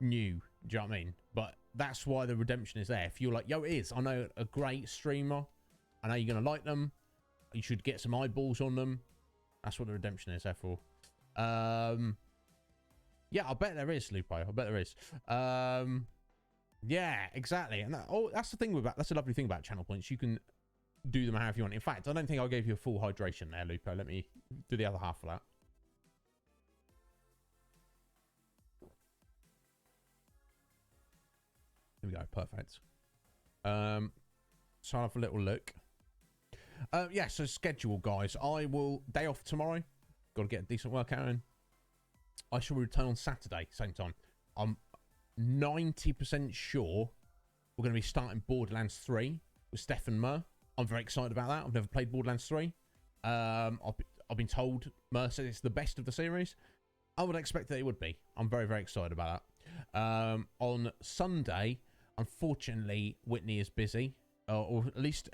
new. Do you know what I mean? But that's why the redemption is there. If you're like, yo, it is. I know a great streamer. I know you're gonna like them. You should get some eyeballs on them. That's what the redemption is there for. Yeah, I bet there is, Lupo. I bet there is. Yeah, exactly. And that's the thing that's a lovely thing about channel points. You can do them however you want. In fact, I don't think I gave you a full hydration there, Lupo. Let me do the other half of that. Here we go. Perfect. So I'll have a little look. Yeah, so schedule, guys. I will day off tomorrow. Got to get a decent workout in. I shall return on Saturday, same time. I'm 90% sure we're going to be starting Borderlands 3 with Stefan Murr. I'm very excited about that. I've never played Borderlands 3. I've been told Murr said it's the best of the series. I would expect that it would be. I'm very, very excited about that. On Sunday, unfortunately, Whitney is busy. Or at least,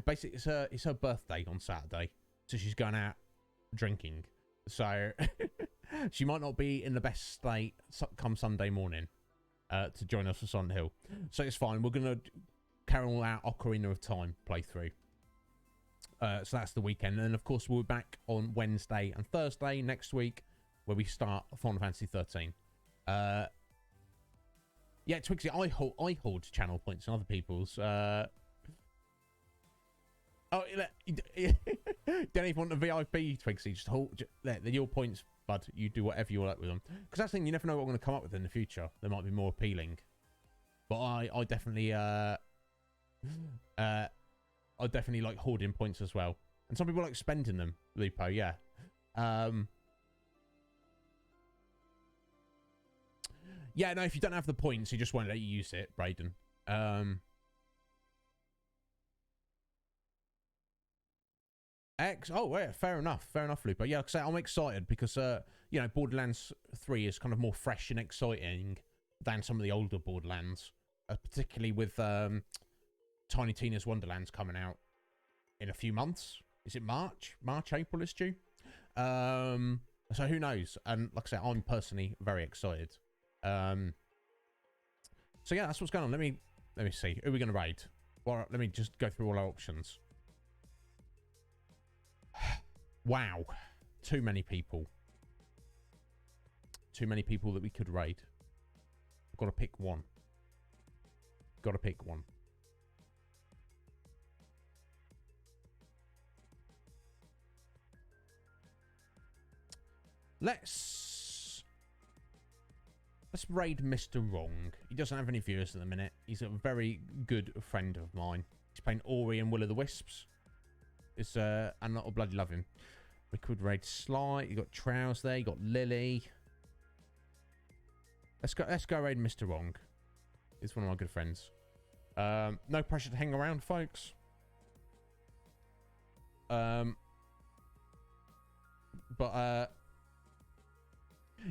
basically, it's her birthday on Saturday. So she's going out drinking. So she might not be in the best state come Sunday morning to join us for Silent Hill. So it's fine. We're going to carry on our Ocarina of Time playthrough. So that's the weekend. And, of course, we'll be back on Wednesday and Thursday next week where we start Final Fantasy XIII. Yeah, Twixie, I hold channel points and other people's. Oh, don't even want the VIP, Twixie. Just hold. Your points bud. You do whatever you like with them. Because that's the thing, you never know what I'm going to come up with in the future. They might be more appealing. But I definitely, I definitely like hoarding points as well. And some people like spending them, Lupo, yeah. Yeah, no, if you don't have the points, he just won't let you use it, Brayden. Oh, yeah, fair enough, Lupo. Yeah, like I say, I'm excited because, you know, Borderlands 3 is kind of more fresh and exciting than some of the older Borderlands, particularly with Tiny Tina's Wonderlands coming out in a few months. Is it March? April is due. So who knows? And like I say, I'm personally very excited. So yeah, that's what's going on. Let me see. Who are we going to raid? Well, let me just go through all our options. Wow. Too many people. Too many people that we could raid. I've got to pick one. Got to pick one. Let's raid Mr. Wrong. He doesn't have any viewers at the minute. He's a very good friend of mine. He's playing Ori and Will of the Wisps. It's and I bloody love him. We could raid Sly. You got Trows there. You got Lily. Let's go raid Mr. Wrong. He's one of my good friends. No pressure to hang around, folks.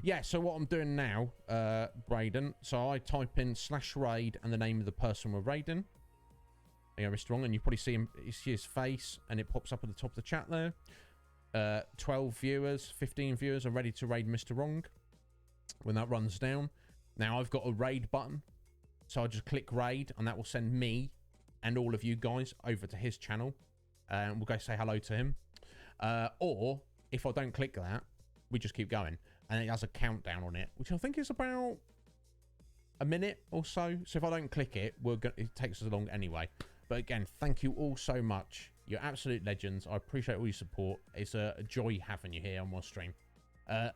Yeah, so what I'm doing now, Brayden, so I type in /raid and the name of the person we're raiding. There you go, Mr. Wrong, and you probably see him, you see his face, and it pops up at the top of the chat there. 12 viewers, 15 viewers are ready to raid Mr. Wrong when that runs down. Now I've got a raid button, so I just click raid, and that will send me and all of you guys over to his channel, and we'll go say hello to him. Or if I don't click that, we just keep going, and it has a countdown on it, which I think is about a minute or so. So if I don't click it, it takes us along anyway. But again, thank you all so much. You're absolute legends. I appreciate all your support. It's a joy having you here on my stream.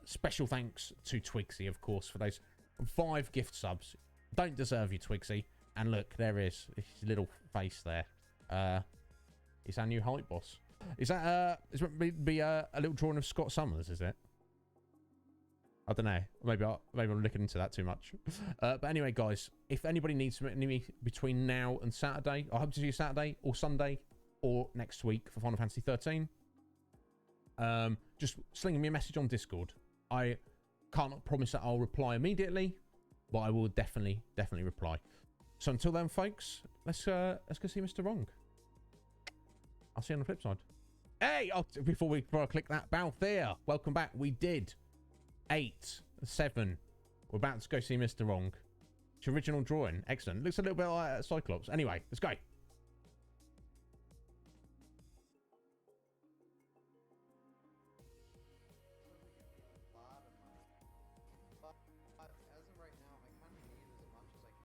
Special thanks to Twigsy, of course, for those 5 gift subs. Don't deserve you, Twigsy. And look, there is his little face there. He's our new hype boss. Is that is it be a little drawing of Scott Summers? Is it? I don't know. Maybe I'm looking into that too much. But anyway, guys, if anybody needs me between now and Saturday, I hope to see you Saturday or Sunday or next week for Final Fantasy XIII. Just sling me a message on Discord. I can't promise that I'll reply immediately, but I will definitely reply. So until then, folks, let's go see Mr. Wrong. I'll see you on the flip side. Hey, before I click that, Balthier, welcome back. We did 8, 7. We're about to go see Mr. Wrong. It's original drawing. Excellent. Looks a little bit like Cyclops. Anyway, let's go.